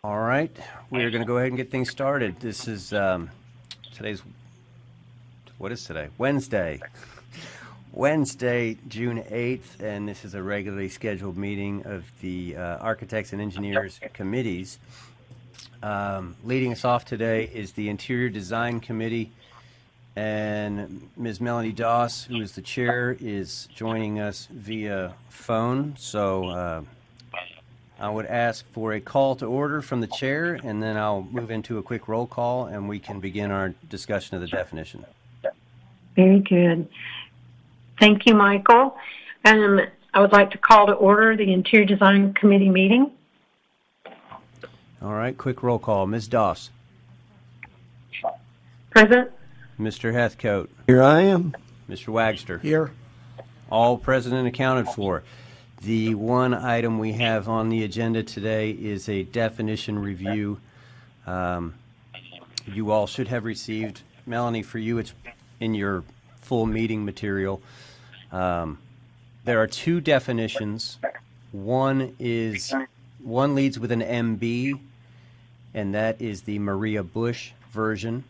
All right, we're going to go ahead and get things started. This is today's, what is today? Wednesday, June 8th, and this is a regularly scheduled meeting of the Architects and Engineers Committees. Leading us off today is the Interior Design Committee, and Ms. Melanie Doss, who is the chair, is joining us via phone. So I would ask for a call to order from the chair, and then I'll move into a quick roll call, and we can begin our discussion of the definition. Very good. Thank you, Michael. I would like to call to order the Interior Design Committee meeting. All right, quick roll call. Ms. Doss. Present. Mr. Heathcote. Here I am. Mr. Wagster. Here. All present and accounted for. The one item we have on the agenda today is a definition review. You all should have received, Melanie, for you, it's in your full meeting material. There are two definitions. One leads with an MB, and that is the Maria Bush version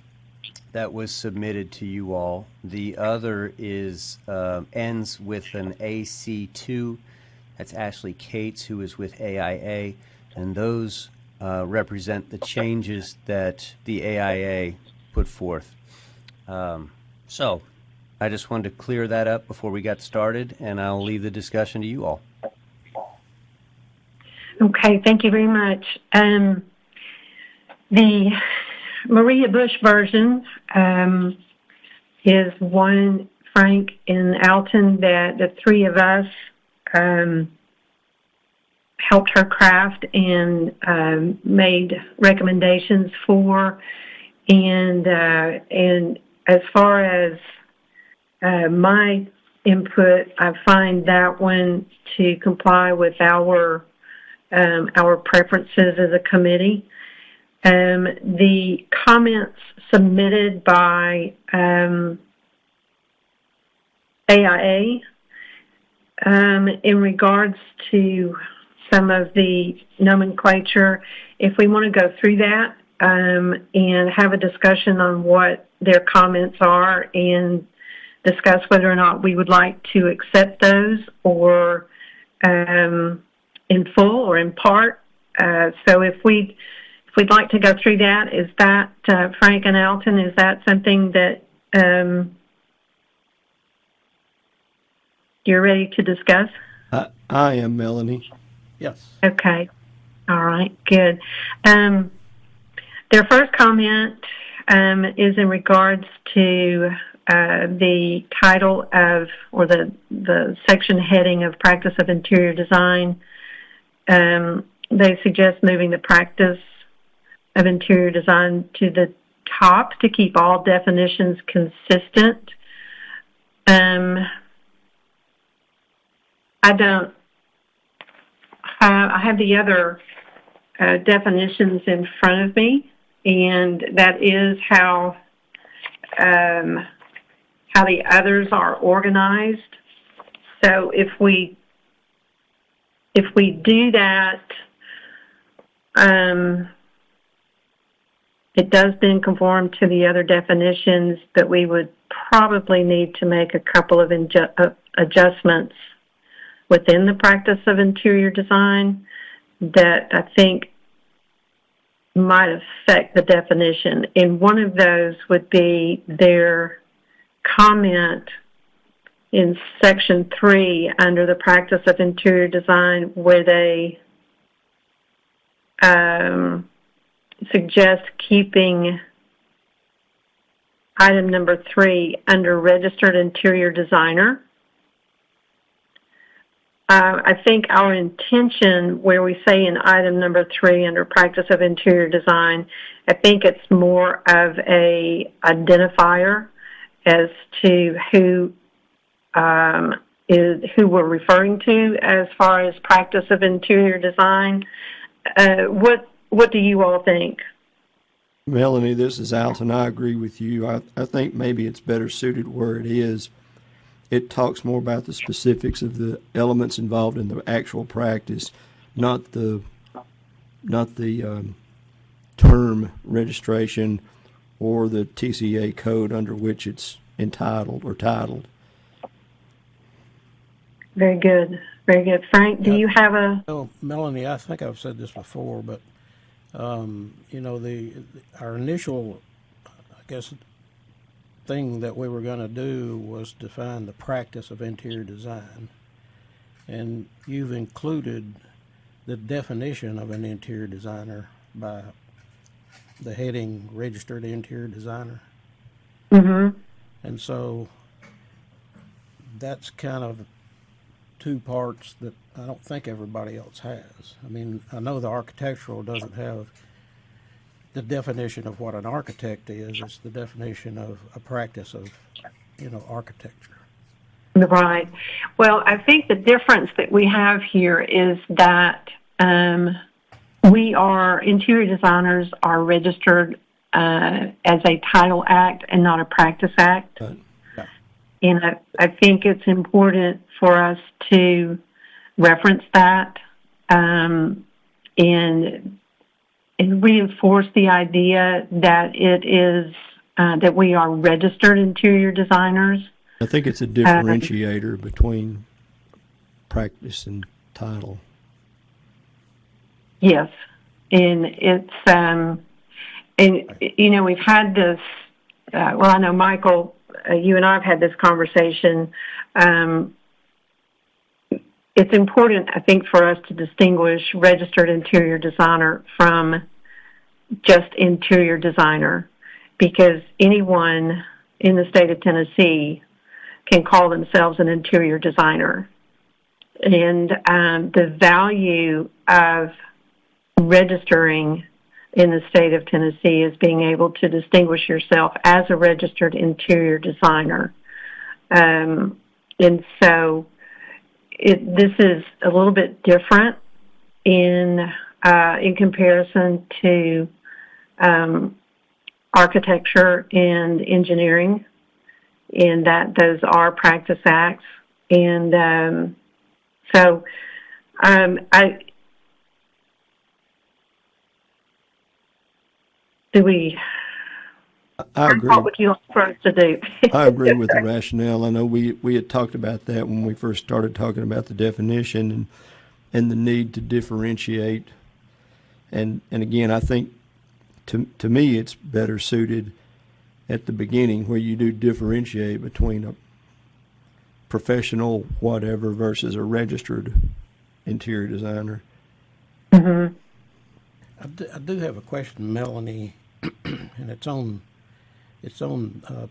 that was submitted to you all. The other ends with an AC2. That's Ashley Cates, who is with AIA, and those represent the changes that the AIA put forth. So I just wanted to clear that up before we got started, and I'll leave the discussion to you all. Okay, thank you very much. The Maria Bush version is one, Frank and Alton, that the three of us helped her craft and made recommendations for. And as far as my input, I find that one to comply with our preferences as a committee. The comments submitted by AIA in regards to some of the nomenclature, if we want to go through that and have a discussion on what their comments are and discuss whether or not we would like to accept those or in full or in part. So if we'd like to go through that, is that, Frank and Alton, is that something that you're ready to discuss? I am, Melanie. Yes. Okay. All right. Good. Their first comment is in regards to the title of, or the section heading of Practice of Interior Design. They suggest moving the Practice of Interior Design to the top to keep all definitions consistent. I have the other definitions in front of me, and that is how the others are organized. So if we do that, it does then conform to the other definitions, but we would probably need to make a couple of adjustments within the Practice of Interior Design that I think might affect the definition. And one of those would be their comment in Section 3 under the Practice of Interior Design, where they suggest keeping item number 3 under Registered Interior Designer. I think our intention, where we say in item number 3 under Practice of Interior Design, I think it's more of a identifier as to who we're referring to as far as Practice of Interior Design. What do you all think? Melanie, this is Alton. I agree with you. I think maybe it's better suited where it is. It talks more about the specifics of the elements involved in the actual practice, not the term registration or the TCA code under which it's entitled or titled. Very good. Very good. Frank, do Yep. you have a, Well, Melanie, I think I've said this before, but you know, our initial, I guess, thing that we were going to do was define the practice of interior design, and you've included the definition of an interior designer by the heading registered interior designer. And so that's kind of two parts that I don't think everybody else has. I mean, I know the architectural doesn't have the definition of what an architect is. It's the definition of a practice of, you know, architecture. right? Well, I think the difference that we have here is that interior designers are registered as a title act and not a practice act. Yeah. And I think it's important for us to reference that and reinforce the idea that it is that we are registered interior designers. I think it's a differentiator between practice and title. Yes, and it's and you know, we've had this. Well, I know Michael, you and I have had this conversation. It's important, I think, for us to distinguish registered interior designer from just interior designer, because anyone in the state of Tennessee can call themselves an interior designer. And the value of registering in the state of Tennessee is being able to distinguish yourself as a registered interior designer. And so this is a little bit different in comparison to architecture and engineering, in that those are practice acts. And so I agree. what would you like for us to do? I agree with the rationale. I know we had talked about that when we first started talking about the definition and the need to differentiate. And again, I think to me it's better suited at the beginning, where you do differentiate between a professional whatever versus a registered interior designer. Mm-hmm. I do have a question, Melanie, and it's on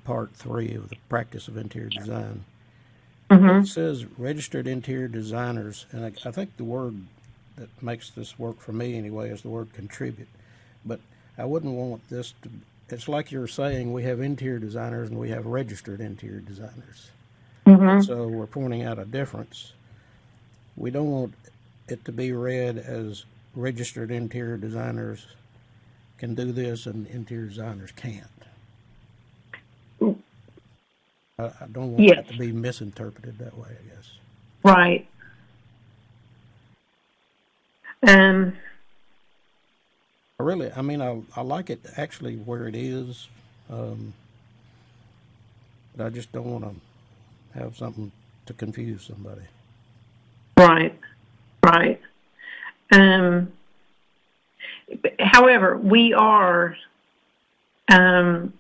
part 3 of the practice of interior design. Mm-hmm. It says registered interior designers, and I think the word that makes this work for me anyway is the word contribute. But I wouldn't want this to. It's like you're saying we have interior designers and we have registered interior designers. Mm-hmm. So we're pointing out a difference. We don't want it to be read as registered interior designers can do this and interior designers can't. I don't want Yes. it to be misinterpreted that way, I guess. Right. I like it actually where it is, but I just don't want to have something to confuse somebody. Right. Right. However, we are the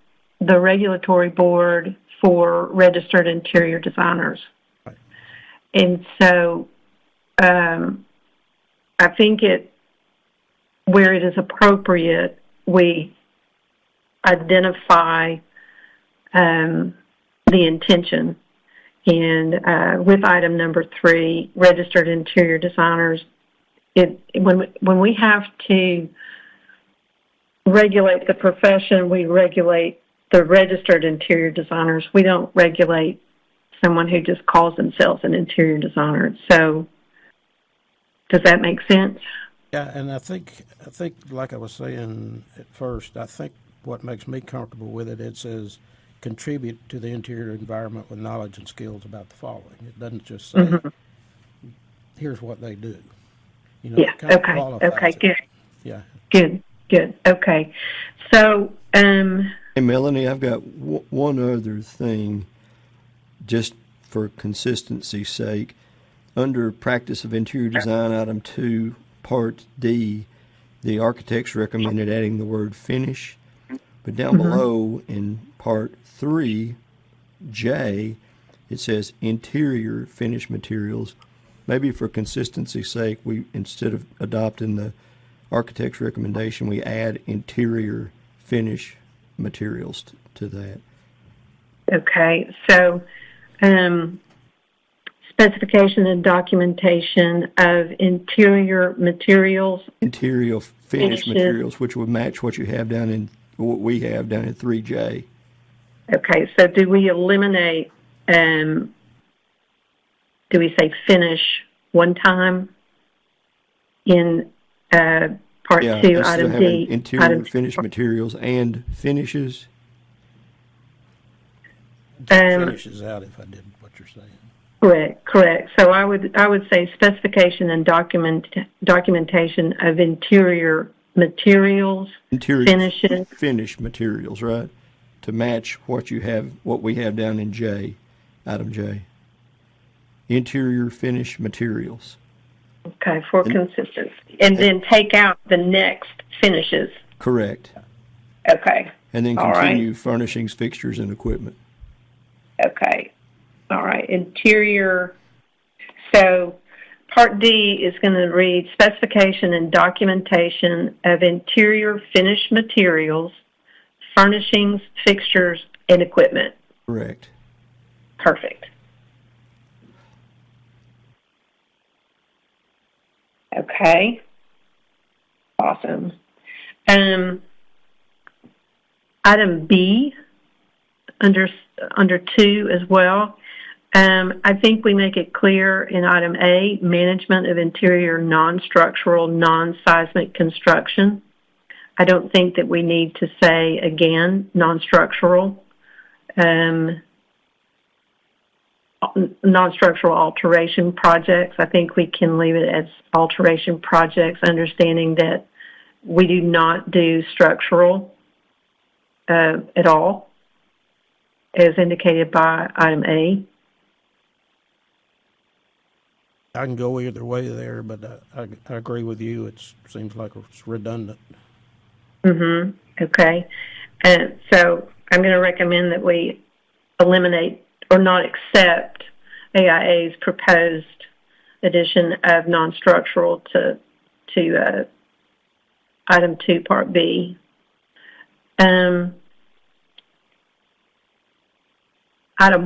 regulatory board for registered interior designers. Right. And so I think where it is appropriate, we identify the intention. And with item number 3, registered interior designers, when we have to regulate the profession, we regulate the registered interior designers. We don't regulate someone who just calls themselves an interior designer. So, does that make sense? Yeah, and I think like I was saying at first, I think what makes me comfortable with it, it says contribute to the interior environment with knowledge and skills about the following. It doesn't just say, here's what they do. You know, Yeah, it kind of okay, qualifies okay, it. good. Yeah. Good, good. Okay. So, Hey, Melanie, I've got one other thing, just for consistency's sake. Under practice of interior design, item 2, part D, the architects recommended adding the word finish, but down below in part 3, J, it says interior finish materials. Maybe for consistency's sake, we, instead of adopting the architect's recommendation, we add interior finish materials to that. okay. So, specification and documentation of interior materials. Interior finish Finishes. materials, which would match what you have down in, what we have down in 3J. Okay. So, do we eliminate, do we say finish one time in part Yeah, 2, instead of item having D? interior item finish materials and finishes. Finishes out if I did what you're saying. Correct, correct. So I would say specification and documentation of interior materials, Interior finishes. finish materials, right? To match what you have, what we have down in J, item J. Interior finish materials. Okay, for consistency. And then take out the next finishes. Correct. Okay. And then All right. continue furnishings, fixtures, and equipment. Okay. All right. Interior. So part D is going to read specification and documentation of interior finished materials, furnishings, fixtures, and equipment. Correct. Perfect. Okay. Awesome. Item B, under 2 as well. I think we make it clear in item A, management of interior non-structural, non-seismic construction. I don't think that we need to say again non-structural. Non-structural alteration projects. I think we can leave it as alteration projects, understanding that we do not do structural at all, as indicated by item A. I can go either way there, but I agree with you. It seems like it's redundant. Okay. And so I'm going to recommend that we eliminate or not accept AIA's proposed addition of non-structural to item 2, part B. Item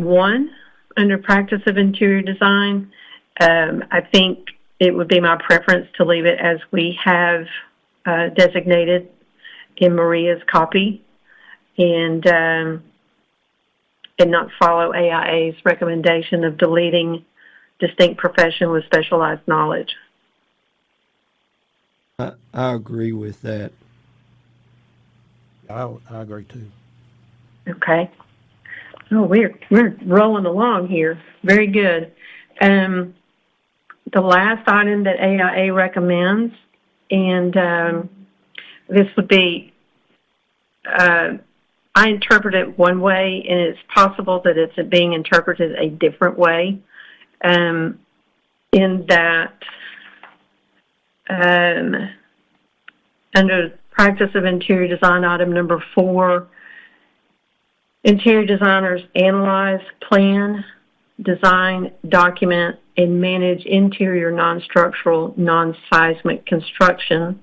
1, under practice of interior design, I think it would be my preference to leave it as we have designated in Maria's copy, and not follow AIA's recommendation of deleting distinct profession with specialized knowledge. I agree with that. I agree too. Okay. Oh, we're rolling along here. Very good. The last item that AIA recommends, and this would be, I interpret it one way, and it's possible that it's being interpreted a different way, in that under practice of interior design, item number 4, interior designers analyze, plan, design, document, and manage interior non-structural, non-seismic construction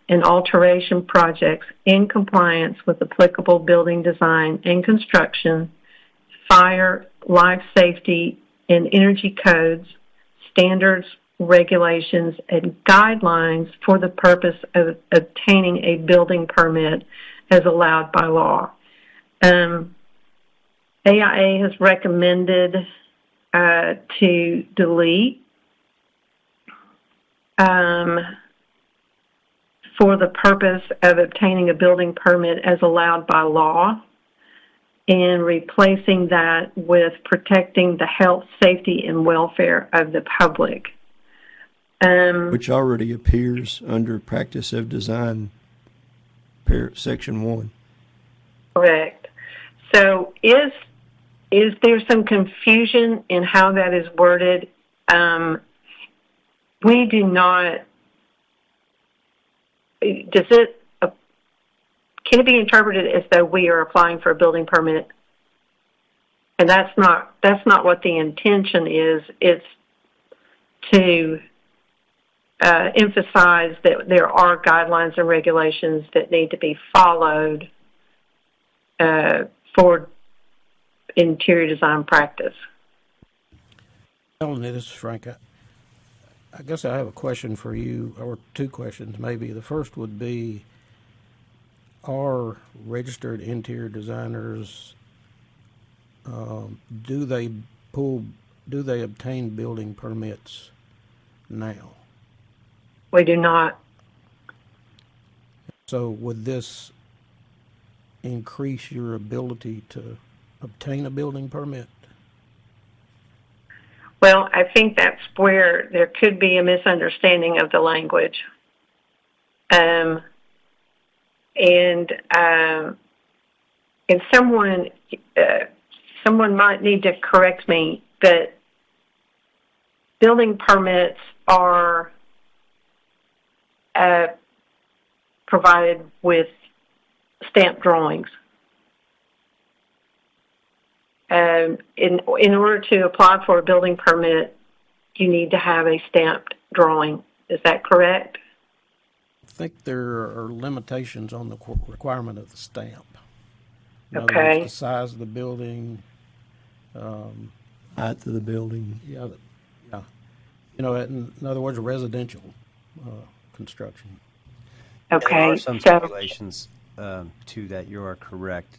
and alteration projects in compliance with applicable building design and construction, fire, life safety, and energy codes, standards, regulations, and guidelines for the purpose of obtaining a building permit as allowed by law. AIA has recommended to delete for the purpose of obtaining a building permit as allowed by law, and replacing that with protecting the health, safety, and welfare of the public. Which already appears under practice of design, section 1. Correct. So is there some confusion in how that is worded? We do not, can it be interpreted as though we are applying for a building permit? And that's not what the intention is. It's to emphasize that there are guidelines and regulations that need to be followed for interior design practice. Melanie, this is Frank. I guess I have a question for you, or two questions maybe. The first would be, are registered interior designers, do they obtain building permits now? We do not. So would this increase your ability to obtain a building permit? Well, I think that's where there could be a misunderstanding of the language. And someone might need to correct me, but building permits are provided with stamped drawings. In order to apply for a building permit, you need to have a stamped drawing. Is that correct? I think there are limitations on the requirement of the stamp. In other Okay. words, the size of the building. Height of the building. Yeah. You know, in other words, a residential construction. Okay. There are some So, stipulations to that. You are correct.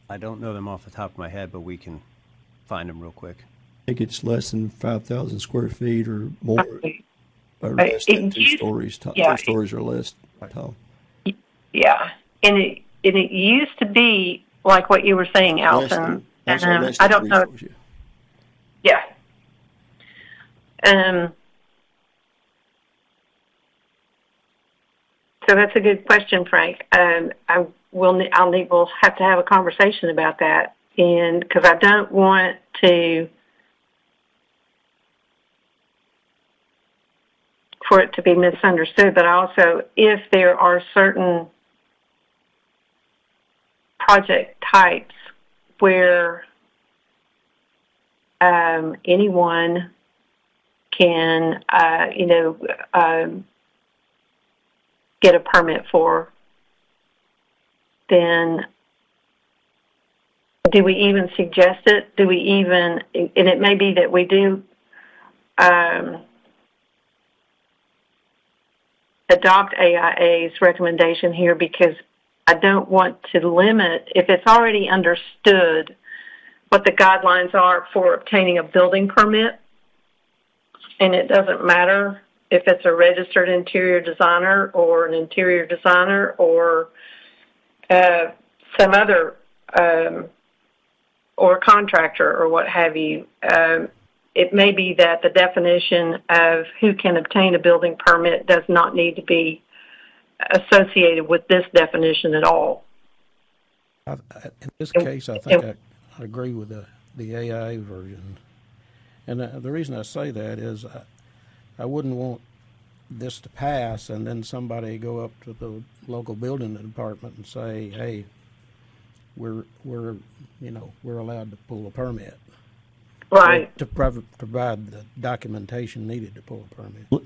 I don't know them off the top of my head, but we can find them real quick. I think it's less than 5,000 square feet or more, okay. or less than It 2 used- stories tall. yeah. 2 stories or less tall. Yeah, and it used to be like what you were saying, Less Alton. than, I'm sorry, less I than don't 3 know. stories, Yeah. So that's a good question, Frank. We'll have to have a conversation about that, and because I don't want for it to be misunderstood, but also if there are certain project types where anyone can, get a permit for, then do we even suggest it? Do we even, and it may be that we do adopt AIA's recommendation here, because I don't want to limit, if it's already understood what the guidelines are for obtaining a building permit, and it doesn't matter if it's a registered interior designer or an interior designer or some other, or a contractor or what have you. It may be that the definition of who can obtain a building permit does not need to be associated with this definition at all. In this case, I think I agree with the AIA version. And the reason I say that is I wouldn't want this to pass and then somebody go up to the local building department and say, hey, we're allowed to pull a permit. Right. To provide the documentation needed to pull a permit. Well,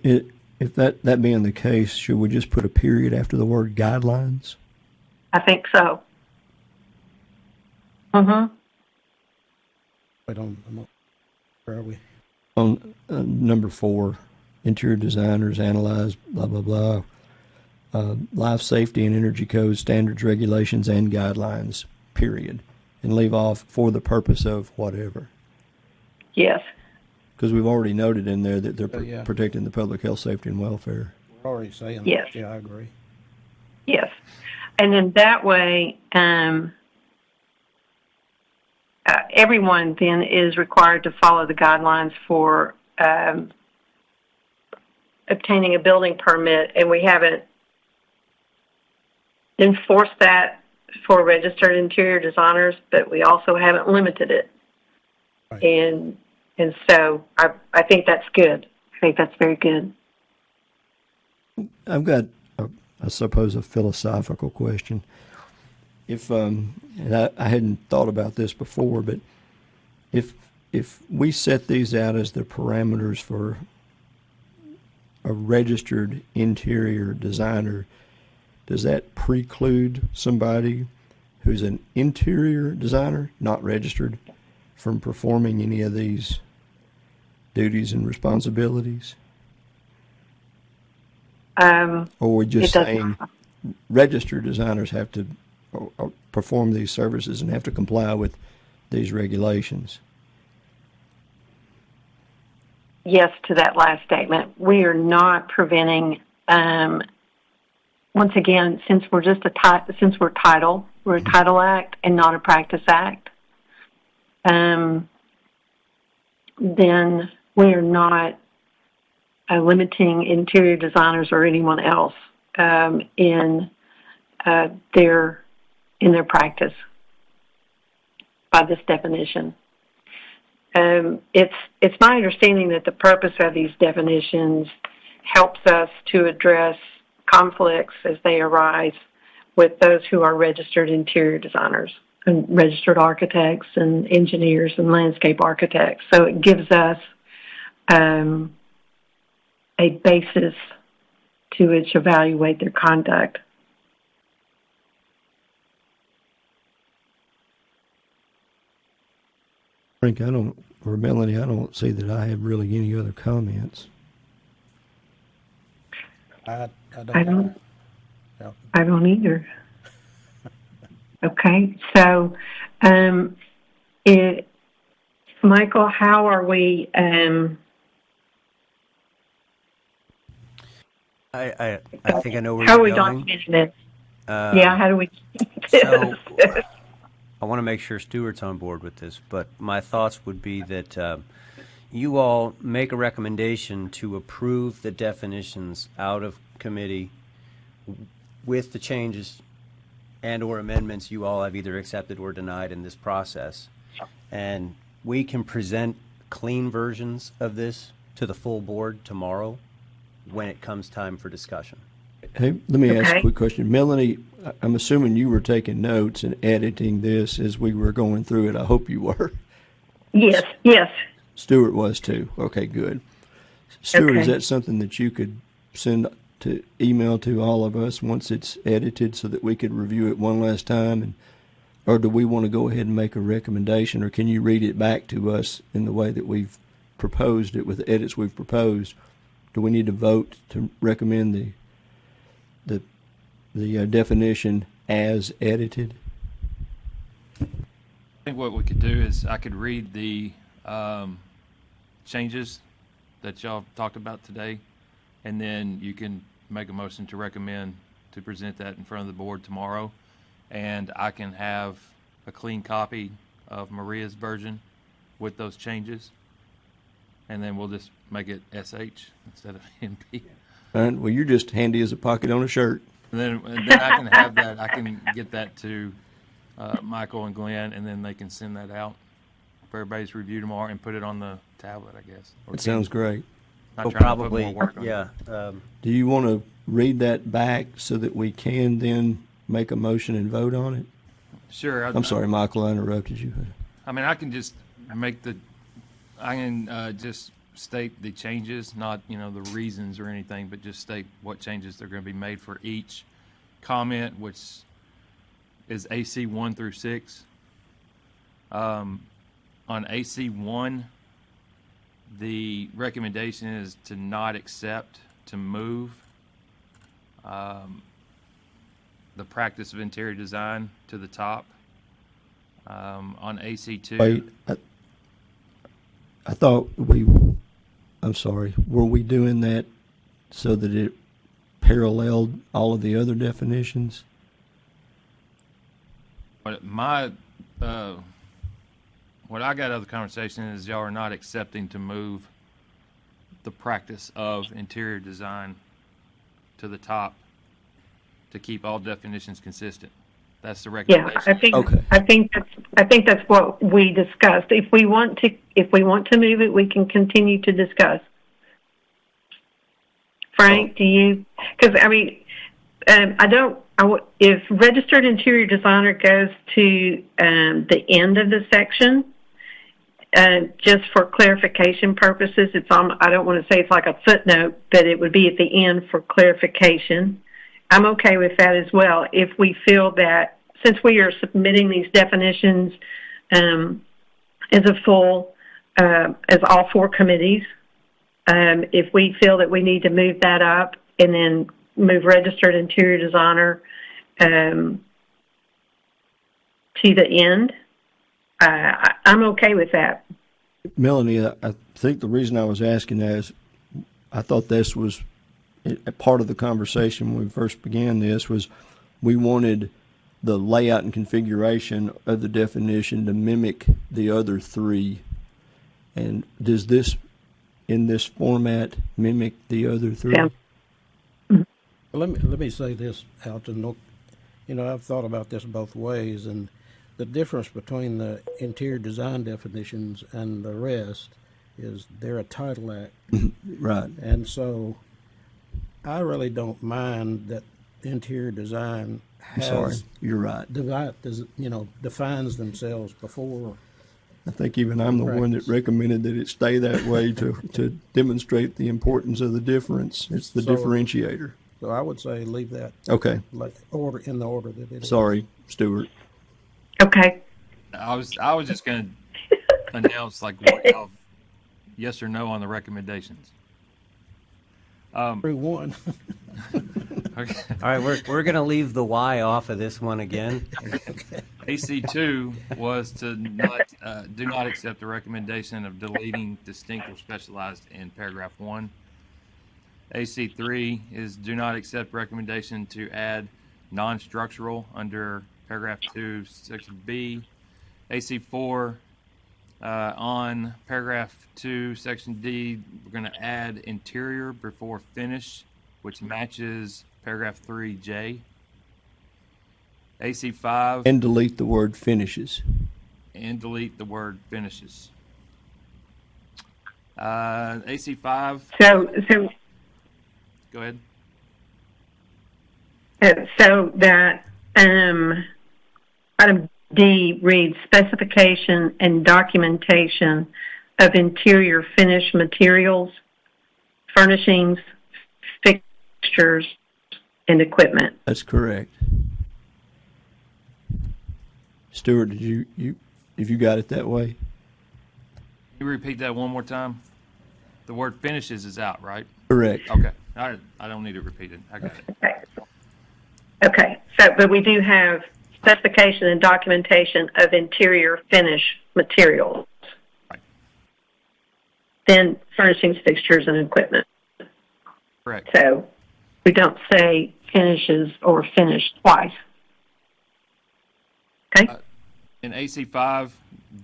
if that being the case, should we just put a period after the word guidelines? I think so. Mm-hmm. Where are we? On number 4, interior designers analyze blah, blah, blah. Life safety and energy code standards, regulations, and guidelines, period. And leave off for the purpose of whatever. Yes. Because we've already noted in there that they're Yeah. protecting the public health, safety, and welfare. We're already saying Yes. that. Yeah, I agree. Yes. And in that way, everyone then is required to follow the guidelines for obtaining a building permit, and we haven't enforced that for registered interior designers, but we also haven't limited it. Right. And so I think that's good. I think that's very good. I've got, I suppose, a philosophical question. If and I hadn't thought about this before, but if we set these out as the parameters for a registered interior designer, does that preclude somebody who's an interior designer, not registered, from performing any of these duties and responsibilities? Or we're just It doesn't. saying registered designers have to or perform these services and have to comply with these regulations? Yes, to that last statement. We are not preventing, once again, since we're just we're a Title Act and not a Practice Act, then we are not limiting interior designers or anyone else in their practice by this definition. It's my understanding that the purpose of these definitions helps us to address conflicts as they arise with those who are registered interior designers and registered architects and engineers and landscape architects. So it gives us a basis to which evaluate their conduct. Frank, or Melanie, I don't see that I have really any other comments. I I don't. Yeah. I don't either. Okay, so, Michael, how are we? I think I know where How are you're we going. documenting this? Yeah, how do we? So I want to make sure Stuart's on board with this, but my thoughts would be that you all make a recommendation to approve the definitions out of committee with the changes and or amendments you all have either accepted or denied in this process. And we can present clean versions of this to the full board tomorrow when it comes time for discussion. Hey, let me ask a Okay. quick question. Melanie, I'm assuming you were taking notes and editing this as we were going through it. I hope you were. Yes, yes. Stuart was too. Okay, good. Stuart, is Okay. that something that you could send to email to all of us once it's edited so that we could review it one last time? And or do we want to go ahead and make a recommendation, or can you read it back to us in the way that we've proposed it with the edits we've proposed? Do we need to vote to recommend the definition as edited? I think what we could do is I could read the changes that y'all talked about today, and then you can make a motion to recommend to present that in front of the board tomorrow, and I can have a clean copy of Maria's version with those changes, and then we'll just make it SH instead of MP. All right, well, you're just handy as a pocket on a shirt. And then I can have that. I can get that to Michael and Glenn, and then they can send that out for everybody's review tomorrow and put it on the tablet, I guess. Or That sounds great. not So trying to put probably, more work on it. yeah. Do you want to read that back so that we can then make a motion and vote on it? Sure. I'm sorry, Michael, I interrupted you. I mean, I can just just state the changes, not, the reasons or anything, but just state what changes are going to be made for each comment, which is AC 1 through 6. On AC 1, the recommendation is to not accept, to move the practice of interior design to the top. On AC 2. Wait, I thought I'm sorry, were we doing that so that it paralleled all of the other definitions? But what I got out of the conversation is y'all are not accepting to move the practice of interior design to the top to keep all definitions consistent. That's the Yeah, recommendation. Okay. I think that's what we discussed. If we want to move it, we can continue to discuss. Frank, do you? Because I mean, if registered interior designer goes to the end of the section, just for clarification purposes, it's on. I don't want to say it's like a footnote, but it would be at the end for clarification. I'm okay with that as well. If we feel that since we are submitting these definitions as a full, as all four committees, if we feel that we need to move that up and then move registered interior designer to the end, I'm okay with that. Melanie, I think the reason I was asking that is I thought this was a part of the conversation when we first began this was we wanted the layout and configuration of the definition to mimic the other three. And does this, in this format, mimic the other three? Yeah. Let me say this, Alton. You know, I've thought about this both ways, and the difference between the interior design definitions and the rest is they're a title act. Right. And so I really don't mind that interior design I'm sorry. has You're right. defines themselves before. I think even I'm the one that recommended that it stay that way to demonstrate the importance of the difference. It's the So- differentiator. So I would say leave that Okay. like order in the order that it is. Sorry, Stuart. Okay. I was just going to announce like what y'all, yes or no on the recommendations. Through one. Okay. All right, we're going to leave the Y off of this one again. AC2 was to do not accept the recommendation of deleting distinct or specialized in paragraph 1. AC3 is do not accept recommendation to add non-structural under paragraph 2, section B. AC4 on paragraph 2, section D, we're going to add interior before finish, which matches paragraph 3J. AC5 And delete the word finishes. and delete the word finishes. AC5, So go ahead. so that item D reads specification and documentation of interior finish materials, furnishings, fixtures, and equipment. That's correct. Stuart, did you got it that way? Can you repeat that one more time? The word finishes is out, right? Correct. Okay. I don't need it repeated. I got it. Okay. So, but we do have specification and documentation of interior finish materials. Right. Then furnishings, fixtures, and equipment. Correct. So we don't say finishes or finish twice. Okay? In AC5,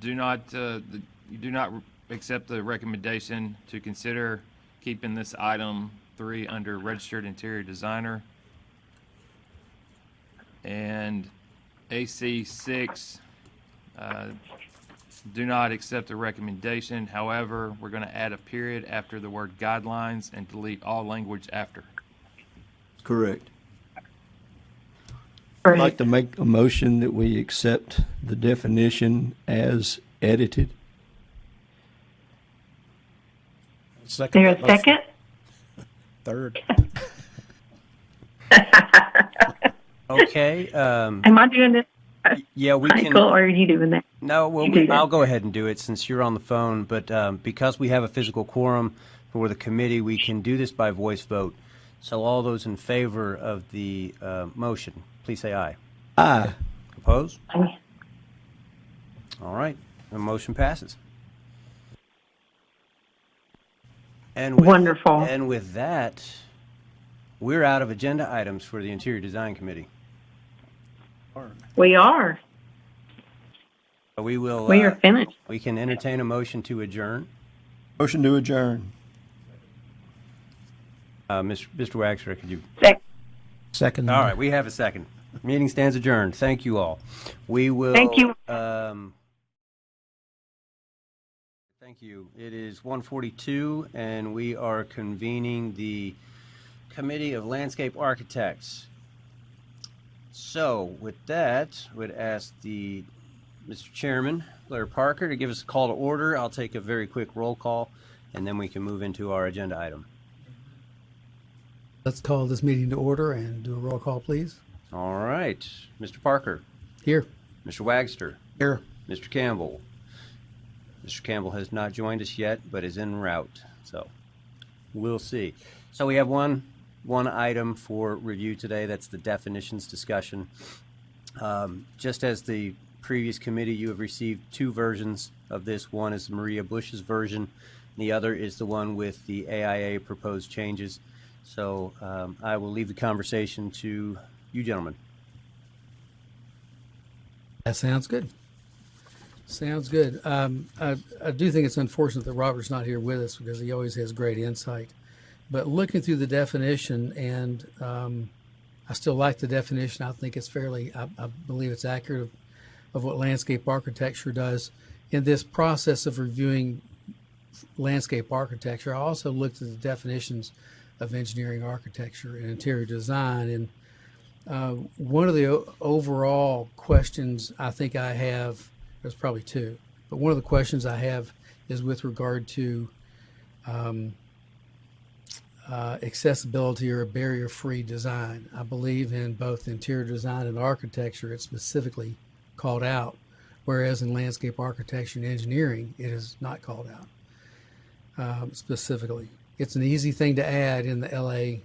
you do not accept the recommendation to consider keeping this item 3 under registered interior designer. And AC6, do not accept the recommendation. However, we're going to add a period after the word guidelines and delete all language after. Correct. I'd like to make a motion that we accept the definition as edited. Second. There a second? Third. Okay. Am I doing this, Yeah, we can. Michael, or are you doing that? No, well, You do that. I'll go ahead and do it since you're on the phone. But because we have a physical quorum for the committee, we can do this by voice vote. So all those in favor of the motion, please say aye. Aye. Opposed? All right, the motion passes. And with, Wonderful. And with that, we're out of agenda items for the Interior Design Committee. We are. We will. We are finished. We can entertain a motion to adjourn. Motion to adjourn. Mr. Waxer, could you? Second. All right, we have a second. Meeting stands adjourned. Thank you all. We will. Thank you. Thank you. It is 1:42, and we are convening the Committee of Landscape Architects. So, with that, would ask the Mr. Chairman, Blair Parker, to give us a call to order. I'll take a very quick roll call, and then we can move into our agenda item. Let's call this meeting to order and do a roll call, please. All right, Mr. Parker, Here. Mr. Wagster, Here. Mr. Campbell. Mr. Campbell has not joined us yet, but is en route, so we'll see. So we have one item for review today. That's the definitions discussion. Just as the previous committee, you have received two versions of this. One is Maria Bush's version. The other is the one with the AIA proposed changes. So I will leave the conversation to you gentlemen. That sounds good. Sounds good. I do think it's unfortunate that Robert's not here with us because he always has great insight. But looking through the definition, and I still like the definition. I think it's fairly, I believe it's accurate of what landscape architecture does. In this process of reviewing landscape architecture, I also looked at the definitions of engineering architecture and interior design. And one of the overall questions I think I have, there's probably two, but one of the questions I have is with regard to accessibility or a barrier-free design. I believe in both interior design and architecture, it's specifically called out, whereas in landscape architecture and engineering, it is not called out specifically. It's an easy thing to add in the LA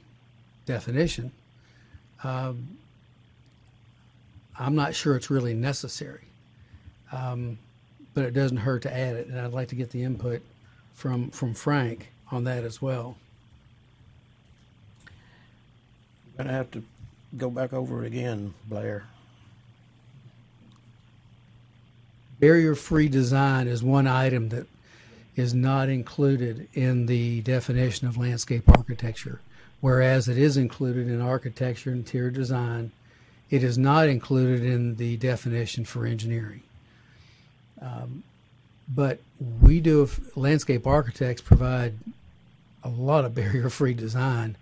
definition. I'm not sure it's really necessary, but it doesn't hurt to add it, and I'd like to get the input from Frank on that as well. Going to have to go back over it again, Blair. Barrier-free design is one item that is not included in the definition of landscape architecture, whereas it is included in architecture and interior design. It is not included in the definition for engineering. But we do, landscape architects provide a lot of barrier-free design,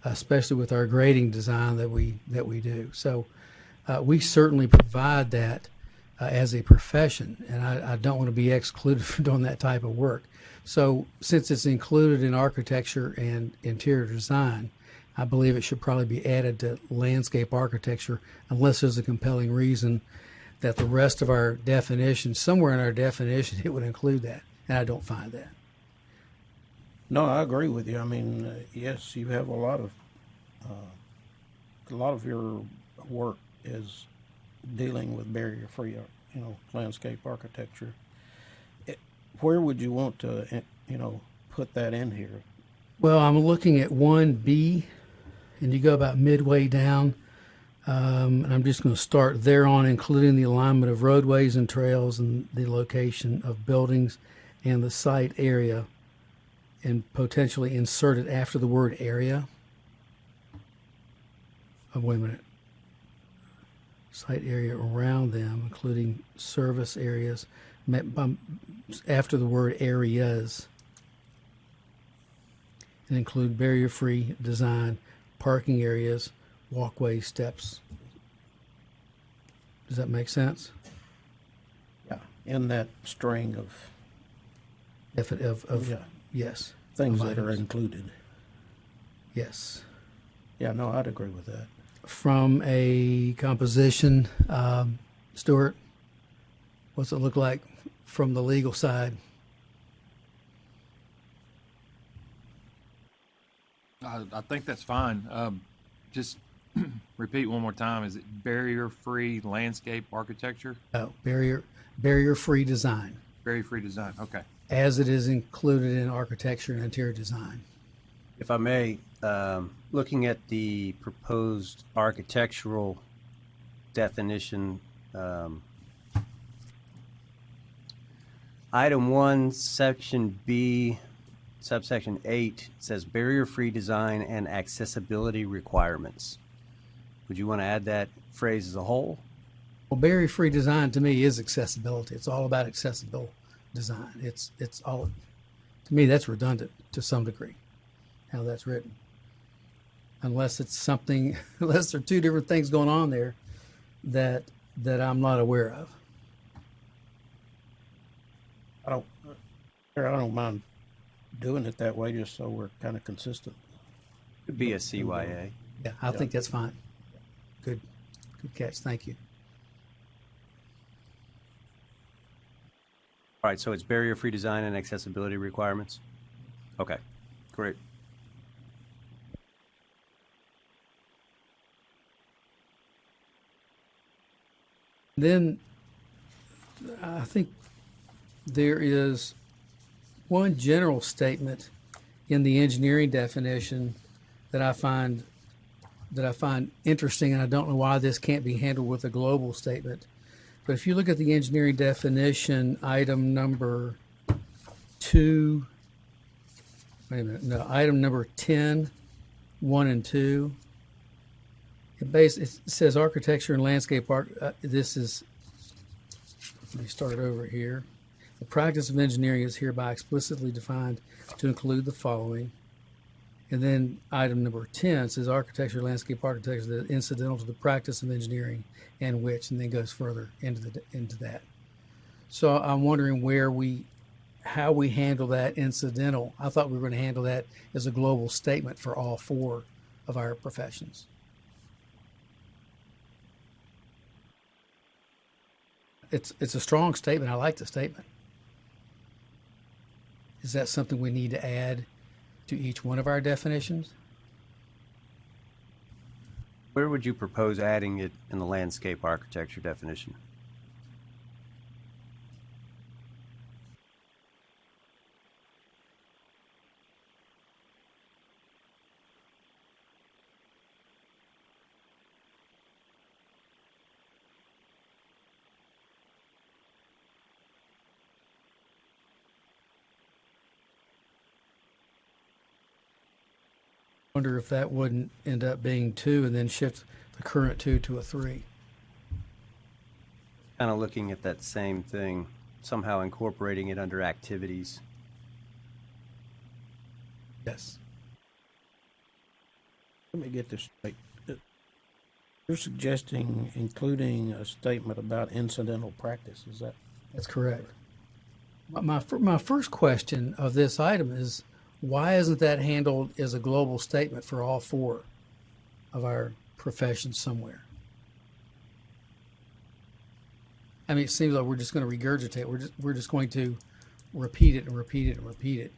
especially with our grading design that we do. So we certainly provide that as a profession, and I don't want to be excluded from doing that type of work. So since it's included in architecture and interior design, I believe it should probably be added to landscape architecture unless there's a compelling reason that the rest of our definition, somewhere in our definition, it would include that, and I don't find that. No, I agree with you. I mean, yes, you have a lot of your work is dealing with barrier-free, landscape architecture. Where would you want to, put that in here? Well, I'm looking at 1B, and you go about midway down, and I'm just going to start there on, including the alignment of roadways and trails and the location of buildings and the site area, and potentially insert it after the word area. Oh, wait a minute. Site area around them, including service areas, after the word areas, and include barrier-free design, parking areas, walkways, steps. Does that make sense? Yeah, in that string of Yeah. Yes. things Of that are items. included. Yes. Yeah, no, I'd agree with that. From a composition, Stuart, what's it look like from the legal side? I think that's fine. Just repeat one more time. Is it barrier-free landscape architecture? Oh, barrier-free design, Barrier-free design. Okay. as it is included in architecture and interior design. If I may, looking at the proposed architectural definition, item 1, section B, subsection 8 says barrier-free design and accessibility requirements. Would you want to add that phrase as a whole? Well, barrier-free design to me is accessibility. It's all about accessible design. It's all, to me, that's redundant to some degree, how that's written. Unless it's something, unless there are two different things going on there that I'm not aware of. I don't mind doing it that way, just so we're kind of consistent. Could be a CYA. Yeah, I think that's fine. Good catch. Thank you. All right, so it's barrier-free design and accessibility requirements? Okay, great. Then I think there is one general statement in the engineering definition that I find interesting, and I don't know why this can't be handled with a global statement. But if you look at the engineering definition, item number 2, wait a minute, no, item number 10, 1 and 2. It says architecture and landscape art. This is, let me start over here. The practice of engineering is hereby explicitly defined to include the following. And then item number 10 says architecture, landscape architecture that is incidental to the practice of engineering and which, and then goes further into that. So I'm wondering how we handle that incidental. I thought we were going to handle that as a global statement for all 4 of our professions. It's a strong statement. I like the statement. Is that something we need to add to each one of our definitions? Where would you propose adding it in the landscape architecture definition? Wonder if that wouldn't end up being 2 and then shift the current 2 to a 3. Kind of looking at that same thing, somehow incorporating it under activities. Yes. Let me get this straight. You're suggesting including a statement about incidental practice, is that? That's correct. My first question of this item is, why isn't that handled as a global statement for all 4 of our professions somewhere? I mean, it seems like we're just going to regurgitate. We're just going to repeat it and repeat it and repeat it,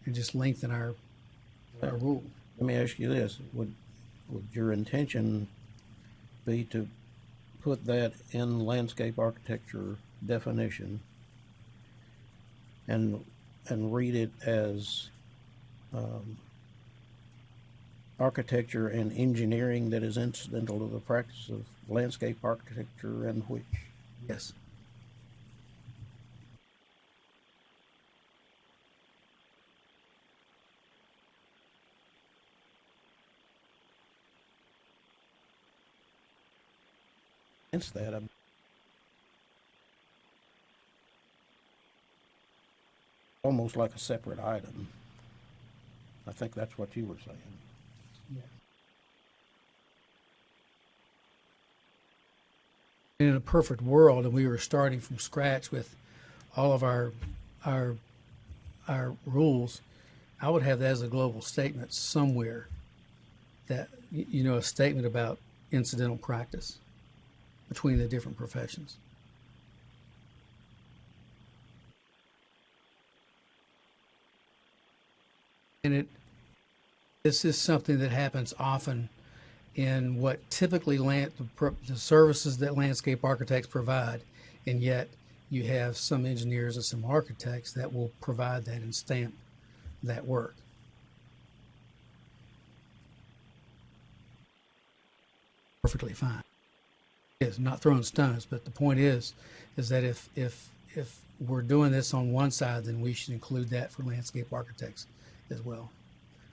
and just lengthen our rule. Let me ask you this: Would your intention be to put that in landscape architecture definition and read it as architecture and engineering that is incidental to the practice of landscape architecture and which? Yes. Against that, I'm almost like a separate item. I think that's what you were saying. In a perfect world, and we were starting from scratch with all of our rules, I would have that as a global statement somewhere. That, you know, a statement about incidental practice between the different professions. And this is something that happens often in what typically the services that landscape architects provide, and yet you have some engineers and some architects that will provide that and stamp that work. Perfectly fine. It's not throwing stones, but the point is that if we're doing this on one side, then we should include that for landscape architects as well.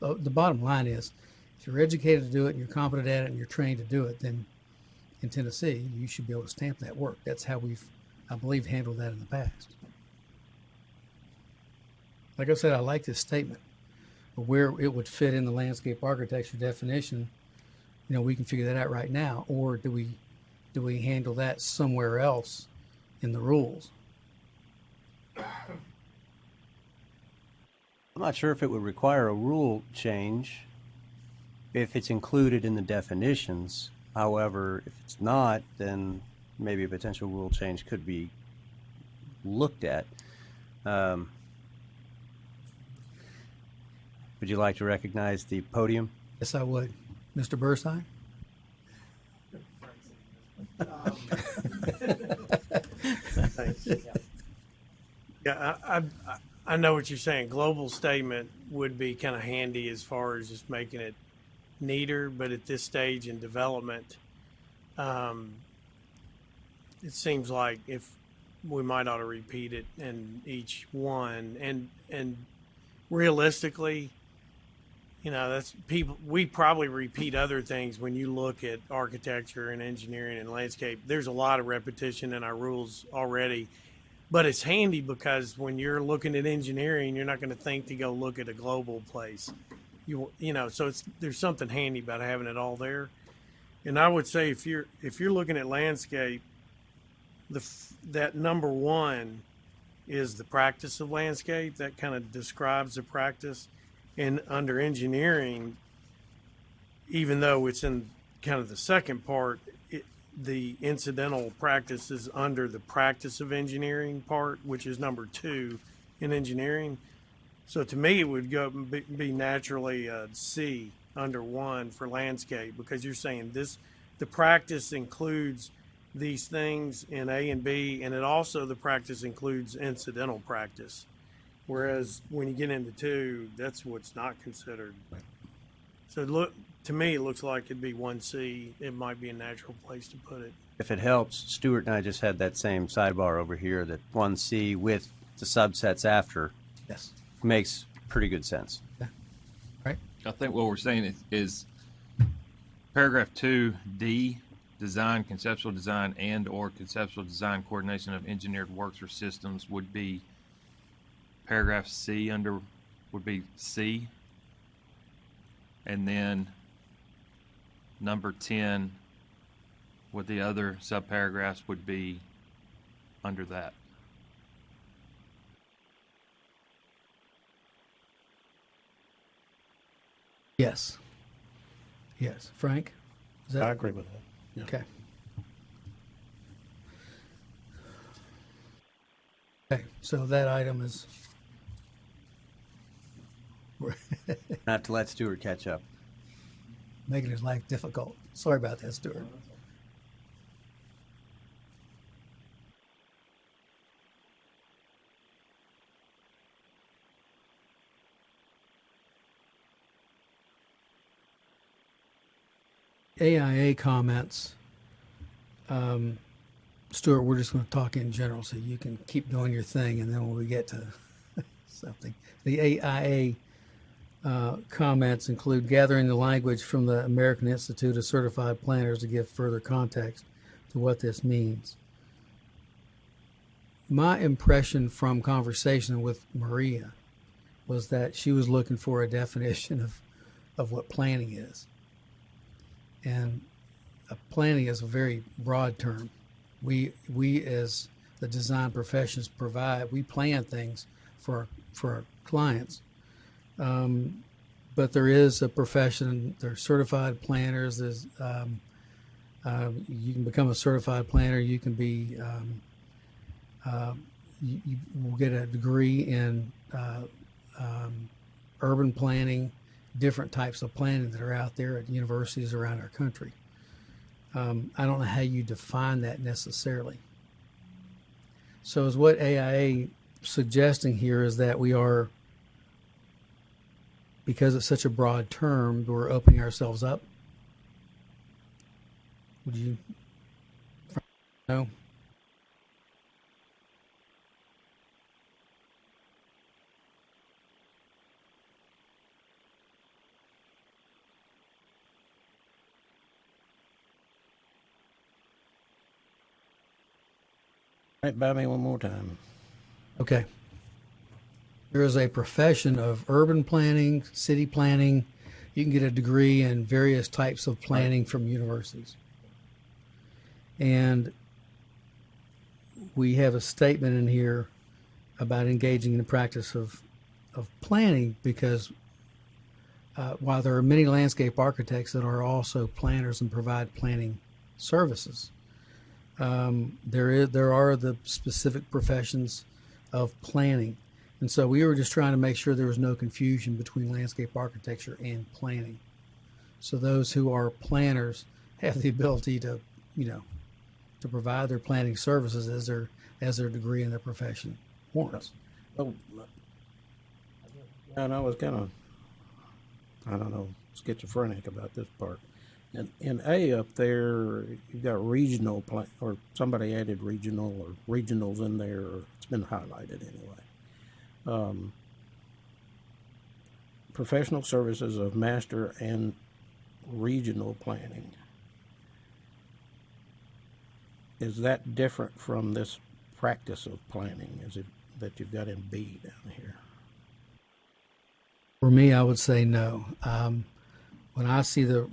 The bottom line is, if you're educated to do it and you're competent at it and you're trained to do it, then in Tennessee, you should be able to stamp that work. That's how we've, I believe, handled that in the past. Like I said, I like this statement. But where it would fit in the landscape architecture definition, we can figure that out right now. Or do we handle that somewhere else in the rules? I'm not sure if it would require a rule change if it's included in the definitions. However, if it's not, then maybe a potential rule change could be looked at. Would you like to recognize the podium? Yes, I would. Mr. Bursine? Yeah, I know what you're saying. Global statement would be kind of handy as far as just making it neater, but at this stage in development, it seems like if we might ought to repeat it in each one, and realistically, that's people. We probably repeat other things when you look at architecture and engineering and landscape. There's a lot of repetition in our rules already. But it's handy because when you're looking at engineering, you're not going to think to go look at a global place. So there's something handy about having it all there. And I would say if you're looking at landscape, that number one is the practice of landscape. That kind of describes the practice. And under engineering, even though it's in kind of the second part, the incidental practice is under the practice of engineering part, which is number 2 in engineering. So to me, it would be naturally C under 1 for landscape, because you're saying the practice includes these things in A and B, and the practice includes incidental practice. Whereas when you get into 2, that's what's not considered. So to me, it looks like it'd be 1C. It might be a natural place to put it. If it helps, Stuart and I just had that same sidebar over here, that 1C with the subsets after Yes. makes pretty good sense. Yeah. Right? I think what we're saying is paragraph 2D, design, conceptual design, and/or conceptual design coordination of engineered works or systems would be paragraph C would be C. And then number 10 with the other subparagraphs would be under that. Yes. Yes. Frank? Is that I agree with that. Yeah. okay? Okay, so that item is Not to let Stuart catch up. making his life difficult. Sorry about that, Stuart. AIA comments. Stuart, we're just going to talk in general so you can keep doing your thing, and then when we get to something. The AIA comments include gathering the language from the American Institute of Certified Planners to give further context to what this means. My impression from conversation with Maria was that she was looking for a definition of what planning is. And planning is a very broad term. We as the design professions we plan things for our clients. But there is a profession, there's certified planners, there's, you can become a certified planner, you can be, you will get a degree in urban planning, different types of planning that are out there at universities around our country. I don't know how you define that necessarily. So is what AIA suggesting here is that we are, because it's such a broad term, we're opening ourselves up? Would you know? Right by me one more time. Okay. There is a profession of urban planning, city planning. You can get a degree in various types of planning from universities. And we have a statement in here about engaging in the practice of planning because while there are many landscape architects that are also planners and provide planning services, there are the specific professions of planning. And so we were just trying to make sure there was no confusion between landscape architecture and planning. So those who are planners have the ability to, to provide their planning services as their degree in their profession warrants. Oh, and I was kind of, I don't know, schizophrenic about this part. And in A up there, you've got regional or somebody added regional or regionals in there, or it's been highlighted anyway. Professional services of master and regional planning. Is that different from this practice of planning? Is it that you've got in B down here? For me, I would say no. When I see the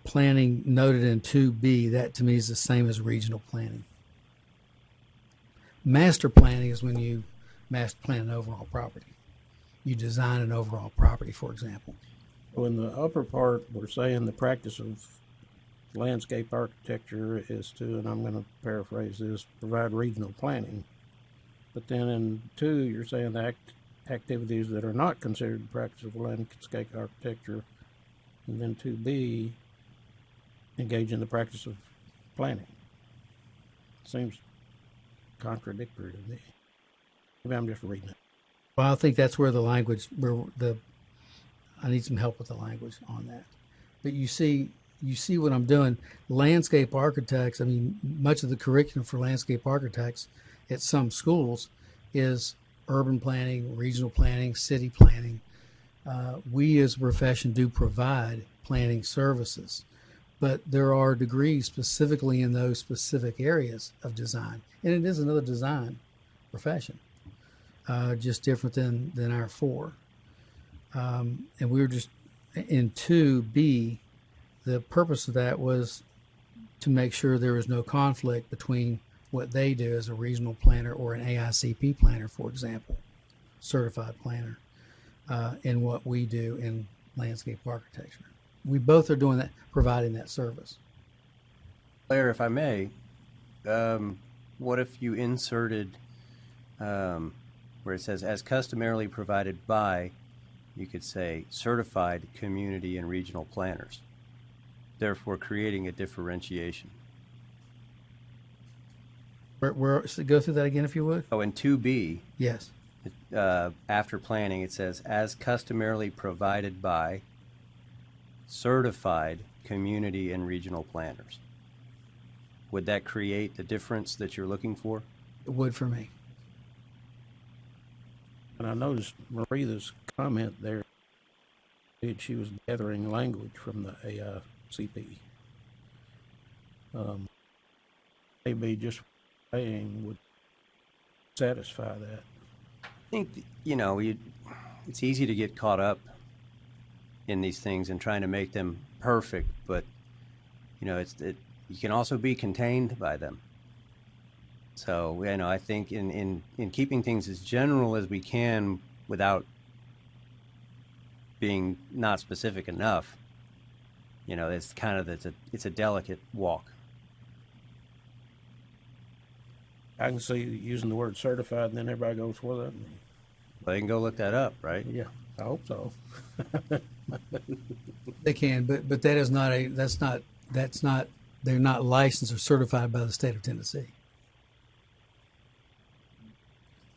planning noted in 2B, that to me is the same as regional planning. Master planning is when you master plan an overall property. You design an overall property, for example. So in the upper part, we're saying the practice of landscape architecture is to, and I'm going to paraphrase this, provide regional planning. But then in 2, you're saying the activities that are not considered the practice of landscape architecture. And then 2B, engage in the practice of planning. Seems contradictory to me. Maybe I'm just reading it. Well, I think that's where I need some help with the language on that. But you see what I'm doing. Landscape architects, I mean, much of the curriculum for landscape architects at some schools is urban planning, regional planning, city planning. We as a profession do provide planning services, but there are degrees specifically in those specific areas of design. And it is another design profession, just different than our 4. And we were just in 2B, the purpose of that was to make sure there was no conflict between what they do as a regional planner or an AICP planner, for example, certified planner, and what we do in landscape architecture. We both are doing that, providing that service. Claire, if I may, what if you inserted where it says, as customarily provided by, you could say certified community and regional planners, therefore creating a differentiation. So go through that again, if you would. Oh, in 2B, Yes. after planning, it says, as customarily provided by certified community and regional planners. Would that create the difference that you're looking for? It would for me. And I noticed Maria's comment there, she was gathering language from the AICP. Maybe just saying would satisfy that. I think, it's easy to get caught up in these things and trying to make them perfect, but, you can also be contained by them. So, I think in keeping things as general as we can without being not specific enough, it's a delicate walk. I can see using the word certified, and then everybody goes, well, that. They can go look that up, right? Yeah, I hope so. They can, but that is not they're not licensed or certified by the state of Tennessee.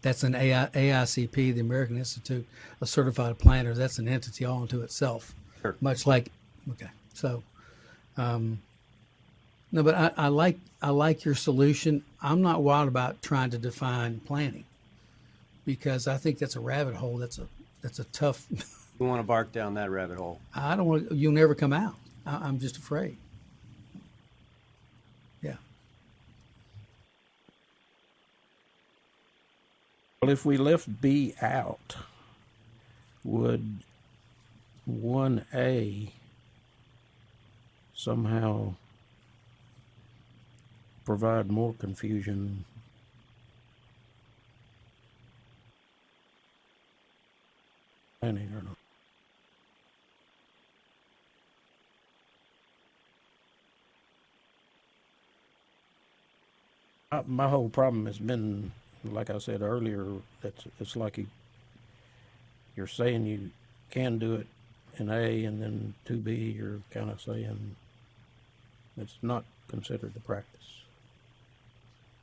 That's an AICP, the American Institute of Certified Planners. That's an entity all unto itself. Sure. Much like, okay, so, no, but I like your solution. I'm not wild about trying to define planning because I think that's a rabbit hole. That's a tough. We want to bark down that rabbit hole. I don't want. You'll never come out. I'm just afraid. Yeah. Well, if we left B out, would 1A somehow provide more confusion? Planning or not? My whole problem has been, like I said earlier, it's like you're saying you can do it in A, and then 2B, you're kind of saying it's not considered the practice.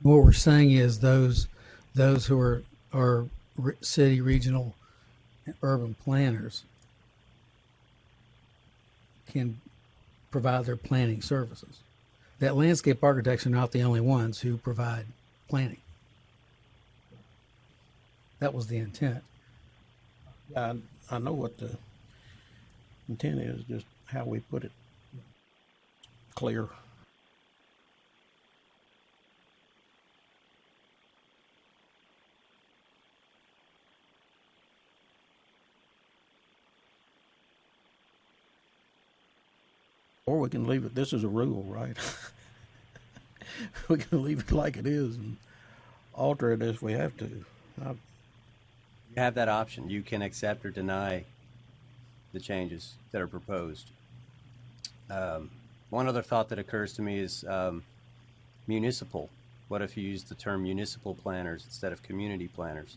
What we're saying is those who are city, regional, and urban planners can provide their planning services. That landscape architects are not the only ones who provide planning. That was the intent. I know what the intent is, just how we put it clear. Or we can leave it, this is a rule, right? We can leave it like it is and alter it if we have to. You have that option. You can accept or deny the changes that are proposed. One other thought that occurs to me is municipal. What if you use the term municipal planners instead of community planners?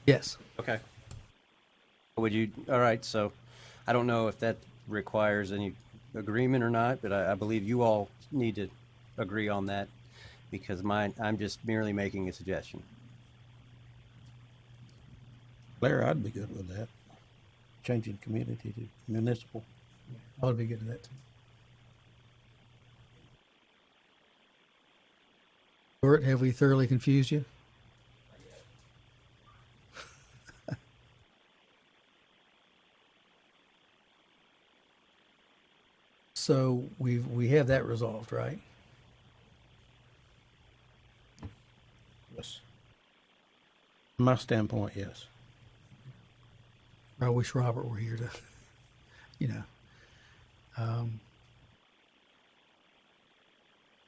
Yes. Okay. Would you, all right, so I don't know if that requires any agreement or not, but I believe you all need to agree on that because I'm just merely making a suggestion. Blair, I'd be good with that. Changing community to municipal. I would be good with that too. Stuart, have we thoroughly confused you? So we have that resolved, right? Yes. From my standpoint, yes. I wish Robert were here to,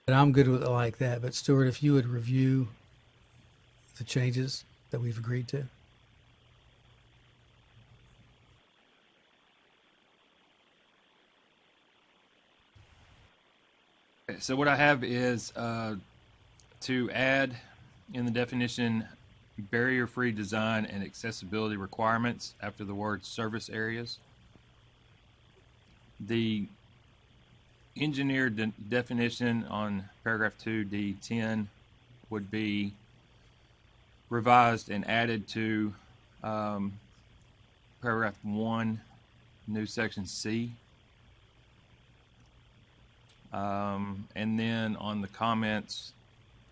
but I'm good with it like that. But Stuart, if you would review the changes that we've agreed to. Okay, so what I have is to add in the definition barrier-free design and accessibility requirements after the word service areas. The engineered definition on paragraph 2D10 would be revised and added to paragraph 1, new section C. And then on the comments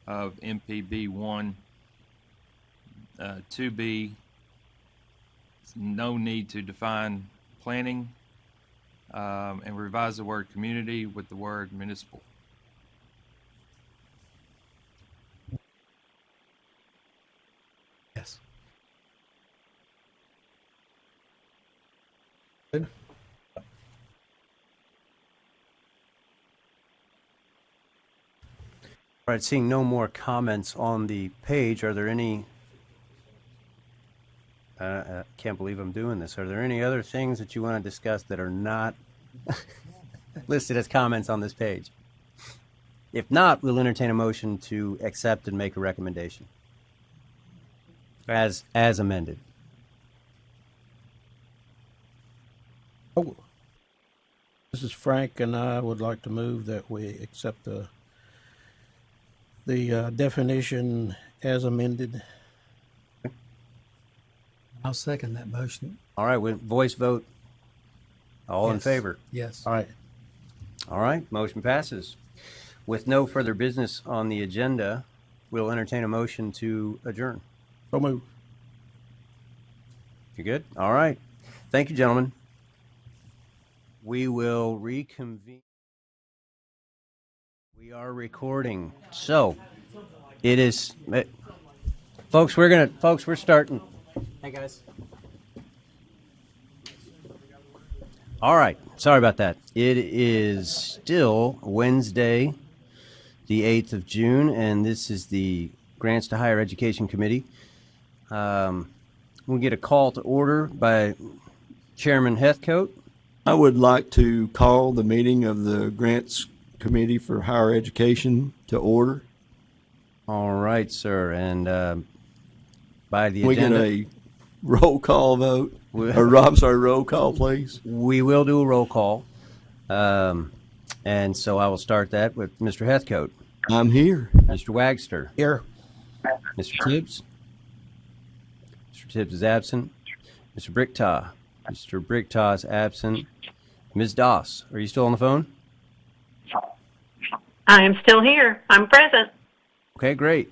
of MPB 1, 2B, no need to define planning, and revise the word community with the word municipal. Yes. Good. All right, seeing no more comments on the page, are there any, I can't believe I'm doing this, are there any other things that you want to discuss that are not listed as comments on this page? If not, we'll entertain a motion to accept and make a recommendation as amended. Oh, this is Frank, and I would like to move that we accept the definition as amended. I'll second that motion. All right, with voice vote. All in Yes. favor? Yes. All right. All right, motion passes. With no further business on the agenda, we'll entertain a motion to adjourn. So move. You good? All right. Thank you, gentlemen. We will reconvene. We are recording. So, it is, folks, we're starting. Hey, guys. All right. Sorry about that. It is still Wednesday, the 8th of June, and this is the Grants to Higher Education Committee. We'll get a call to order by Chairman Heathcote. I would like to call the meeting of the Grants Committee for Higher Education to order. All right, sir. And by the We get agenda, a roll call vote. Roll call, please. we will do a roll call. And so I will start that with Mr. Heathcote, I'm here. Mr. Wagster, Here. Mr. Tibbs. Mr. Tibbs is absent. Mr. Bricktaw. Mr. Bricktaw is absent. Ms. Doss, are you still on the phone? I am still here. I'm present. Okay, great.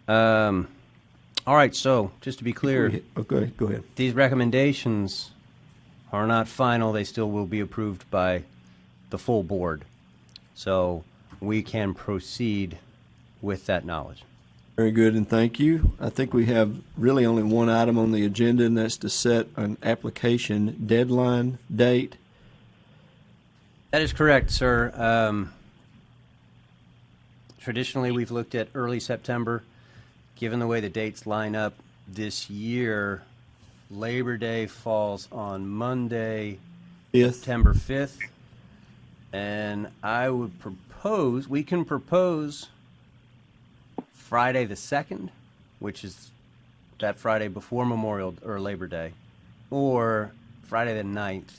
All right, so just to be clear, Okay, go ahead. these recommendations are not final. They still will be approved by the full board. So we can proceed with that knowledge. Very good, and thank you. I think we have really only one item on the agenda, and that's to set an application deadline date. That is correct, sir. Traditionally, we've looked at early September. Given the way the dates line up this year, Labor Day falls on Monday, Fifth. September 5th. And I would propose, we can propose Friday the 2nd, which is that Friday before Memorial or Labor Day, or Friday the 9th.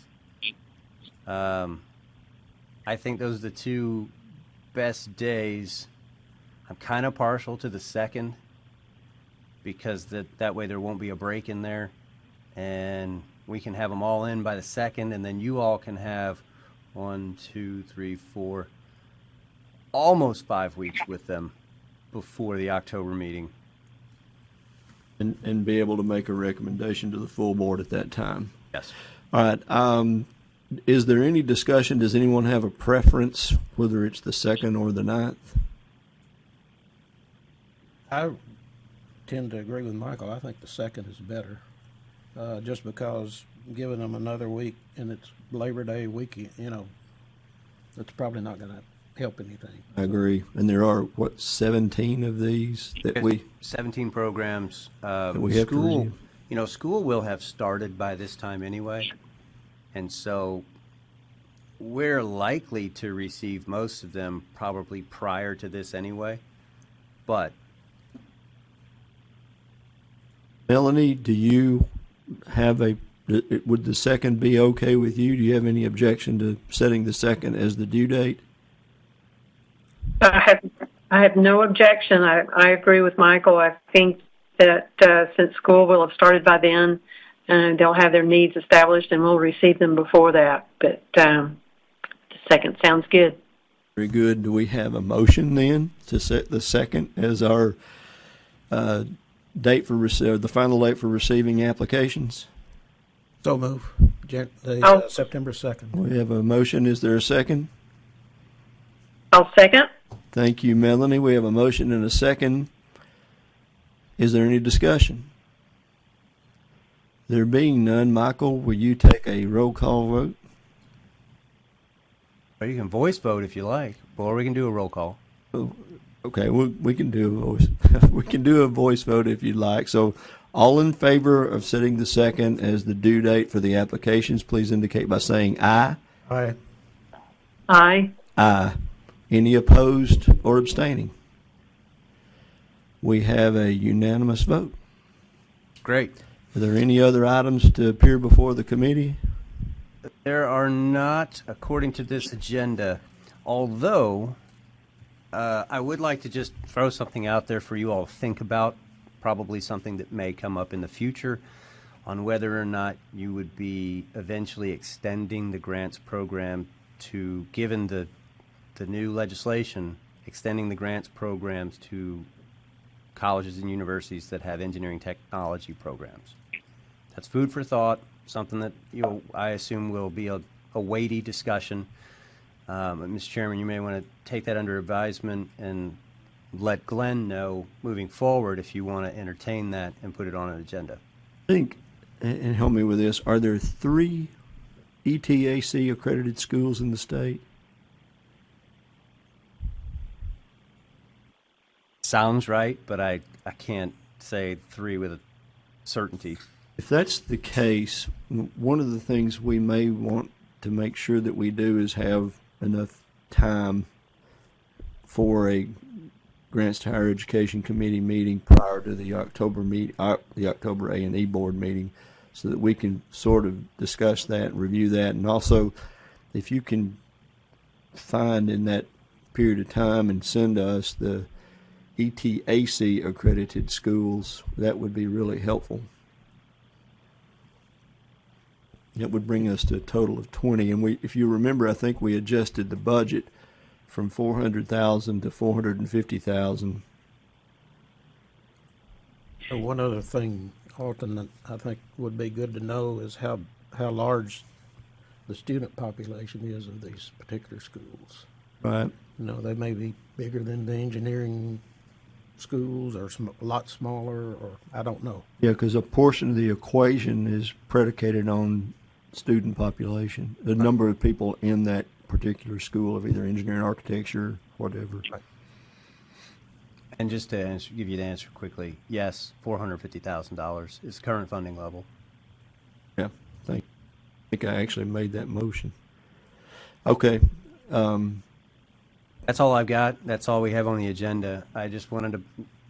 I think those are the two best days. I'm kind of partial to the 2nd because that way there won't be a break in there, and we can have them all in by the 2nd, and then you all can have 1, 2, 3, 4, almost 5 weeks with them before the October meeting. And be able to make a recommendation to the full board at that time. Yes. All right. Is there any discussion? Does anyone have a preference, whether it's the 2nd or the 9th? I tend to agree with Michael. I think the 2nd is better, just because giving them another week and it's Labor Day weekend, that's probably not going to help anything. I agree. And there are, 17 of these that we 17 programs. we have to School, review. School will have started by this time anyway, and so we're likely to receive most of them probably prior to this anyway. But Melanie, do you have would the 2nd be okay with you? Do you have any objection to setting the 2nd as the due date? I have no objection. I agree with Michael. I think that since school will have started by then, they'll have their needs established, and we'll receive them before that. But the 2nd sounds good. Very good. Do we have a motion then to set the 2nd as our date for the final date for receiving applications? So move. September 2nd. We have a motion. Is there a second? I'll second. Thank you, Melanie. We have a motion and a second. Is there any discussion? There being none, Michael, will you take a roll call vote? or you can voice vote if you like, or we can do a roll call. Okay, we can do a voice. We can do a voice vote if you'd like. So, all in favor of setting the 2nd as the due date for the applications, please indicate by saying aye. Aye. Aye. Aye. Any opposed or abstaining? We have a unanimous vote. Great. Are there any other items to appear before the committee? There are not, according to this agenda, although I would like to just throw something out there for you all to think about, probably something that may come up in the future, on whether or not you would be eventually extending the grants program to, given the new legislation, extending the grants programs to colleges and universities that have engineering technology programs. That's food for thought, something that I assume will be a weighty discussion. Mr. Chairman, you may want to take that under advisement and let Glenn know moving forward if you want to entertain that and put it on an agenda. I think, and help me with this, are there 3 ETAC accredited schools in the state? Sounds right, but I can't say 3 with a certainty. If that's the case, one of the things we may want to make sure that we do is have enough time for a Grants to Higher Education Committee meeting prior to the October the October A&E board meeting, so that we can sort of discuss that and review that. And also, if you can find in that period of time and send us the ETAC accredited schools, that would be really helpful. It would bring us to a total of 20. And if you remember, I think we adjusted the budget from 400,000 to 450,000. So one other thing, Alton, that I think would be good to know is how large the student population is of these particular schools. Right. You know, they may be bigger than the engineering schools or a lot smaller, or I don't know. Yeah, because a portion of the equation is predicated on student population, the number of people in that particular school of either engineering, architecture, whatever. Right. And just to give you the answer quickly, yes, $450,000 is current funding level. Yeah, I think I actually made that motion. Okay. That's all I've got. That's all we have on the agenda. I just wanted to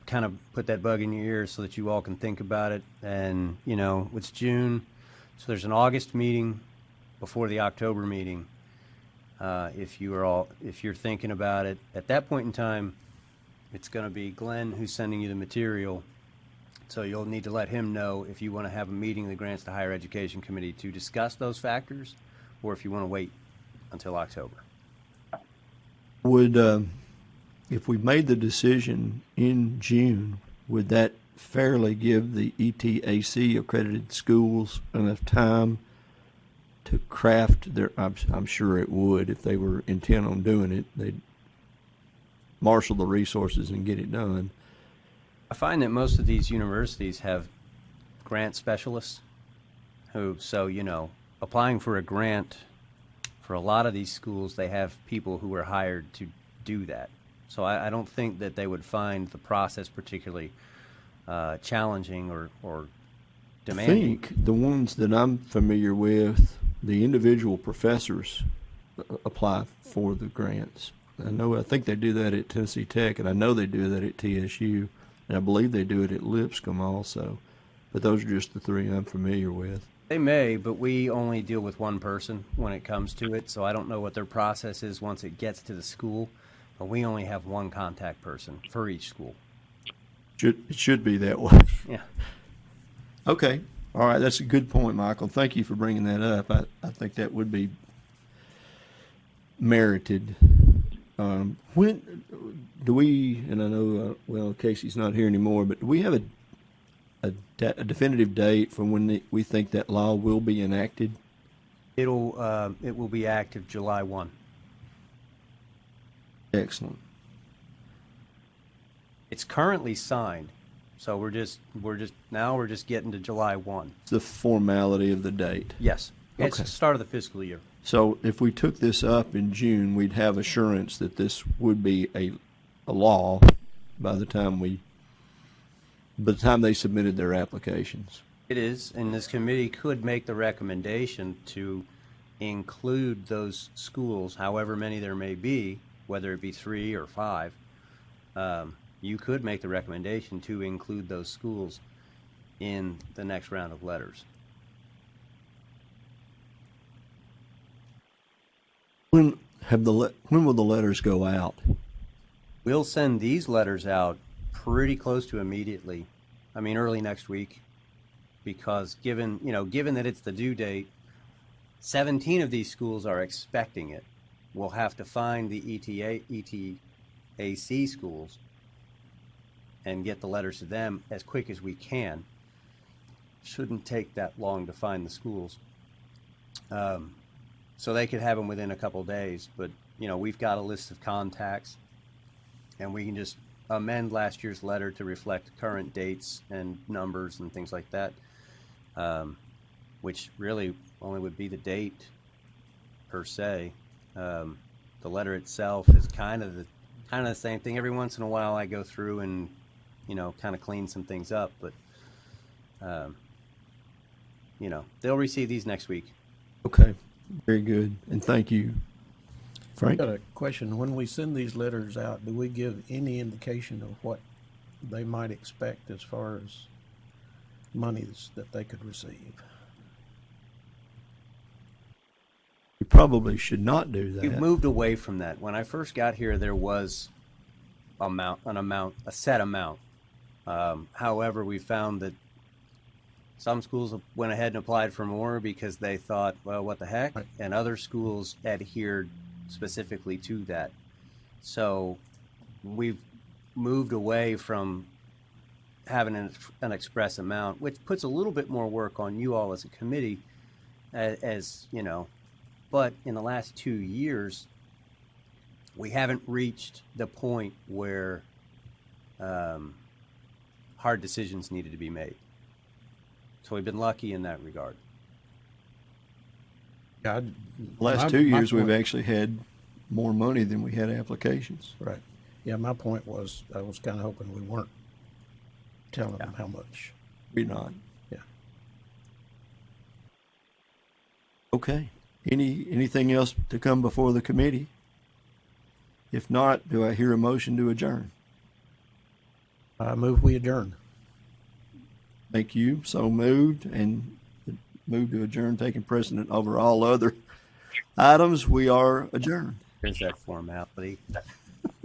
kind of put that bug in your ear so that you all can think about it. And, you know, it's June, so there's an August meeting before the October meeting. If you're thinking about it, at that point in time, it's going to be Glenn who's sending you the material. So you'll need to let him know if you want to have a meeting of the Grants to Higher Education Committee to discuss those factors, or if you want to wait until October. Would, if we made the decision in June, would that fairly give the ETAC accredited schools enough time to craft their, I'm sure it would, if they were intent on doing it, they'd marshal the resources and get it done. I find that most of these universities have grant specialists who, so, you know, applying for a grant for a lot of these schools, they have people who are hired to do that. So I don't think that they would find the process particularly challenging or demanding. I think the ones that I'm familiar with, the individual professors apply for the grants. I think they do that at Tennessee Tech, and I know they do that at TSU, and I believe they do it at Lipscomb also. But those are just the 3 I'm familiar with. They may, but we only deal with one person when it comes to it, so I don't know what their process is once it gets to the school, but we only have one contact person for each school. It should be that way. Yeah. Okay. All right. That's a good point, Michael. Thank you for bringing that up. I think that would be merited. When do we, and I know, well, Casey's not here anymore, but do we have a definitive date for when we think that law will be enacted? It will be active July 1. Excellent. It's currently signed, so we're just getting to July 1. It's the formality of the date. Yes. It's Okay. the start of the fiscal year. So if we took this up in June, we'd have assurance that this would be a law by the time they submitted their applications. It is, and this committee could make the recommendation to include those schools, however many there may be, whether it be 3 or 5. You could make the recommendation to include those schools in the next round of letters. When will the letters go out? We'll send these letters out pretty close to immediately. I mean, early next week, because given that it's the due date, 17 of these schools are expecting it. We'll have to find the ETAC schools and get the letters to them as quick as we can. Shouldn't take that long to find the schools. so they could have them within a couple days. But, you know, we've got a list of contacts, and we can just amend last year's letter to reflect current dates and numbers and things like that, which really only would be the date per se. The letter itself is kind of the same thing. Every once in a while, I go through and, you know, kind of clean some things up, but you know, they'll receive these next week. Okay, very good, and thank you. Frank? Got a question. When we send these letters out, do we give any indication of what they might expect as far as monies that they could receive? We probably should not do that. We've moved away from that. When I first got here, there was a set amount. However, we found that some schools went ahead and applied for more because they thought, well, what the heck? Right. And other schools adhered specifically to that. So we've moved away from having an express amount, which puts a little bit more work on you all as a committee, as you know. But in the last 2 years, we haven't reached the point where hard decisions needed to be made. So we've been lucky in that regard. Yeah, Last 2 years, we've actually had more money than we had applications. Right. Yeah, my point was, I was kind of hoping we weren't telling them how much. We're not. Yeah. Okay. Anything else to come before the committee? If not, do I hear a motion to adjourn? I move we adjourn. Thank you. So moved, and the move to adjourn taking precedent over all other items. We are adjourned. Here's that formality.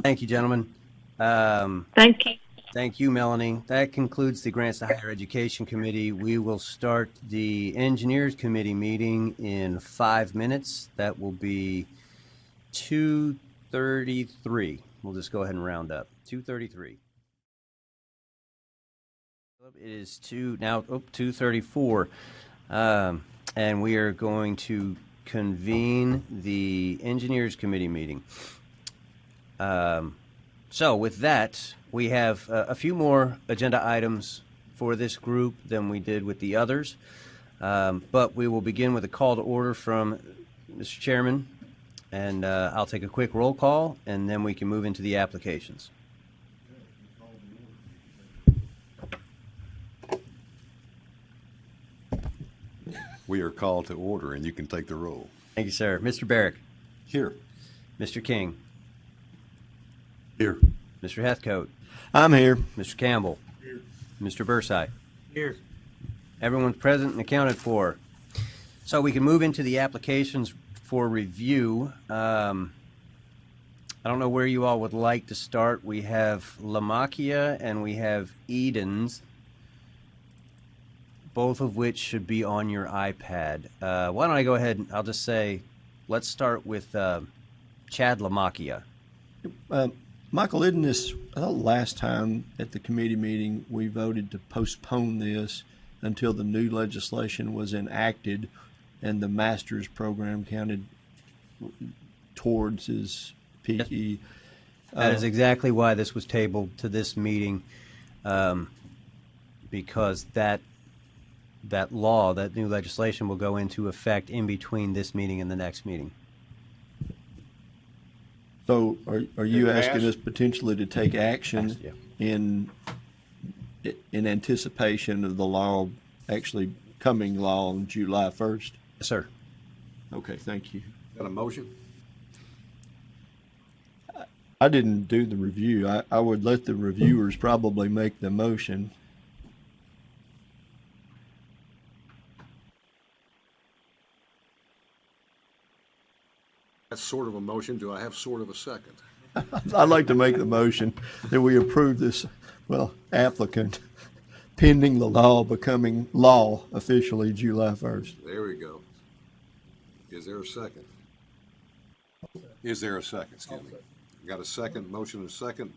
Thank you, gentlemen. Thank you. Thank you, Melanie. That concludes the Grants to Higher Education Committee. We will start the Engineers Committee meeting in 5 minutes. That will be 2:33. We'll just go ahead and round up. 2:33. It is 2:34, and we are going to convene the Engineers Committee meeting. So with that, we have a few more agenda items for this group than we did with the others, but we will begin with a call to order from Mr. Chairman, and I'll take a quick roll call, and then we can move into the applications. We are called to order, and you can take the roll. Thank you, sir. Mr. Barrick, Here. Mr. King, Here. Mr. Heathcote, I'm here. Mr. Campbell, Mr. Bursai. Here. Everyone's present and accounted for. So we can move into the applications for review. I don't know where you all would like to start. We have Lamakia and we have Edens, both of which should be on your iPad. Why don't I go ahead and I'll just say, let's start with Chad Lamakia. Michael, isn't this, I thought last time at the committee meeting, we voted to postpone this until the new legislation was enacted and the master's program counted towards his PE. That is exactly why this was tabled to this meeting, because that law, that new legislation, will go into effect in between this meeting and the next meeting. So are you Did it asking pass? us potentially to take action Yeah. in anticipation of the law actually coming law on July 1st? Yes, sir. Okay, thank you. Got a motion? I didn't do the review. I would let the reviewers probably make the motion. That's sort of a motion. Do I have sort of a second? I'd like to make the motion that we approve this, applicant pending the law becoming law officially July 1st. There we go. Is there a second? Is there a second? Excuse me. Got a second, motion and a second.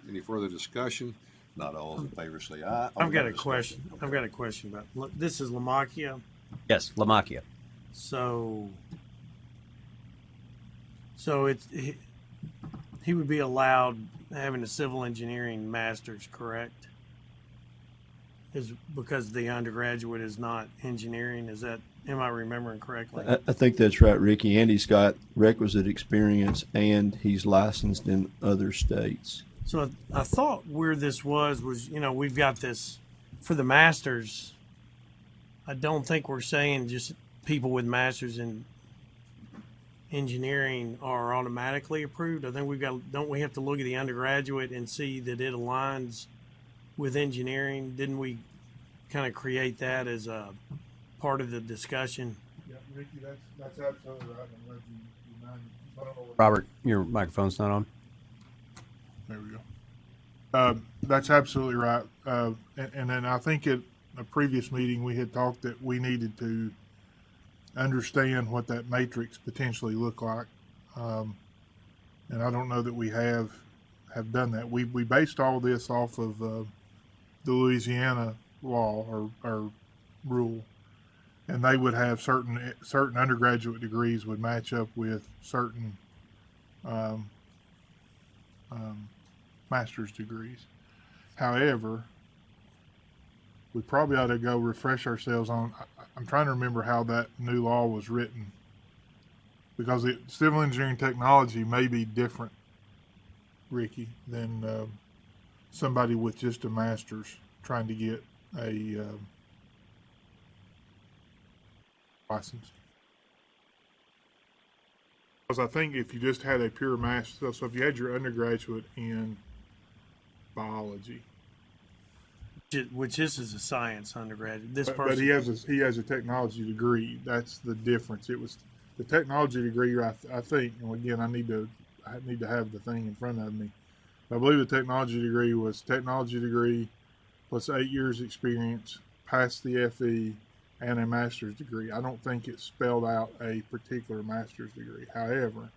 Any further discussion? Not all in favor say aye. I've got a question. I've got a question about, look, this is Lamakia, Yes, Lamakia. so So he would be allowed having a civil engineering master's, correct? Is because the undergraduate is not engineering. Am I remembering correctly? I think that's right, Ricky. And he's got requisite experience, and he's licensed in other states. So I thought where this was, we've got this for the masters. I don't think we're saying just people with masters in engineering are automatically approved. I think don't we have to look at the undergraduate and see that it aligns with engineering? Didn't we kind of create that as a part of the discussion? Yeah, Ricky, that's absolutely right. I'm glad you reminded me. I don't know what- Robert, your microphone's not on. There we go. That's absolutely right. And then I think at a previous meeting, we had talked that we needed to understand what that matrix potentially looked like. And I don't know that we have done that. We based all this off of the Louisiana law or rule, and they would have certain undergraduate degrees would match up with certain master's degrees. However, we probably ought to go refresh ourselves on. I'm trying to remember how that new law was written, because civil engineering technology may be different, Ricky, than somebody with just a master's trying to get a license. Because I think if you just had a pure master's, so if you had your undergraduate in biology, Which this is a science undergraduate. but he has a technology degree. That's the difference. It was the technology degree. I think, and again, I need to have the thing in front of me. I believe the technology degree was technology degree plus 8 years experience, past the FE, and a master's degree. I don't think it spelled out a particular master's degree. However,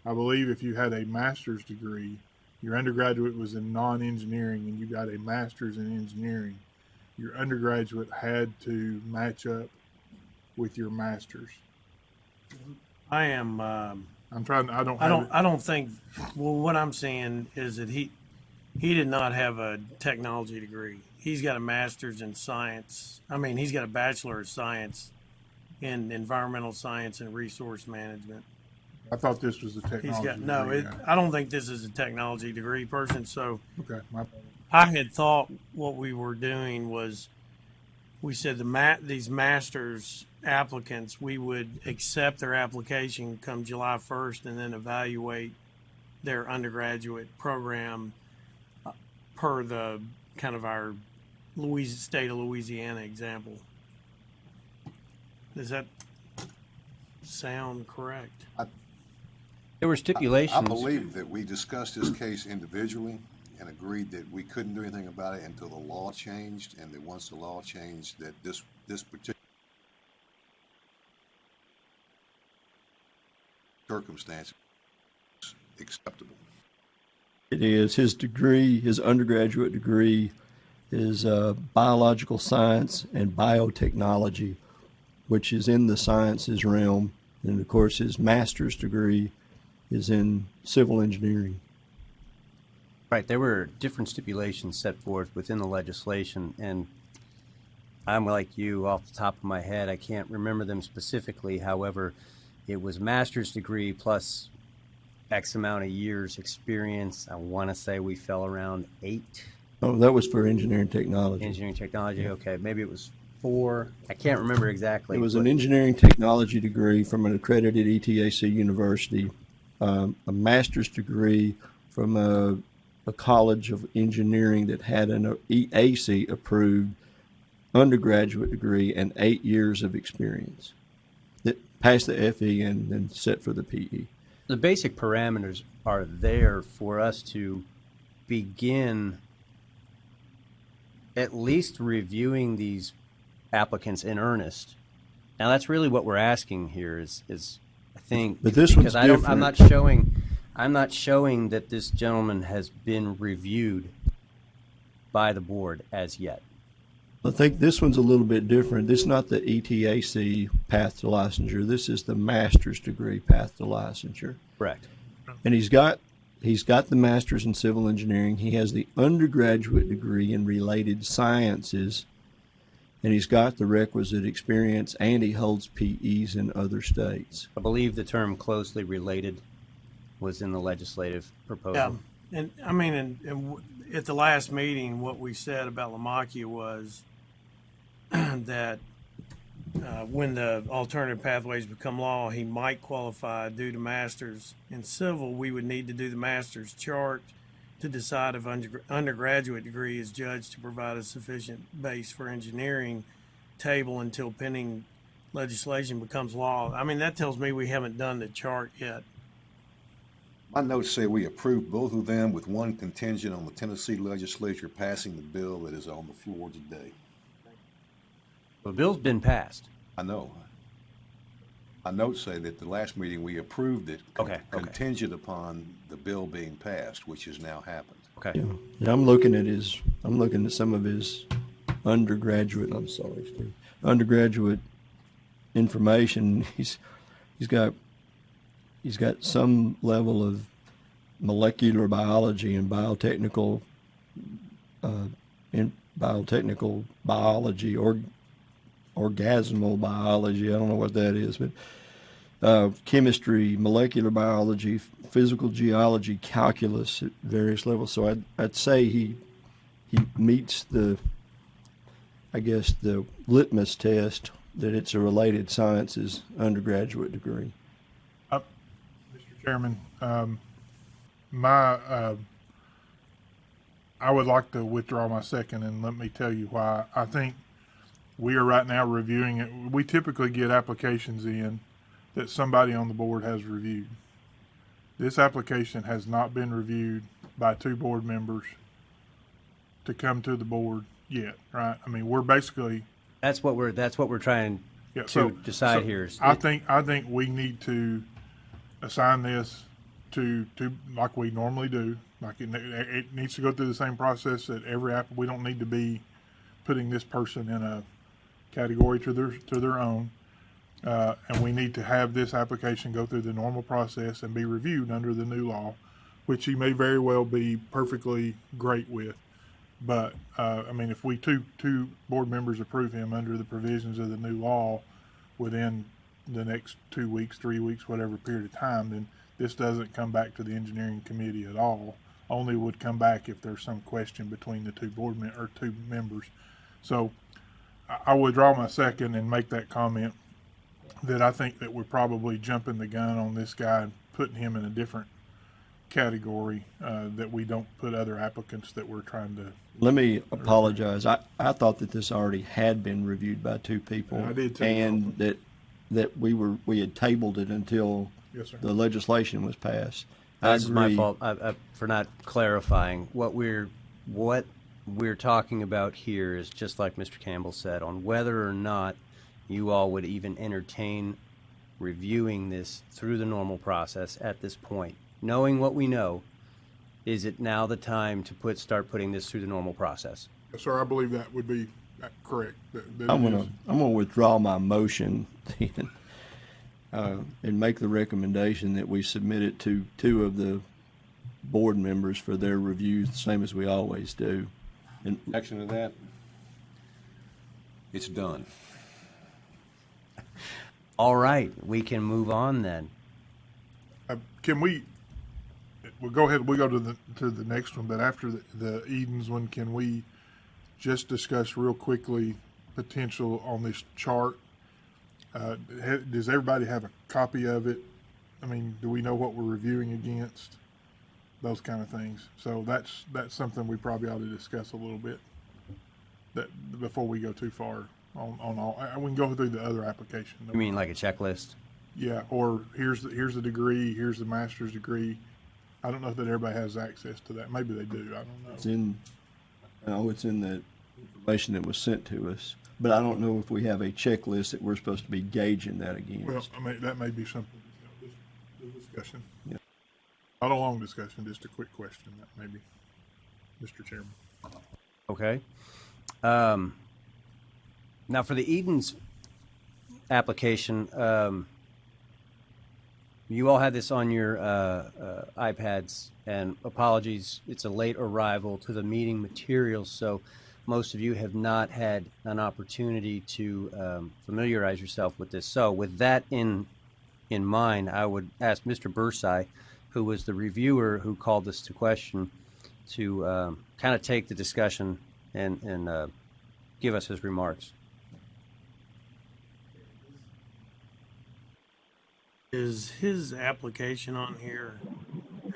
I believe if you had a master's degree, your undergraduate was in non-engineering and you got a master's in engineering, your undergraduate had to match up with your master's. I am. I'm trying. I don't think. Well, what I'm saying is that he did not have a technology degree. He's got a master's in science. I mean, he's got a bachelor of science in environmental science and resource management. I thought this was a technology He's got degree. I don't think this is a technology degree person. So Okay. I had thought what we were doing was we said these masters applicants, we would accept their application come July 1st and then evaluate their undergraduate program per the kind of our state of Louisiana example. Does that sound correct? There were stipulations. I believe that we discussed this case individually and agreed that we couldn't do anything about it until the law changed, and that once the law changed, that this particular circumstance is acceptable. It is. His degree, his undergraduate degree, is biological science and biotechnology, which is in the sciences realm. And of course, his master's degree is in civil engineering. Right, there were different stipulations set forth within the legislation, and I'm like you, off the top of my head, I can't remember them specifically. However, it was master's degree plus X amount of years experience. I want to say we fell around 8. Oh, that was for engineering technology. Engineering technology, okay, maybe it was 4. I can't remember exactly. It was but an engineering technology degree from an accredited ETAC university, a master's degree from a college of engineering that had an EAC approved undergraduate degree and 8 years of experience that passed the FE and then set for the PE. The basic parameters are there for us to begin at least reviewing these applicants in earnest. Now that's really what we're asking here is I think, But this because one's I'm different. not showing that this gentleman has been reviewed by the board as yet. I think this one's a little bit different. This is not the ETAC path to licensure. This is the master's degree path to licensure. Correct. And he's got the master's in civil engineering. He has the undergraduate degree in related sciences, and he's got the requisite experience, and he holds PEs in other states. I believe the term closely related was in the legislative proposal. Yeah, and I mean, at the last meeting, what we said about Lamachia was that when the alternative pathways become law, he might qualify due to masters. In civil, we would need to do the master's chart to decide if undergraduate degree is judged to provide a sufficient base for engineering table until pending legislation becomes law. I mean, that tells me we haven't done the chart yet. My notes say we approved both of them with one contingent on the Tennessee legislature passing the bill that is on the floor today. The bill's been passed. I know. My notes say that the last meeting we approved it Okay. contingent upon the bill being passed, which has now happened. Okay. Yeah, I'm looking at some of his undergraduate information. He's got some level of molecular biology and biotechnical biology, or orgasmal biology. I don't know what that is, but chemistry, molecular biology, physical geology, calculus at various levels. So I'd say he meets the litmus test that it's a related sciences undergraduate degree. Mr. Chairman, I would like to withdraw my second, and let me tell you why. I think we are right now reviewing it. We typically get applications in that somebody on the board has reviewed. This application has not been reviewed by 2 board members to come to the board yet, right? I mean, we're basically. That's what we're trying to decide here. Is I think we need to assign this to like we normally do. Like it needs to go through the same process that every app. We don't need to be putting this person in a category to their own, and we need to have this application go through the normal process and be reviewed under the new law, which he may very well be perfectly great with. But I mean, if we two board members approve him under the provisions of the new law within the next 2 weeks, 3 weeks, whatever period of time, then this doesn't come back to the engineering committee at all. Only would come back if there's some question between the 2 two members. So I withdraw my second and make that comment that I think that we're probably jumping the gun on this guy and putting him in a different category, that we don't put other applicants that we're trying to. Let me apologize. I thought that this already had been reviewed by 2 people. I did too. And that we had tabled it until Yes, sir. the legislation was passed. This is my agree. fault for not clarifying. What we're talking about here is just like Mr. Campbell said, on whether or not you all would even entertain reviewing this through the normal process at this point. Knowing what we know, is it now the time to start putting this through the normal process? Yes, sir. I believe that would be correct. I'm gonna withdraw my motion then, and make the recommendation that we submit it to 2 of the board members for their reviews, the same as we always do. And Action to that? It's done. All right, we can move on then. Can we'll go ahead. We go to the next one, but after the Edens one, can we just discuss real quickly potential on this chart? Does everybody have a copy of it? I mean, do we know what we're reviewing against? Those kind of things. So that's something we probably ought to discuss a little bit before we go too far on all. We can go through the other application. You mean like a checklist? Yeah, or here's the degree, here's the master's degree. I don't know that everybody has access to that. Maybe they do. I don't know. it's in the information that was sent to us, but I don't know if we have a checklist that we're supposed to be gauging that against. Well, I mean, that may be something, the discussion. Yeah. Not a long discussion, just a quick question, that maybe, Mr. Chairman. Okay. Now, for the Edens application, you all had this on your iPads, and apologies, it's a late arrival to the meeting materials, so most of you have not had an opportunity to familiarize yourself with this. So with that in mind, I would ask Mr. Bursai, who was the reviewer who called this to question, to kind of take the discussion and give us his remarks. Is his application on here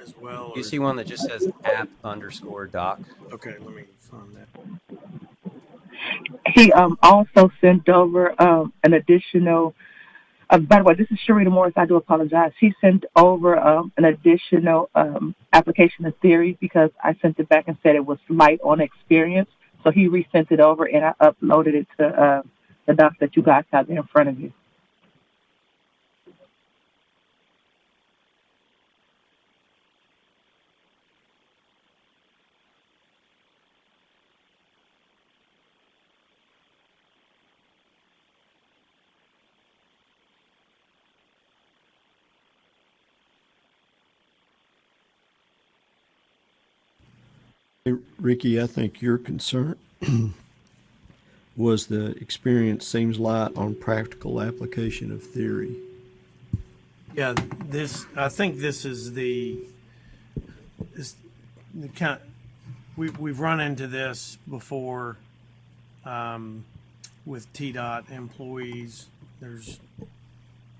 as well? You see one that just says app_doc? Okay, let me find that. He also sent over an additional. By the way, this is Sharita Morris. I do apologize. He sent over an additional application of theory because I sent it back and said it was light on experience. So he resent it over, and I uploaded it to the doc that you guys have there in front of you. Hey, Ricky, I think your concern was the experience seems light on practical application of theory. Yeah, I think this is the kind. We've run into this before with TDOT employees.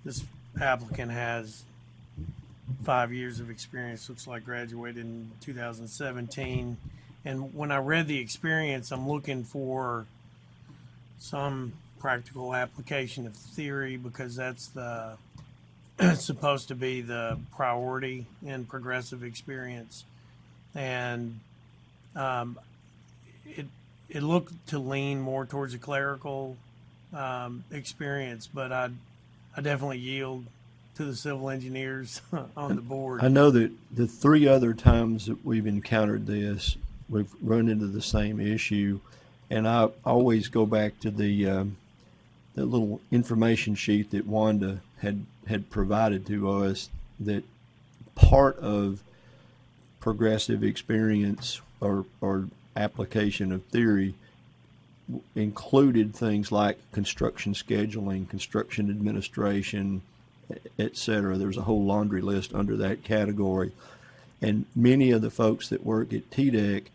This applicant has 5 years of experience. Looks like graduated in 2017. And when I read the experience, I'm looking for some practical application of theory because that's supposed to be the priority in progressive experience. And it looked to lean more towards a clerical experience, but I definitely yield to the civil engineers on the board. I know that the 3 other times that we've encountered this, we've run into the same issue, and I always go back to the little information sheet that Wanda had provided to us, that part of progressive experience or application of theory included things like construction scheduling, construction administration, etc. There's a whole laundry list under that category. And many of the folks that work at TDOT,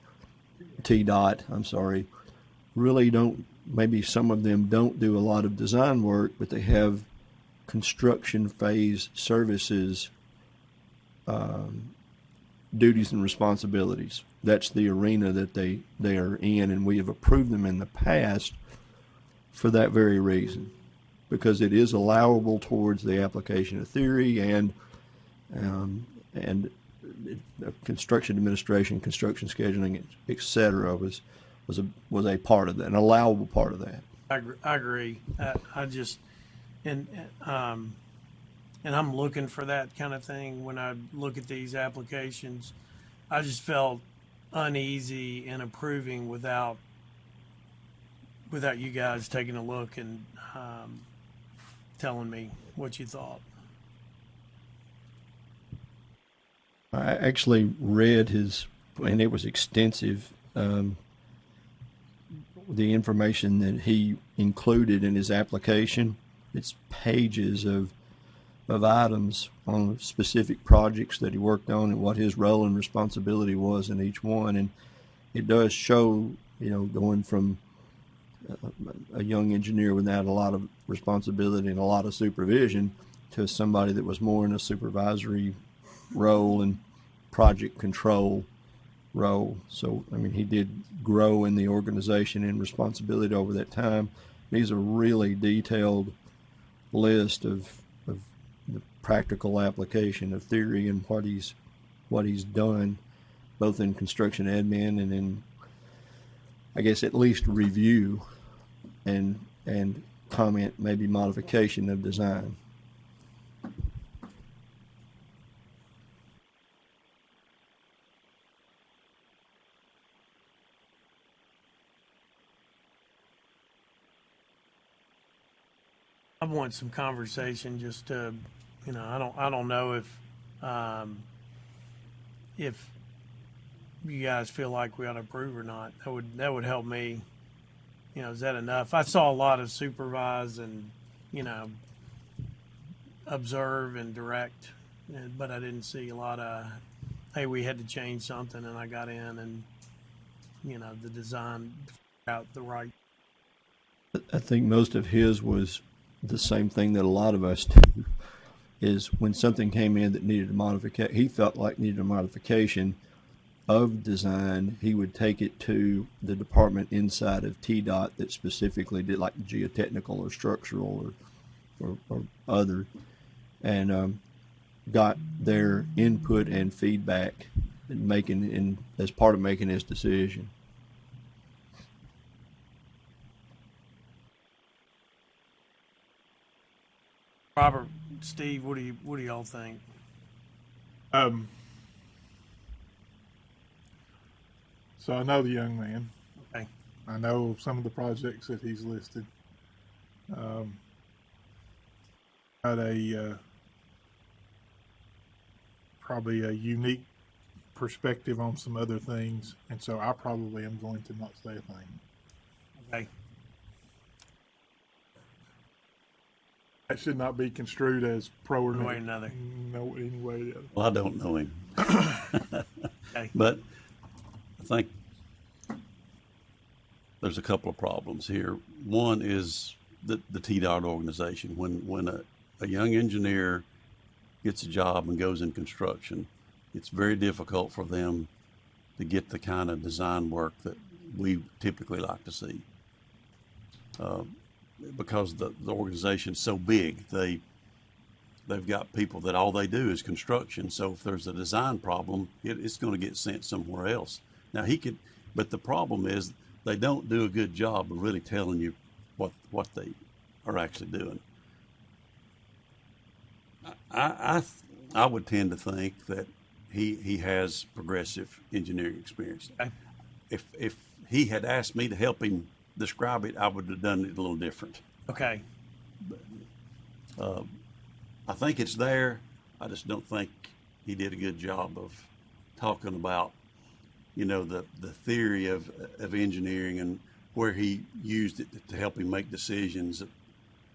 really don't, maybe some of them don't do a lot of design work, but they have construction phase services duties and responsibilities. That's the arena that they are in, and we have approved them in the past for that very reason, because it is allowable towards the application of theory and construction administration, construction scheduling, etc. was a part of that, an allowable part of that. I agree. I just and I'm looking for that kind of thing when I look at these applications. I just felt uneasy in approving without you guys taking a look and telling me what you thought. I actually read his, and it was extensive, the information that he included in his application. It's pages of items on specific projects that he worked on and what his role and responsibility was in each one. And it does show, going from a young engineer without a lot of responsibility and a lot of supervision to somebody that was more in a supervisory role and project control role. So, he did grow in the organization and responsibility over that time. These are really detailed list of the practical application of theory and what he's done, both in construction admin and in, I guess, at least review and comment, maybe modification of design. I want some conversation just to, I don't know if you guys feel like we ought to approve or not. That would help me. Is that enough? I saw a lot of supervise and, observe and direct, but I didn't see a lot of, hey, we had to change something and I got in and, the design out the right. I think most of his was the same thing that a lot of us do, is when something came in that needed a modification, he felt like needed a modification of design, he would take it to the department inside of TDOT that specifically did like geotechnical or structural or other, and got their input and feedback as part of making his decision. Robert, Steve, what do y'all think? So I know the young man. Okay. I know some of the projects that he's listed. Got probably a unique perspective on some other things, and so I probably am going to not say a thing. Okay. That should not be construed as pro or One way or negative. another. No, any way or the other. Well, I don't know him. Okay. But I think there's a couple of problems here. One is the TDOT organization. When a young engineer gets a job and goes in construction, it's very difficult for them to get the kind of design work that we typically like to see. Because the organization's so big, they've got people that all they do is construction. So if there's a design problem, it's going to get sent somewhere else. Now but the problem is they don't do a good job of really telling you what they are actually doing. I would tend to think that he has progressive engineering experience. Okay. If he had asked me to help him describe it, I would have done it a little different. Okay. I think it's there. I just don't think he did a good job of talking about, the theory of engineering and where he used it to help him make decisions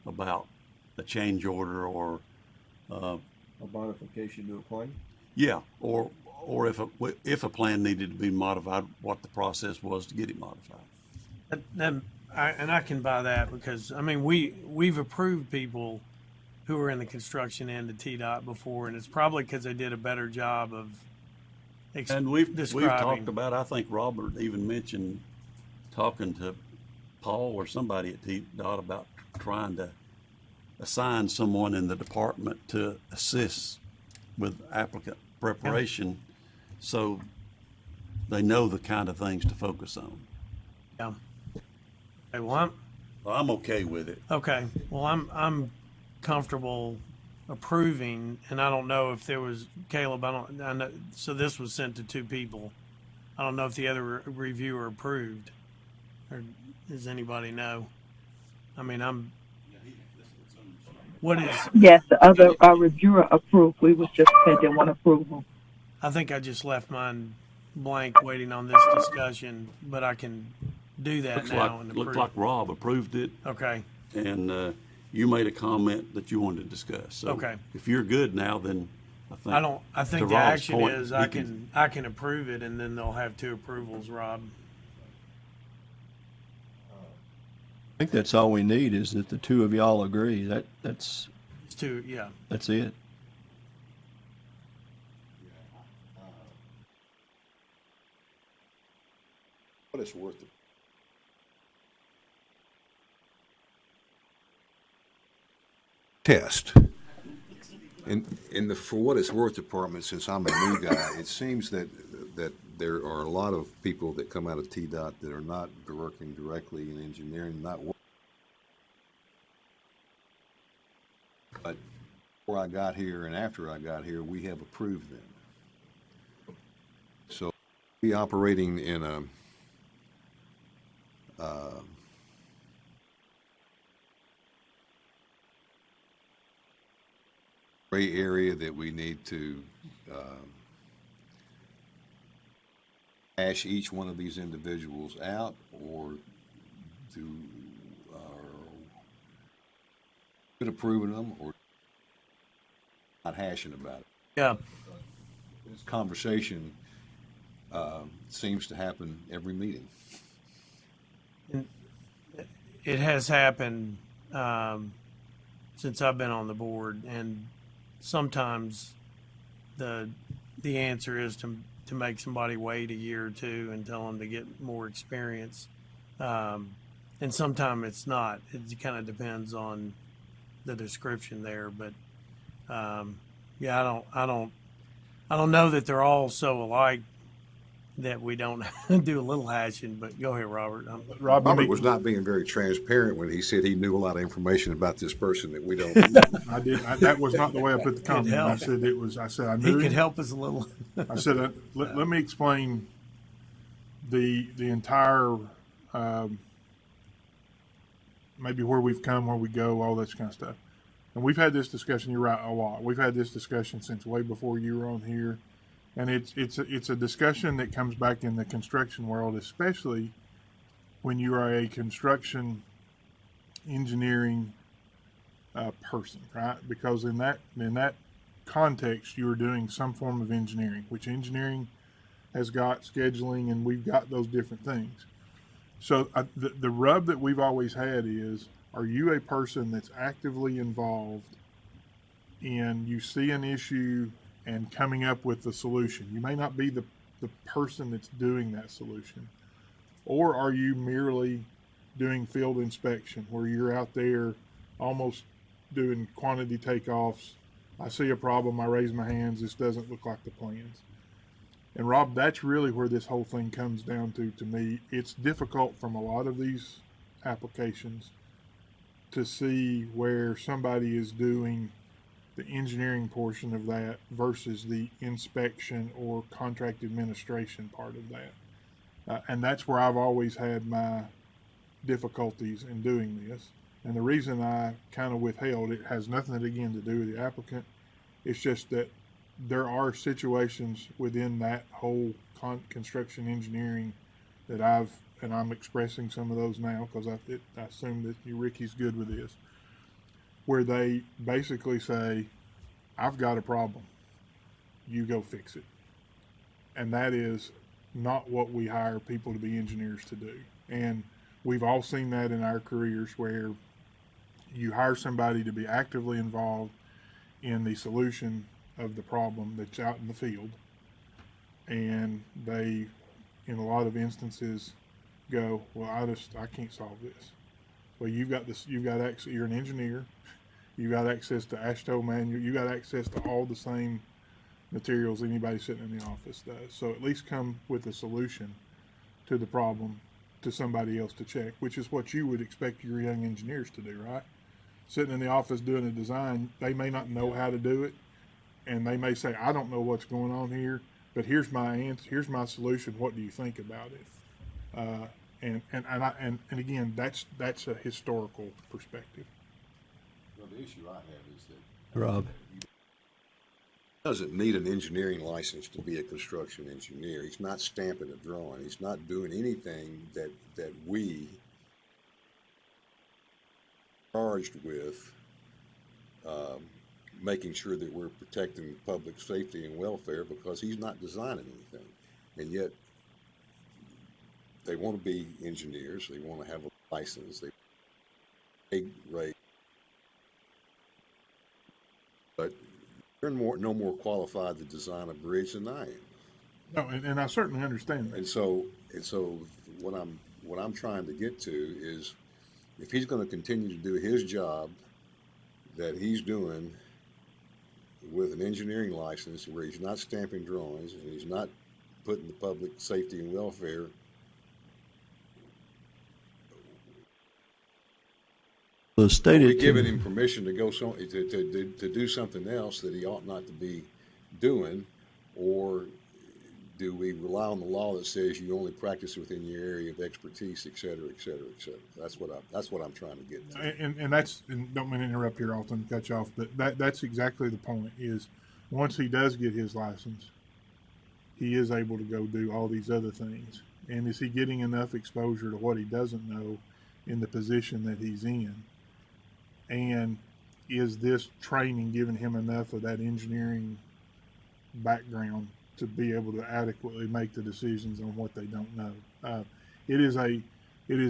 about a change order or A modification to a plan? yeah, or if a plan needed to be modified, what the process was to get it modified. And I can buy that because we've approved people who were in the construction end of TDOT before, and it's probably because they did a better job of And we've describing. talked about. I think Robert even mentioned talking to Paul or somebody at TDOT about trying to assign someone in the department to assist with applicant preparation, so they know the kind of things to focus on. Yeah. Okay, well, I'm okay with it. Okay. Well, I'm comfortable approving, and I don't know if there was Caleb. I know. So this was sent to two people. I don't know if the other reviewer approved, or does anybody know? What is? Yes, the other reviewer approved. We was just pending one approval. I think I just left mine blank, waiting on this discussion, but I can do that now and Looks approve. like Rob approved it, Okay. and you made a comment that you wanted to discuss. So Okay. if you're good now, then I think to the Rob's action point, is he I can approve it, and then they'll have two approvals, Rob. I think that's all we need is that the two of y'all agree. That's It's two, yeah. it. What it's worth. Test. In the for what it's worth department, since I'm a new guy, it seems that there are a lot of people that come out of TDOT that are not working directly in engineering, but before I got here and after I got here, we have approved them. So we operating in a gray area that we need to hash each one of these individuals out, or do good approving them, or not hashing about it? Yeah. This conversation seems to happen every meeting. It has happened since I've been on the board, and sometimes the answer is to make somebody wait a year or two and tell them to get more experience, and sometimes it's not. It kind of depends on the description there, but yeah, I don't know that they're all so alike that we don't do a little hashing. But go ahead, Robert. Robert was not being very transparent when he said he knew a lot of information about this person that we don't. That was not the way I put the comment. I said it was. I said I knew he could help us a little. I said let me explain the entire maybe where we've come, where we go, all that kind of stuff. And we've had this discussion. You're right, a lot. We've had this discussion since way before you were on here. And it's a discussion that comes back in the construction world, especially when you are a construction engineering person, right? Because in that context, you are doing some form of engineering, which engineering has got scheduling, and we've got those different things. So the rub that we've always had is, are you a person that's actively involved in, you see an issue and coming up with the solution? You may not be the person that's doing that solution. Or are you merely doing field inspection where you're out there almost doing quantity takeoffs? I see a problem, I raise my hands, this doesn't look like the plans. And Rob, that's really where this whole thing comes down to me. It's difficult from a lot of these applications to see where somebody is doing the engineering portion of that versus the inspection or contract administration part of that. And that's where I've always had my difficulties in doing this. And the reason I kind of withheld, it has nothing again to do with the applicant. It's just that there are situations within that whole construction engineering that I'm expressing some of those now because I assume that Ricky's good with this, where they basically say, I've got a problem, you go fix it. And that is not what we hire people to be engineers to do. And we've all seen that in our careers where you hire somebody to be actively involved in the solution of the problem that's out in the field. And they, in a lot of instances, go, well, I can't solve this. Well, you've got access, you're an engineer, you've got access to AASHTO manual, you got access to all the same materials anybody sitting in the office does. So at least come with a solution to the problem to somebody else to check, which is what you would expect your young engineers to do, right? Sitting in the office doing a design, they may not know how to do it, and they may say, I don't know what's going on here, but here's my answer, here's my solution, what do you think about it? And again, that's a historical perspective. Well, the issue I have is that Rob. he doesn't need an engineering license to be a construction engineer. He's not stamping a drawing. He's not doing anything that we charged with making sure that we're protecting public safety and welfare, because he's not designing anything. And yet they want to be engineers. They want to have a license. They pay rate. But they're no more qualified to design a bridge than I am. No, and I certainly understand that. And so what I'm trying to get to is, if he's going to continue to do his job that he's doing with an engineering license, where he's not stamping drawings and he's not putting the public safety and welfare The stated we giving him permission to go to do something else that he ought not to be doing, or do we rely on the law that says you only practice within your area of expertise, et cetera, et cetera, et cetera? That's what I'm trying to get to. And that's, and don't mean to interrupt here, Alton, cut you off, but that's exactly the point. Is once he does get his license, he is able to go do all these other things. And is he getting enough exposure to what he doesn't know in the position that he's in? And is this training giving him enough of that engineering background to be able to adequately make the decisions on what they don't know? It is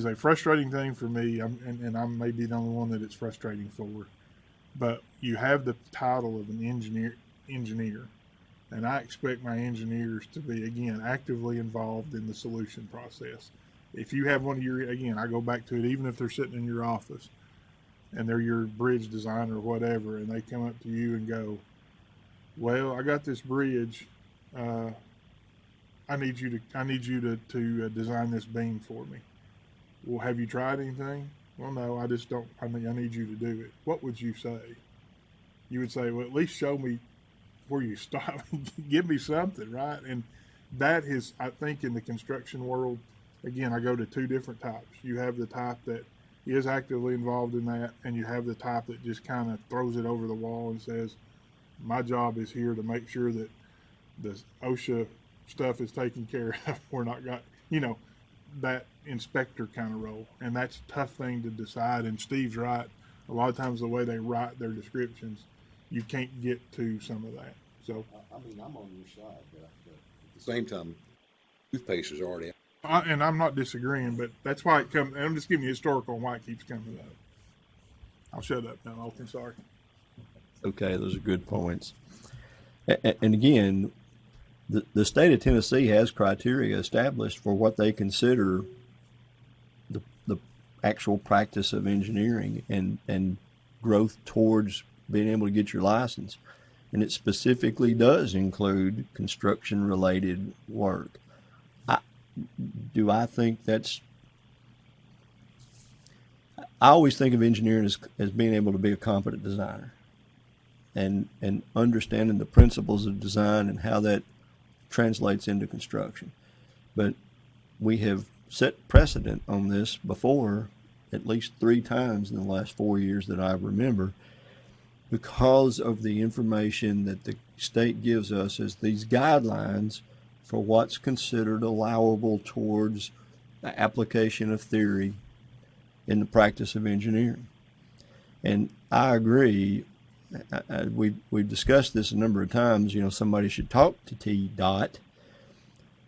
a frustrating thing for me, and I may be the only one that it's frustrating for. But you have the title of an engineer, and I expect my engineers to be, again, actively involved in the solution process. If you have one of your, again, I go back to it, even if they're sitting in your office and they're your bridge designer or whatever, and they come up to you and go, well, I got this bridge. I need you to design this beam for me. Well, have you tried anything? Well, no, I just don't. I need you to do it. What would you say? You would say, well, at least show me where you start. Give me something, right? And that is, I think, in the construction world, again, I go to two different types. You have the type that is actively involved in that, and you have the type that just kind of throws it over the wall and says, my job is here to make sure that the OSHA stuff is taken care of. We're not got, that inspector kind of role. And that's a tough thing to decide. And Steve's right. A lot of times the way they write their descriptions, you can't get to some of that. So, I mean, I'm on your side, but at the same time, toothpaste is already. And I'm not disagreeing, but that's why it comes. I'm just giving you historical on why it keeps coming up. I'll shut up now, Alton. Sorry. Okay, those are good points. And again, the state of Tennessee has criteria established for what they consider the actual practice of engineering and growth towards being able to get your license. And it specifically does include construction-related work. I think that's... I always think of engineering as being able to be a competent designer and understanding the principles of design and how that translates into construction. But we have set precedent on this before at least 3 times in the last 4 years that I remember, because of the information that the state gives us as these guidelines for what's considered allowable towards the application of theory in the practice of engineering. And I agree, we've discussed this a number of times, somebody should talk to TDOT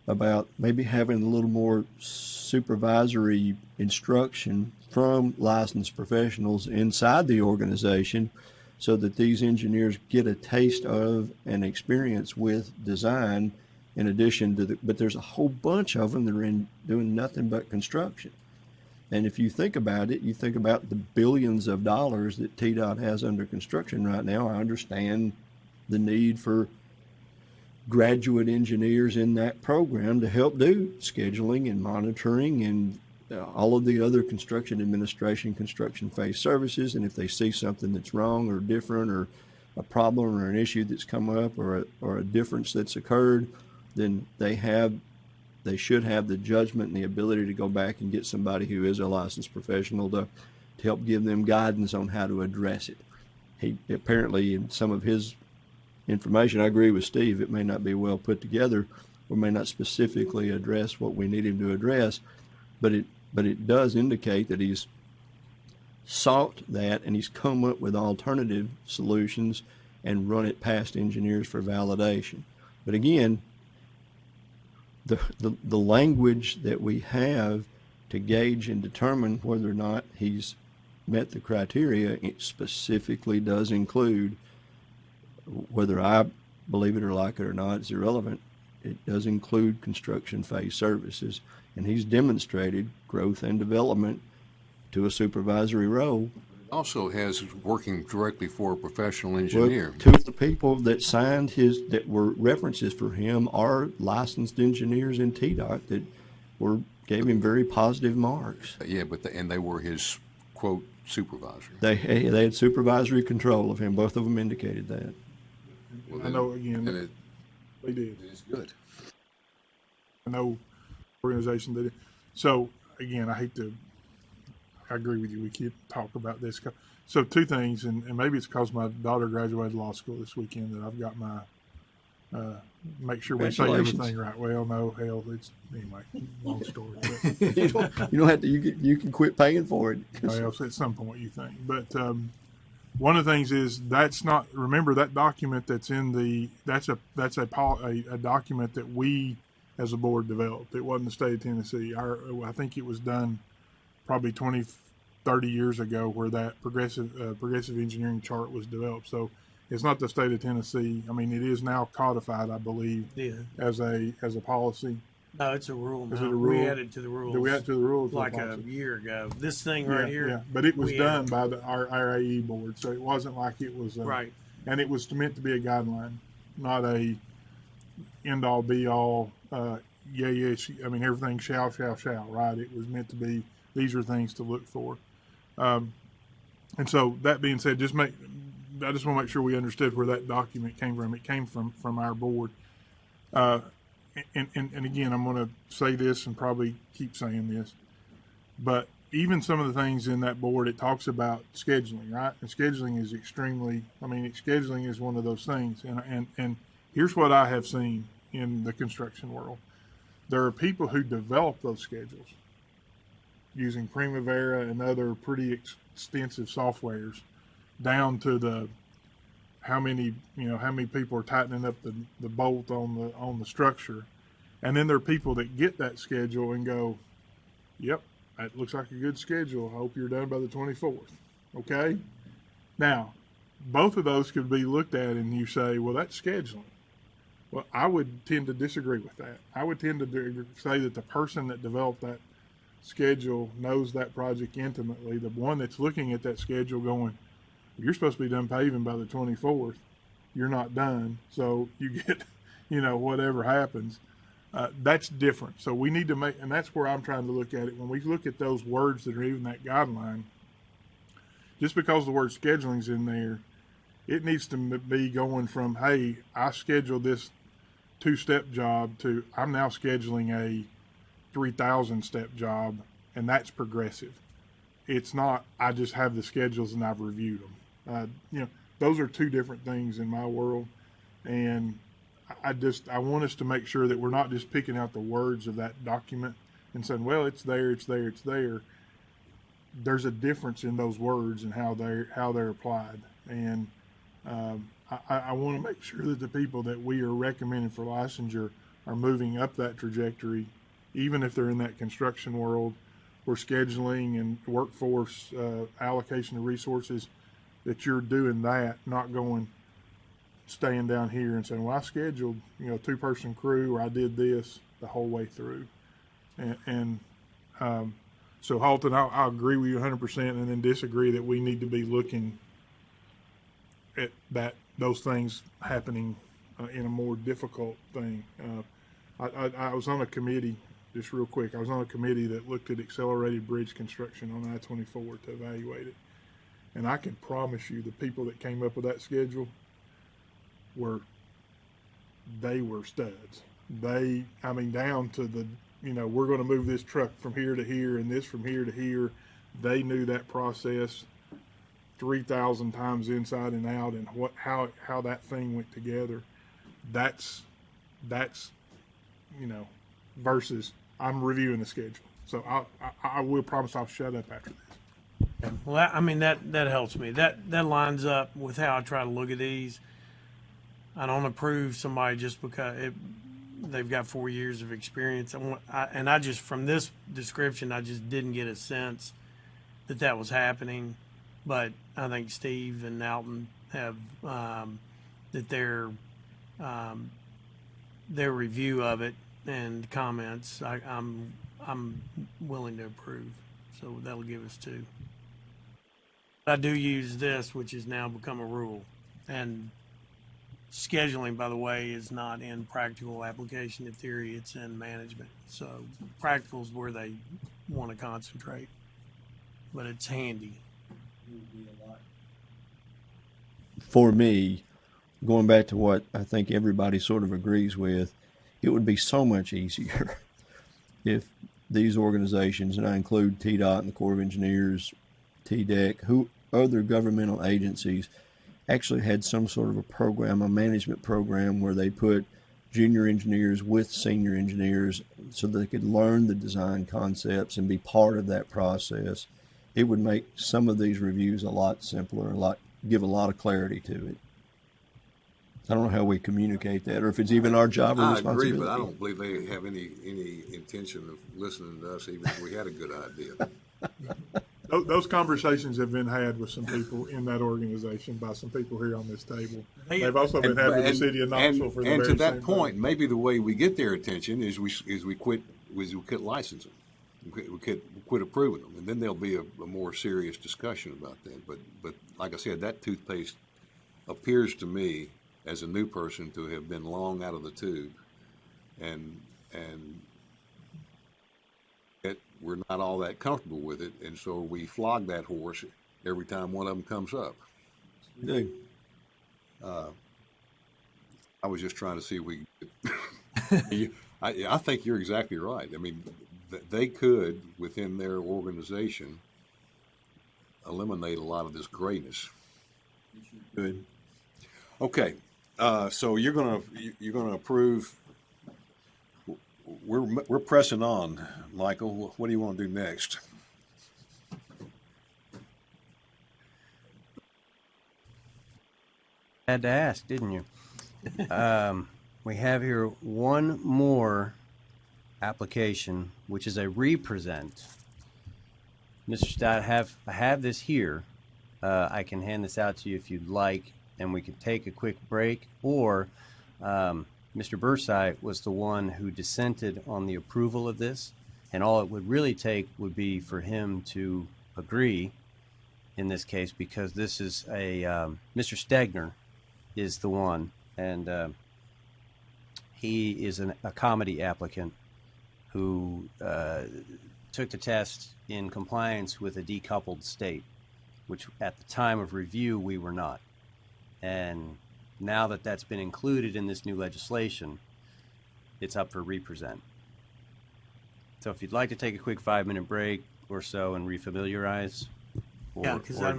about maybe having a little more supervisory instruction from licensed professionals inside the organization so that these engineers get a taste of and experience with design in addition to but there's a whole bunch of them that are doing nothing but construction. And if you think about it, you think about the billions of dollars that TDOT has under construction right now. I understand the need for graduate engineers in that program to help do scheduling and monitoring and all of the other construction administration, construction phase services. And if they see something that's wrong or different or a problem or an issue that's come up or a difference that's occurred, then they should have the judgment and the ability to go back and get somebody who is a licensed professional to help give them guidance on how to address it. He apparently, in some of his information, I agree with Steve, it may not be well put together or may not specifically address what we need him to address, but it does indicate that he's sought that and he's come up with alternative solutions and run it past engineers for validation. But again, the language that we have to gauge and determine whether or not he's met the criteria, it specifically does include, whether I believe it or like it or not, it's irrelevant, it does include construction phase services. And he's demonstrated growth and development to a supervisory role. Also has working directly for a professional engineer. Well, 2 of the people that signed that were references for him are licensed engineers in TDOT that gave him very positive marks. Yeah, but they were his quote supervisor. They had supervisory control of him. Both of them indicated that. I know, again, they did. It's good. no organization that. So again, I agree with you. We can't talk about this. So two things, and maybe it's because my daughter graduated law school this weekend that I've got my make sure we say Congratulations. everything right. Well, no, hell, it's anyway, long story. But, you don't have to. You can quit paying for it. well, at some point you think, but one of the things is that's not. Remember that document that's in the that's a document that we as a board developed. It wasn't the state of Tennessee. I think it was done probably 20, 30 years ago where that progressive engineering chart was developed. So it's not the state of Tennessee. I mean, it is now codified, I believe, as a policy. No, it's a rule now. Is it a rule? We added to the rules. Did we add to the rules? Like a year ago. This thing right here. Yeah, but it was we done added. by our RAE board, so it wasn't like it was Right. And it was meant to be a guideline, not a end all be all. I mean, everything shall, right? It was meant to be, these are things to look for. And so that being said, I just want to make sure we understood where that document came from. It came from our board. And again, I'm going to say this and probably keep saying this, but even some of the things in that board, it talks about scheduling, right? And scheduling is scheduling is one of those things. And here's what I have seen in the construction world. There are people who develop those schedules using Primavera and other pretty extensive softwares down to how many people are tightening up the bolt on the structure. And then there are people that get that schedule and go, yep, that looks like a good schedule. I hope you're done by the 24th. Okay? Now, both of those could be looked at and you say, well, that's scheduling. Well, I would tend to disagree with that. I would tend to say that the person that developed that schedule knows that project intimately. The one that's looking at that schedule going, you're supposed to be done paving by the 24th. You're not done. So you get, whatever happens. That's different. So we need to and that's where I'm trying to look at it. When we look at those words that are even that guideline, just because the word scheduling's in there, it needs to be going from, hey, I scheduled this 2-step job to I'm now scheduling a 3,000 step job, and that's progressive. It's not, I just have the schedules and I've reviewed them. Those are two different things in my world. And I want us to make sure that we're not just picking out the words of that document and saying, well, it's there, it's there, it's there. There's a difference in those words and how they're applied. And I want to make sure that the people that we are recommending for licensure are moving up that trajectory, even if they're in that construction world or scheduling and workforce allocation of resources, that you're doing that, not staying down here and saying, well, I scheduled, 2-person crew, or I did this the whole way through. So Halton, I'll agree with you 100% and then disagree that we need to be looking at those things happening in a more difficult thing. I was on a committee, just real quick, I was on a committee that looked at accelerated bridge construction on I-24 to evaluate it. And I can promise you the people that came up with that schedule were studs. Down to the, we're going to move this truck from here to here and this from here to here. They knew that process 3,000 times inside and out, and how that thing went together. That's versus I'm reviewing the schedule. So I will promise I'll shut up after this. Well, that helps me. That lines up with how I try to look at these. I don't approve somebody just because they've got 4 years of experience. I just, from this description, I just didn't get a sense that was happening. But I think Steve and Alton have that their review of it and comments, I'm willing to approve. So that'll give us 2. I do use this, which has now become a rule. And scheduling, by the way, is not in practical application of theory, it's in management. So practical is where they want to concentrate. But it's handy. For me, going back to what I think everybody sort of agrees with, it would be so much easier if these organizations, and I include TDOT and the Corps of Engineers, TDEC, who other governmental agencies, actually had some sort of a program, a management program, where they put junior engineers with senior engineers so they could learn the design concepts and be part of that process. It would make some of these reviews a lot simpler, give a lot of clarity to it. I don't know how we communicate that, or if it's even our job or I responsibility. agree, but I don't believe they have any intention of listening to us, even if we had a good idea. Those conversations have been had with some people in that organization by some people here on this table. They've also been had with the city of Knoxville for the very and to same that point, thing. maybe the way we get their attention is we quit licensing. We quit approving them, and then there'll be a more serious discussion about that. But like I said, that toothpaste appears to me, as a new person, to have been long out of the tube, and yet we're not all that comfortable with it, and so we flog that horse every time one of them comes up. We do. I was just trying to see if we. I think you're exactly right. I mean, they could, within their organization, eliminate a lot of this grayness. Good. Okay, so you're gonna approve. We're pressing on, Michael. What do you want to do next? Had to ask, didn't you? We have here one more application, which is a represent. Mr. Stott, I have this here. I can hand this out to you if you'd like, and we can take a quick break. Or Mr. Bursite was the one who dissented on the approval of this, and all it would really take would be for him to agree in this case, because this is Mr. Stegner is the one, and he is a comedy applicant who took the test in compliance with a decoupled state, which at the time of review we were not. And now that that's been included in this new legislation, it's up for represent. So if you'd like to take a quick 5-minute break or so and refamiliarize. Yeah, because I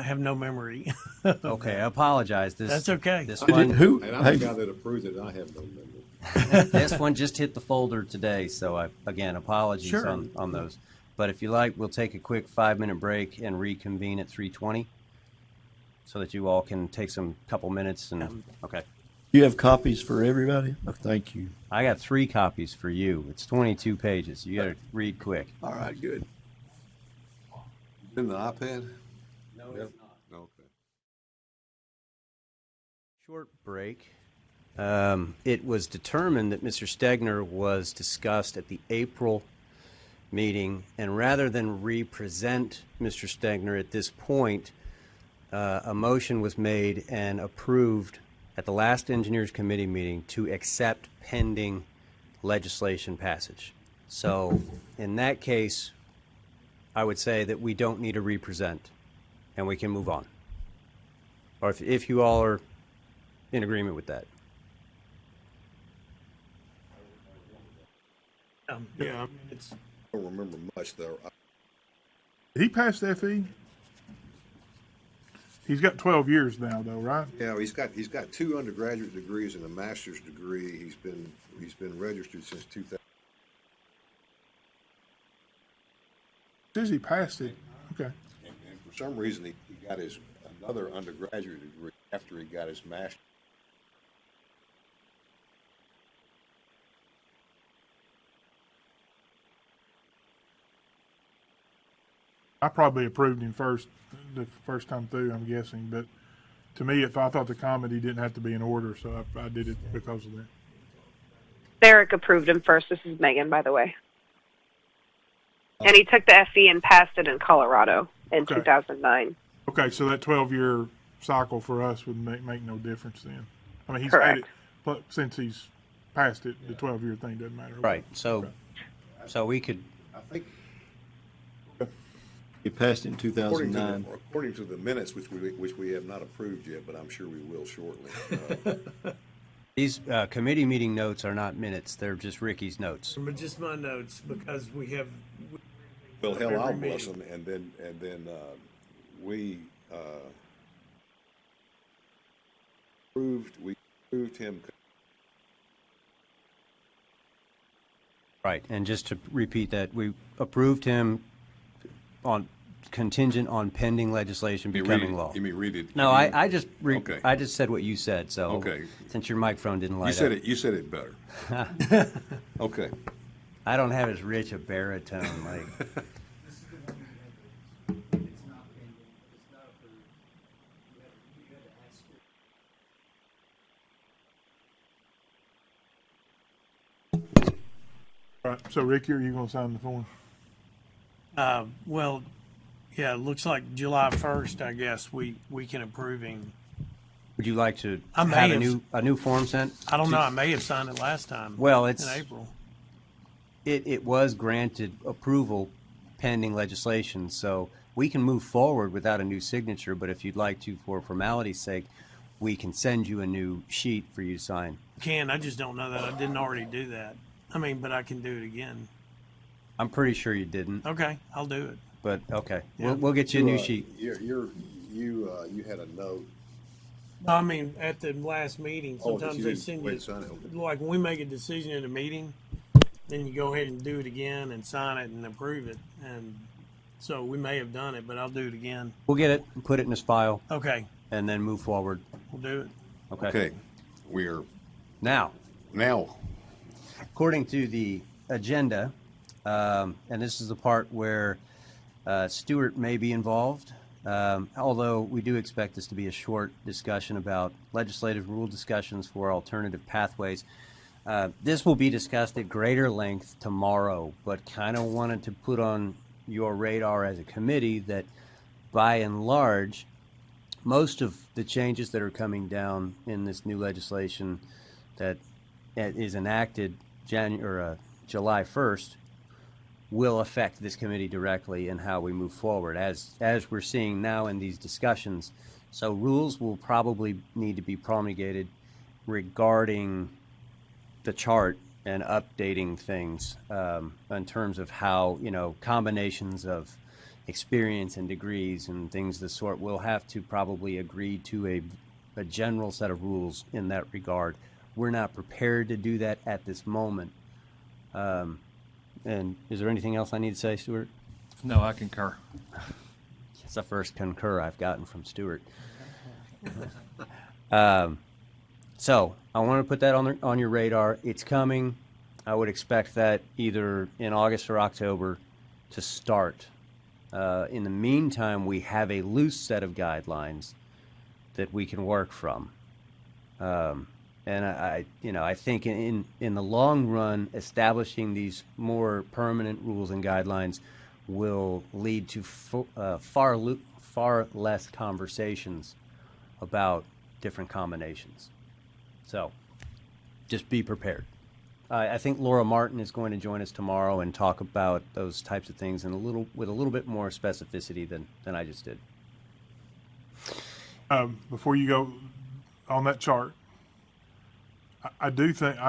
have no memory. Okay, I apologize. That's okay. This one, And I'm the guy that approved it, and I have no memory. this one just hit the folder today, so again, apologies Sure. on those. But if you like, we'll take a quick 5-minute break and reconvene at 3:20, so that you all can take some couple minutes and okay. You have copies for everybody? Oh, thank you. I got 3 copies for you. It's 22 pages. You got to read quick. All right, good. In the iPad? No, it's not. Okay. Short break. It was determined that Mr. Stegner was discussed at the April meeting, and rather than represent Mr. Stegner at this point, a motion was made and approved at the last Engineers Committee meeting to accept pending legislation passage. So in that case, I would say that we don't need a represent, and we can move on. Or if you all are in agreement with that. Yeah, I don't remember much, though. He passed FE. He's got 12 years now, though, right? Yeah, he's got 2 undergraduate degrees and a master's degree. He's been registered since 2000. Says he passed it. Okay. And for some reason, he got another undergraduate degree after he got his master's. I probably approved him the first time through, I'm guessing. But to me, I thought the comedy didn't have to be in order, so I did it because of that. Eric approved him first. This is Megan, by the way. And he took the FE and passed it in Colorado in 2009. Okay, so that 12-year cycle for us would make no difference then. I mean, he's Correct. had it, but since he's passed it, the 12-year thing doesn't matter. Right. So we could. I think, He passed in 2009. according to the minutes, which we have not approved yet, but I'm sure we will shortly. These committee meeting notes are not minutes. They're just Ricky's notes. But just my notes, because we have. Well, hell, every I'll bless meeting. them, and then we approved him. Right, and just to repeat that, we approved him on contingent on pending legislation becoming law. You mean read it? No, I just Okay. I just said what you said. So Okay. since your microphone didn't light You said up, it. You said it better. Okay. I don't have as rich a baritone like. All right, so Ricky, are you gonna sign the form? Well, yeah, it looks like July 1st, I guess, we can approve him. Would you like to I may have have- a new form sent? I don't know, I may have signed it last time. Well, In it's- April. It was granted approval pending legislation, so we can move forward without a new signature, but if you'd like to, for formality's sake, we can send you a new sheet for you to sign. I just don't know that I didn't already do that. I mean, but I can do it again. I'm pretty sure you didn't, Okay, I'll do it. but okay. Yeah. We'll get you a new sheet. You had a note. No, I mean, at the last meeting, Oh, that sometimes you they didn't send wait you, to sign it, okay. like when we make a decision in a meeting, then you go ahead and do it again and sign it and approve it. And so we may have done it, but I'll do it again. We'll get it, and put it in his file, Okay, and then move forward. we'll do it. Okay. Okay. We're Now, now. according to the agenda, and this is the part where Stuart may be involved, although we do expect this to be a short discussion about legislative rule discussions for alternative pathways. This will be discussed at greater length tomorrow, but kind of wanted to put on your radar as a committee that by and large, most of the changes that are coming down in this new legislation that is enacted July 1st will affect this committee directly in how we move forward, as we're seeing now in these discussions. So rules will probably need to be promulgated regarding the chart and updating things in terms of how, combinations of experience and degrees and things of the sort. We'll have to probably agree to a general set of rules in that regard. We're not prepared to do that at this moment. And is there anything else I need to say, Stuart? No, I concur. It's the first concur I've gotten from Stuart. So I want to put that on your radar. It's coming. I would expect that either in August or October to start. In the meantime, we have a loose set of guidelines that we can work from. And I think in the long run, establishing these more permanent rules and guidelines will lead to far less conversations about different combinations. So, just be prepared. I think Laura Martin is going to join us tomorrow and talk about those types of things with a little bit more specificity than I just did. Before you go on that chart, I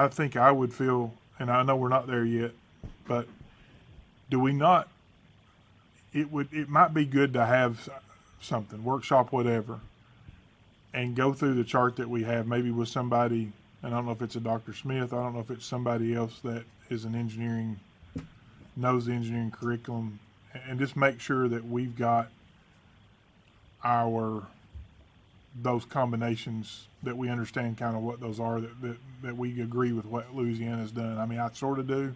think I would feel, and I know we're not there yet, but do we not? It might be good to have something, workshop, whatever, and go through the chart that we have, maybe with somebody. And I don't know if it's a Dr. Smith. I don't know if it's somebody else that is knows the engineering curriculum, and just make sure that we've got those combinations, that we understand kind of what those are, that we agree with what Louisiana's done. I mean, I sort of do,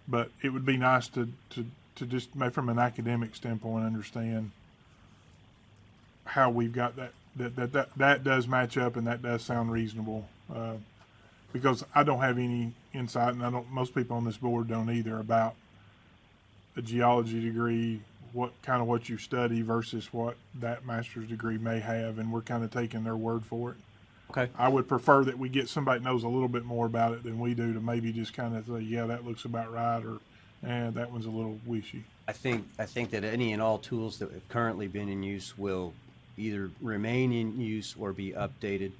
but it would be nice to just, maybe from an academic standpoint, understand how we've got that does match up and that does sound reasonable. Because I don't have any insight, and most people on this board don't either, about a geology degree, what you study versus what that master's degree may have, and we're kind of taking their word for it. Okay. I would prefer that we get somebody that knows a little bit more about it than we do, to maybe just kind of say, yeah, that looks about right, or that one's a little wishy. I think that any and all tools that have currently been in use will either remain in use or be updated.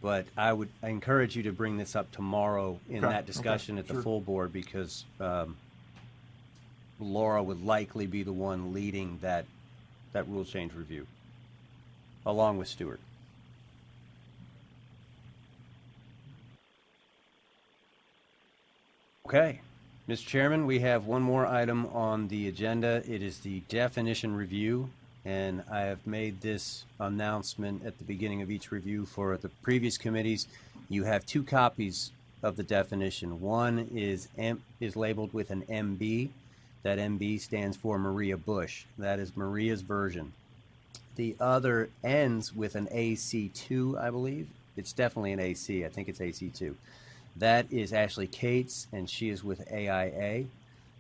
but I encourage you to bring this up tomorrow in Okay, that discussion okay, at the sure. full board, because Laura would likely be the one leading that rule change review, along with Stuart. Okay. Mr. Chairman, we have one more item on the agenda. It is the definition review, and I have made this announcement at the beginning of each review for the previous committees. You have 2 copies of the definition. One is labeled with an MB. That MB stands for Maria Bush. That is Maria's version. The other ends with an AC2, I believe. It's definitely an AC. I think it's AC2. That is Ashley Cates, and she is with AIA,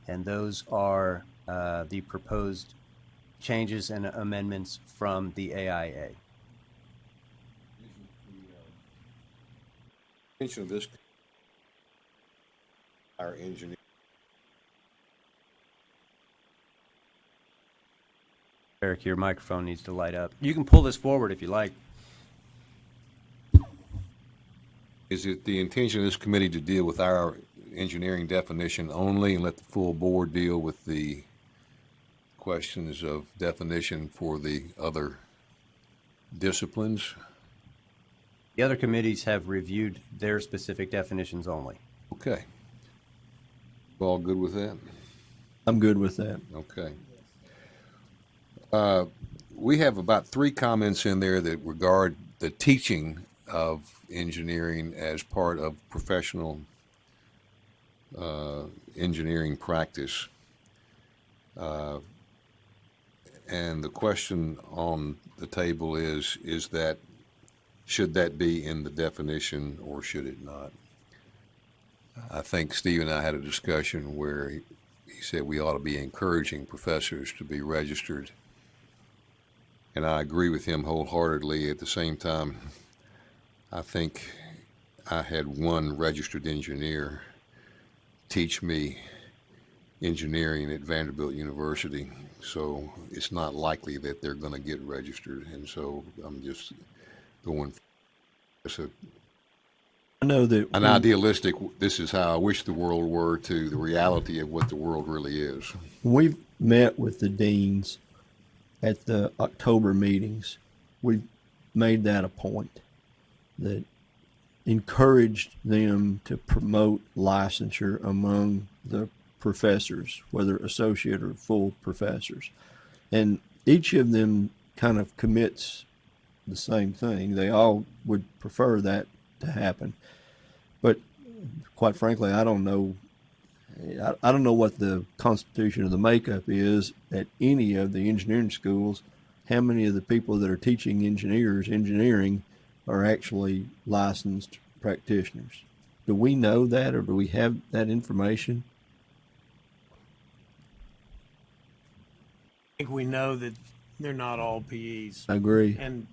and those are the proposed changes and amendments from the AIA. Mention of this, our engineer. Eric, your microphone needs to light up. You can pull this forward if you like. Is it the intention of this committee to deal with our engineering definition only and let the full board deal with the questions of definition for the other disciplines? The other committees have reviewed their specific definitions only. Okay. All good with that? I'm good with that. Okay. We have about 3 comments in there that regard the teaching of engineering as part of professional engineering practice. And the question on the table is that, should that be in the definition or should it not? I think Steve and I had a discussion where he said we ought to be encouraging professors to be registered. And I agree with him wholeheartedly. At the same time, I think I had one registered engineer teach me engineering at Vanderbilt University, so it's not likely that they're going to get registered, and so I'm just going for I know that an idealistic, this is how I wish the world were, to the reality of what the world really is. we've met with the deans at the October meetings. We've made that a point that encouraged them to promote licensure among the professors, whether associate or full professors. And each of them kind of commits the same thing. They all would prefer that to happen. But quite frankly, I don't know what the constitution of the makeup is at any of the engineering schools. How many of the people that are teaching engineering are actually licensed practitioners? Do we know that, or do we have that information? I think we know that they're not all PEs. I agree. And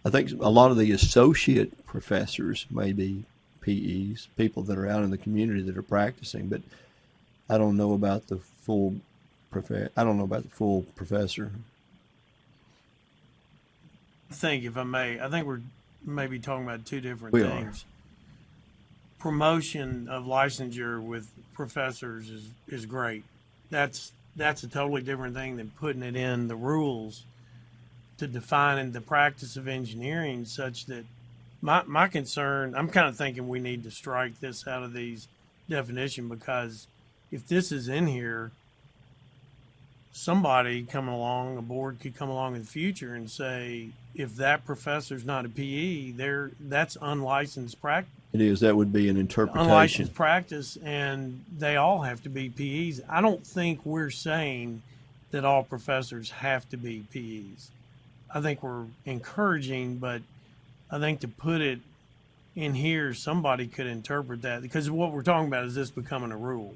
I think a lot of the associate professors may be PEs, people that are out in the community that are practicing, but I don't know about the full professor. I think, if I may, I think we're maybe talking about 2 different We are. things. Promotion of licensure with professors is great. That's a totally different thing than putting it in the rules to define the practice of engineering, such that my concern, I'm kind of thinking we need to strike this out of these definition, because if this is in here, somebody coming along, a board could come along in the future and say, if that professor's not a PE, that's unlicensed practice. It is. That would be an interpretation. Unlicensed practice, and they all have to be PEs. I don't think we're saying that all professors have to be PEs. I think we're encouraging, but I think to put it in here, somebody could interpret that, because what we're talking about is this becoming a rule,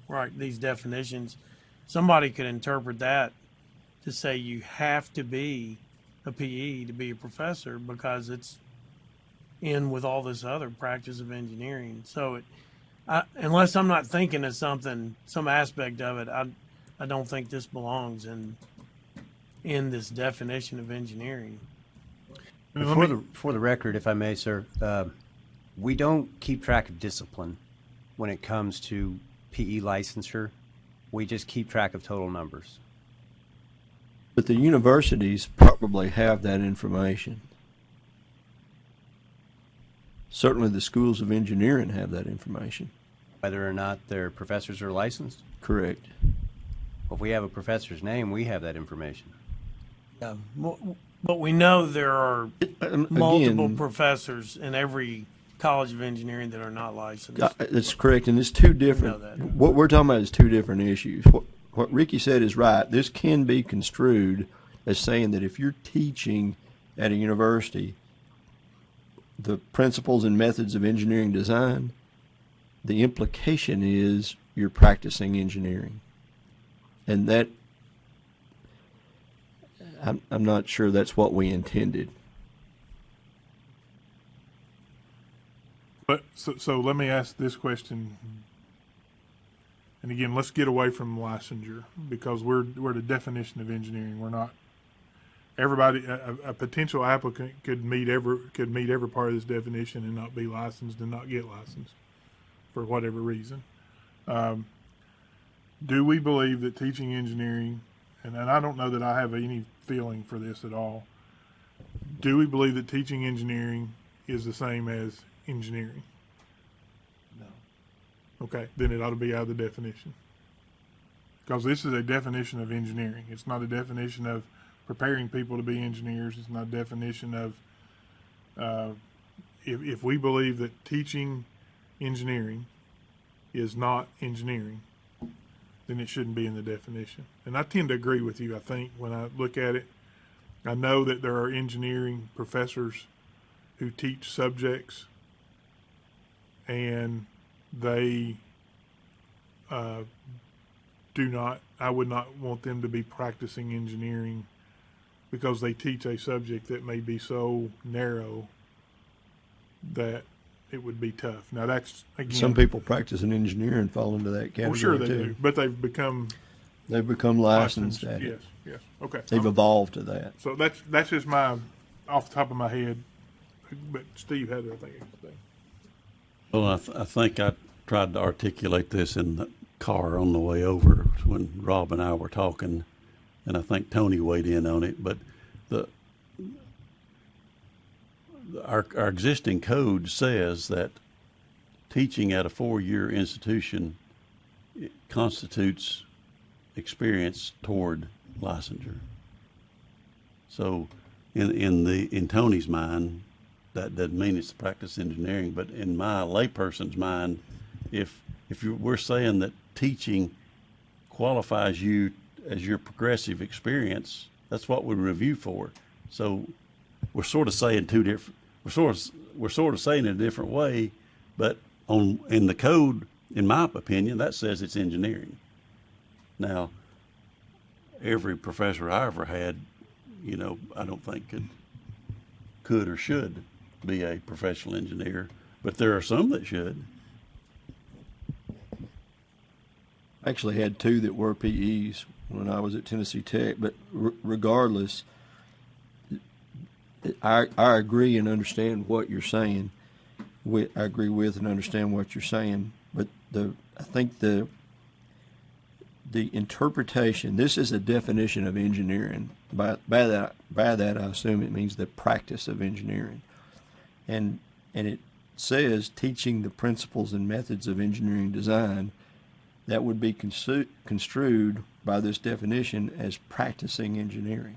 right? These definitions, somebody could interpret that to say you have to be a PE to be a professor because it's in with all this other practice of engineering. So unless I'm not thinking of some aspect of it, I don't think this belongs in this definition of engineering. For the record, if I may, sir, we don't keep track of discipline when it comes to PE licensure. We just keep track of total numbers. But the universities probably have that information. Certainly the schools of engineering have that information. Whether or not their professors are licensed. Correct. If we have a professor's name, we have that information. Yeah. But we know there are multiple Again, professors in every college of engineering that are not licensed. That's correct, and it's two different. that. What we're talking about is two different issues. What Ricky said is right. This can be construed as saying that if you're teaching at a university the principles and methods of engineering design, the implication is you're practicing engineering, and that I'm not sure that's what we intended. But so let me ask this question, and again, let's get away from licensure because we're the definition of engineering. We're not everybody. A potential applicant could meet every part of this definition and not be licensed and not get licensed for whatever reason. Do we believe that teaching engineering, and I don't know that I have any feeling for this at all. Do we believe that teaching engineering is the same as engineering? No. Okay, then it ought to be out of the definition. Because this is a definition of engineering. It's not a definition of preparing people to be engineers. It's not a definition of, if we believe that teaching engineering is not engineering, then it shouldn't be in the definition. And I tend to agree with you, I think, when I look at it. I know that there are engineering professors who teach subjects, and they I would not want them to be practicing engineering because they teach a subject that may be so narrow that it would be tough. Now that's, again, Some people practice in engineering fall into that category well, sure they too. do, but they've become licensed at it. Yes. Okay. They've evolved to that. So that's just my off the top of my head. But Steve had other things to say. Well, I think I tried to articulate this in the car on the way over when Rob and I were talking, and I think Tony weighed in on it. But our existing code says that teaching at a 4-year institution constitutes experience toward licensure. So, in Tony's mind, that doesn't mean it's practice engineering, but in my layperson's mind, if we're saying that teaching qualifies you as your progressive experience, that's what we review for. So we're sort of saying we're sort of saying it a different way, but in the code, in my opinion, that says it's engineering. Now, every professor I ever had, I don't think could or should be a professional engineer, but there are some that should. I actually had two that were PEs when I was at Tennessee Tech, but regardless, I agree and understand what you're saying. I agree with and understand what you're saying, but I think the interpretation, this is a definition of engineering. By that I assume it means the practice of engineering. And it says teaching the principles and methods of engineering design. That would be construed by this definition as practicing engineering.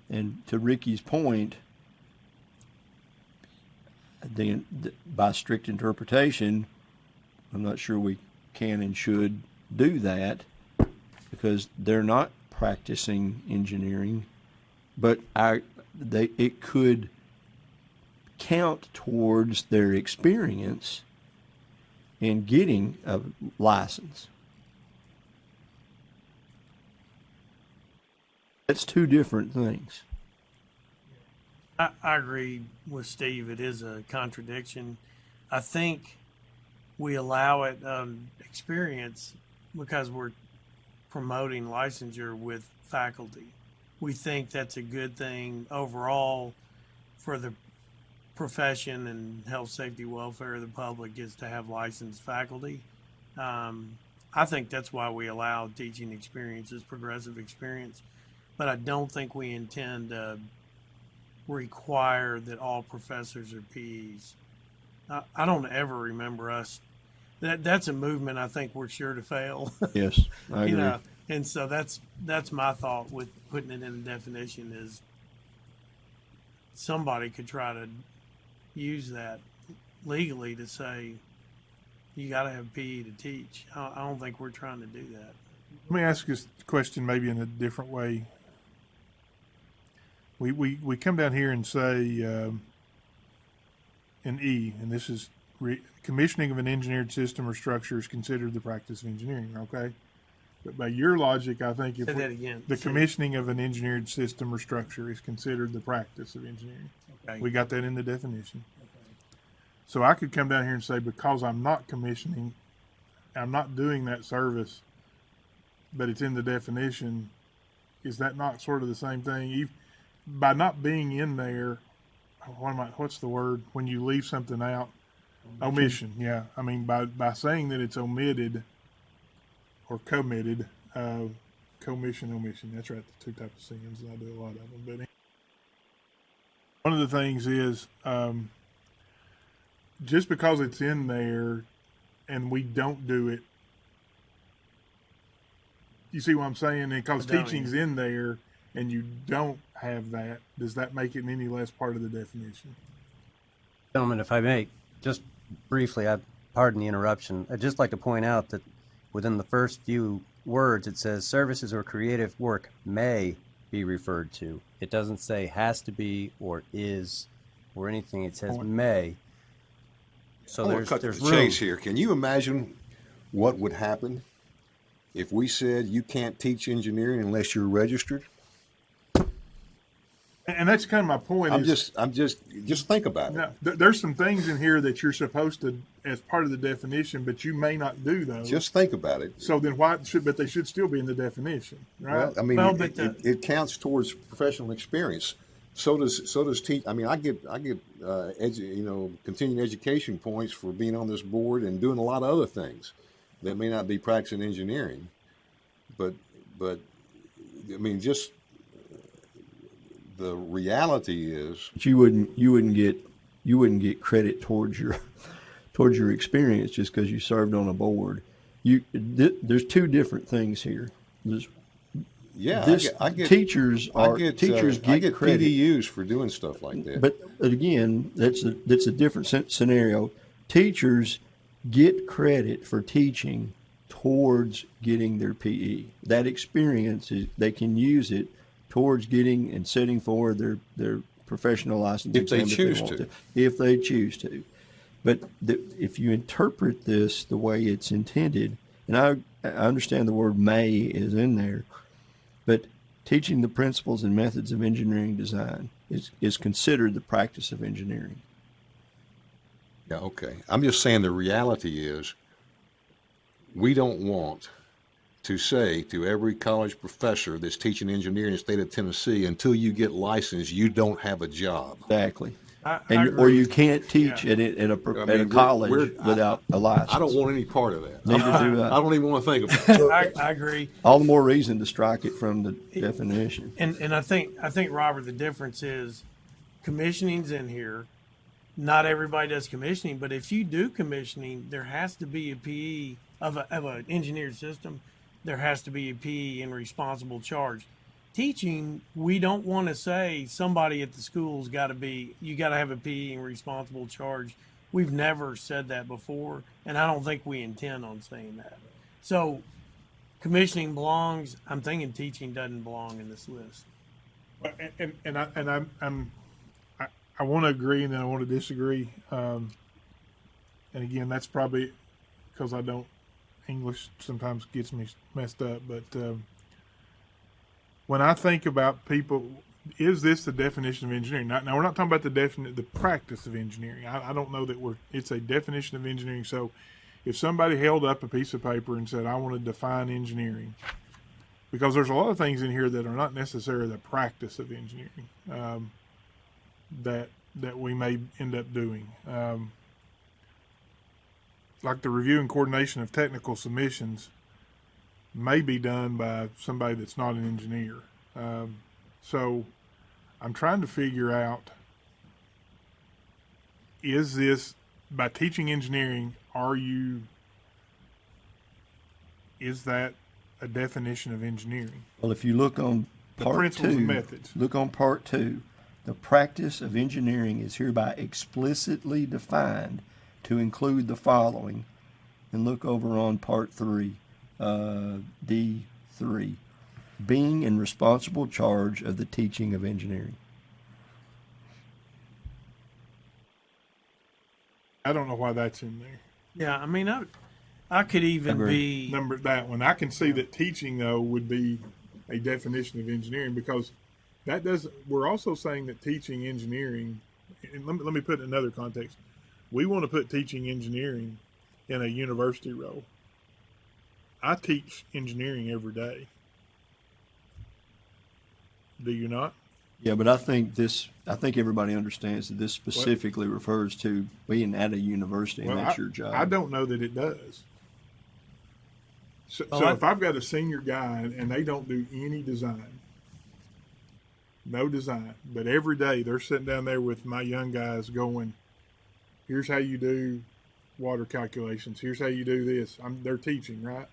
And to Ricky's point, by strict interpretation, I'm not sure we can and should do that because they're not practicing engineering, but it could count towards their experience in getting a license. That's two different things. I agree with Steve. It is a contradiction. I think we allow it experience because we're promoting licensure with faculty. We think that's a good thing overall, for the profession and health, safety, welfare of the public is to have licensed faculty. I think that's why we allow teaching experiences, progressive experience, but I don't think we intend to require that all professors are PEs. I don't ever remember us. That's a movement I think we're sure to fail. Yes, I agree. You know, and so that's my thought with putting it in a definition is somebody could try to use that legally to say you got to have PE to teach. I don't think we're trying to do that. Let me ask this question maybe in a different way. We come down here and say in E, and this is commissioning of an engineered system or structure is considered the practice of engineering, okay? But by your logic, I think if Say that again. the commissioning of an engineered system or structure is considered the practice of engineering. Okay. We got that in the definition. So I could come down here and say, because I'm not commissioning, I'm not doing that service, but it's in the definition, is that not sort of the same thing? By not being in there, what's the word? When you leave something out? Omission, yeah. I mean, by saying that it's omitted or committed, commission, omission. That's right, the two types of sins. I do a lot of them. But one of the things is, just because it's in there and we don't do it, you see what I'm saying? And because teaching's in there and you don't have that, does that make it any less part of the definition? Gentlemen, if I may, just briefly, pardon the interruption. I'd just like to point out that within the first few words, it says services or creative work may be referred to. It doesn't say has to be or is or anything. It says may. So I want to cut to there's the room. chase here. Can you imagine what would happen if we said you can't teach engineering unless you're registered? And that's kind of my point. I'm just think about it. Now, there's some things in here that you're supposed to, as part of the definition, but you may not do those. Just think about it. So then but they should still be in the definition, right? Well, I mean, Well, but it counts towards professional experience. So does teach. I mean, I get continuing education points for being on this board and doing a lot of other things that may not be practicing engineering, but I mean, just the reality is You wouldn't get credit towards your experience just because you served on a board. There's two different things here. I get teachers get credit. PDUs for doing stuff like that. But again, that's a different scenario. Teachers get credit for teaching towards getting their PE. That experience they can use it towards getting and setting forward their professional license If they exam choose want to. If they choose to. But if you interpret this the way it's intended, and I understand the word may is in there, but teaching the principles and methods of engineering design is considered the practice of engineering. Yeah, okay. I'm just saying the reality is we don't want to say to every college professor that's teaching engineering in the state of Tennessee, until you get licensed, you don't have a job. Exactly. I Or agree. you can't teach at a college without a license. I don't want any part of that. Neither do I. I don't even want to think about it. I agree. All the more reason to strike it from the definition. And I think Robert, the difference is commissioning's in here. Not everybody does commissioning, but if you do commissioning, there has to be a PE of an engineered system. There has to be a PE in responsible charge. Teaching, we don't want to say somebody at the school's got to have a PE in responsible charge. We've never said that before, and I don't think we intend on saying that. So commissioning belongs. I'm thinking teaching doesn't belong in this list. I want to agree and then I want to disagree. And again, that's probably because English sometimes gets me messed up. But when I think about people, is this the definition of engineering? Now we're not talking about the practice of engineering. I don't know that it's a definition of engineering. So if somebody held up a piece of paper and said, I want to define engineering, because there's a lot of things in here that are not necessarily the practice of engineering. that we may end up doing. Like the review and coordination of technical submissions may be done by somebody that's not an engineer. So I'm trying to figure out, is this, by teaching engineering, is that a definition of engineering? Well, if you look on The part principles and 2, methods. look on part 2, the practice of engineering is hereby explicitly defined to include the following. And look over on part 3, D3, being in responsible charge of the teaching of engineering. I don't know why that's in there. Yeah, I mean, I could even be. Number that one. I can see that teaching though would be a definition of engineering, because that does. We're also saying that teaching engineering, and let me put it in another context. We want to put teaching engineering in a university role. I teach engineering every day. Do you not? Yeah, but I think everybody understands that this specifically refers to being at a university, and that's your job. I don't know that it does. So if I've got a senior guy and they don't do any design, no design, but every day they're sitting down there with my young guys going, here's how you do water calculations. Here's how you do this. They're teaching, right?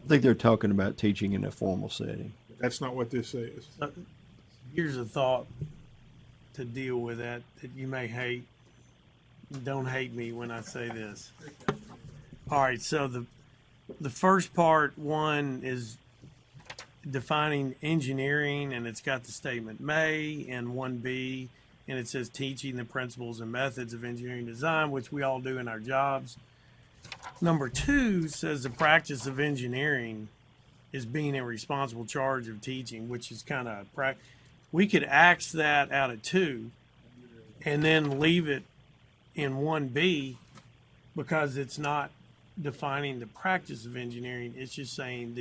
I think they're talking about teaching in a formal setting. That's not what this says. Here's a thought to deal with that you may hate. Don't hate me when I say this. All right, so the first part, 1, is defining engineering, and it's got the statement may, and 1B, and it says teaching the principles and methods of engineering design, which we all do in our jobs. Number 2 says the practice of engineering is being in responsible charge of teaching, which is kind of we could axe that out of 2 and then leave it in 1B, because it's not defining the practice of engineering. It's just saying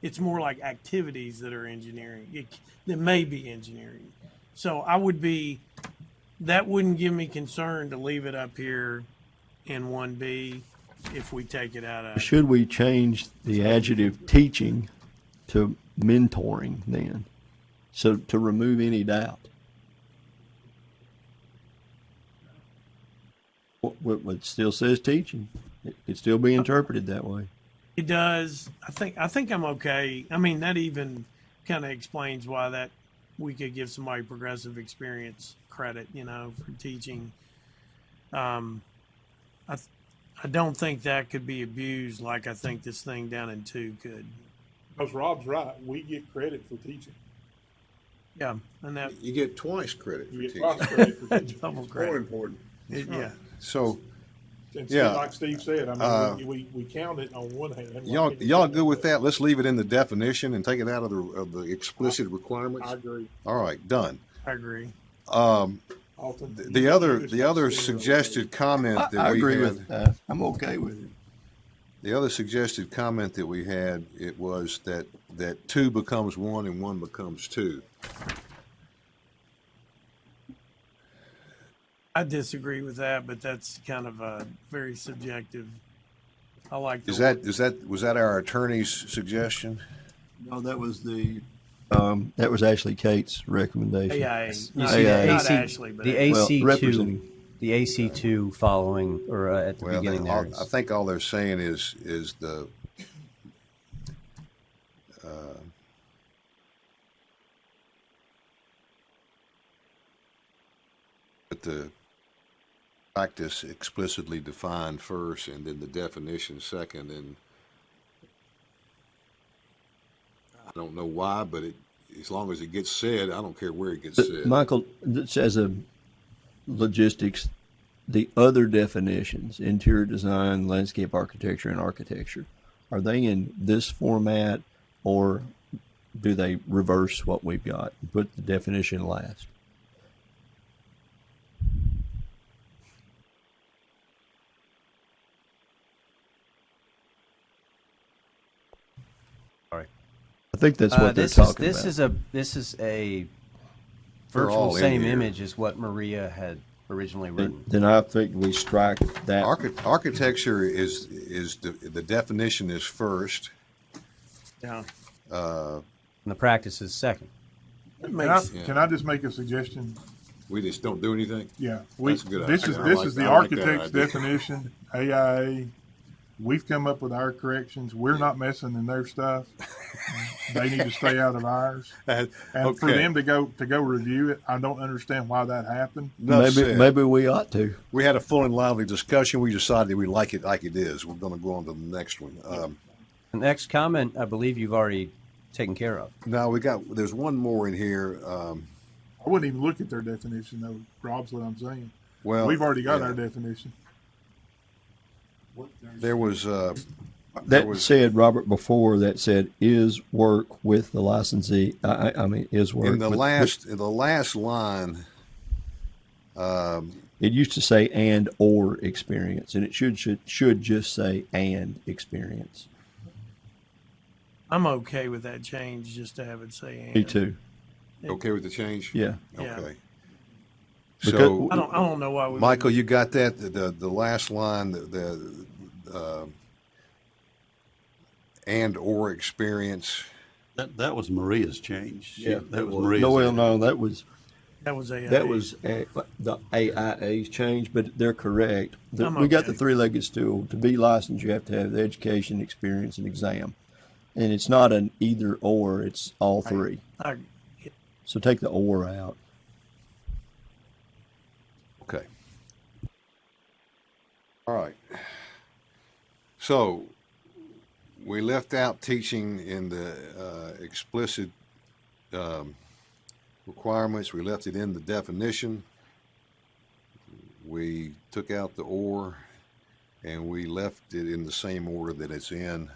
it's more like activities that are engineering, that may be engineering. So that wouldn't give me concern to leave it up here in 1B if we take it out of. Should we change the adjective teaching to mentoring then? So to remove any doubt. What still says teaching. It could still be interpreted that way. It does. I think I'm okay. I mean, that even kind of explains why that we could give somebody progressive experience credit, for teaching. I don't think that could be abused like I think this thing down in 2 could. Because Rob's right. We get credit for teaching. Yeah, and that You get twice credit for you get teaching. twice credit for teaching. double More credit. important. Yeah. So, And Yeah. like Steve said, I mean, we count it on one hand. y'all good with that? Let's leave it in the definition and take it out of the explicit requirements. I agree. All right, done. I agree. Alton, The other suggested comment that I we agree had, with that. I'm okay with it. the other suggested comment that we had, it was that 2 becomes 1 and 1 becomes 2. I disagree with that, but that's kind of a very subjective. I like Was that our attorney's suggestion? No, that was that was actually Kate's recommendation. AIA. You Not, see, the not AC, Ashley, but the Well, AC2, representing. the AC2 following, or at the beginning there. I think all they're saying is the but the practice explicitly defined first, and then the definition second, and I don't know why, but as long as it gets said, I don't care where it gets said. Michael, as a logistics, the other definitions, interior design, landscape architecture, and architecture, are they in this format, or do they reverse what we've got and put the definition last? I think that's what they're talking about. This is a They're virtual all in same here. image as what Maria had originally written. Then I think we strike that. Architecture is the definition is first. Yeah. And the practice is second. Can I just make a suggestion? We just don't do anything. Yeah, That's a good this idea. is I this like- is the I like that architect's idea. definition. AIA. We've come up with our corrections. We're not messing in their stuff. They need to stay out of ours. And for Okay. them to go review it, I don't understand why that happened. Enough said. Maybe we ought to. We had a full and lively discussion. We decided we like it is. We're going to go on to the next one. The next comment, I believe you've already taken care of. Now there's one more in here. I wouldn't even look at their definition, though. Rob's what I'm saying. Well, We've already got yeah. our definition. There was That said, Robert, before that said is work with the licensee. I mean, is work in the with- last line. It used to say and or experience, and it should just say and experience. I'm okay with that change, just to have it say and. Me too. Okay with the change? Yeah. Yeah. Okay. Because- So, I don't know why we. Michael, you got that? The last line, the and or experience. That was Maria's change. That was No, Maria's. well, no, that was That was AIA. the AIA's change, but they're correct. I'm We got okay. the three-legged stool. To be licensed, you have to have the education, experience, and exam, and it's not an either or; it's all three. I, So take the or out. Okay. All right. So we left out teaching in the explicit requirements. We left it in the definition. We took out the or, and we left it in the same order that it's in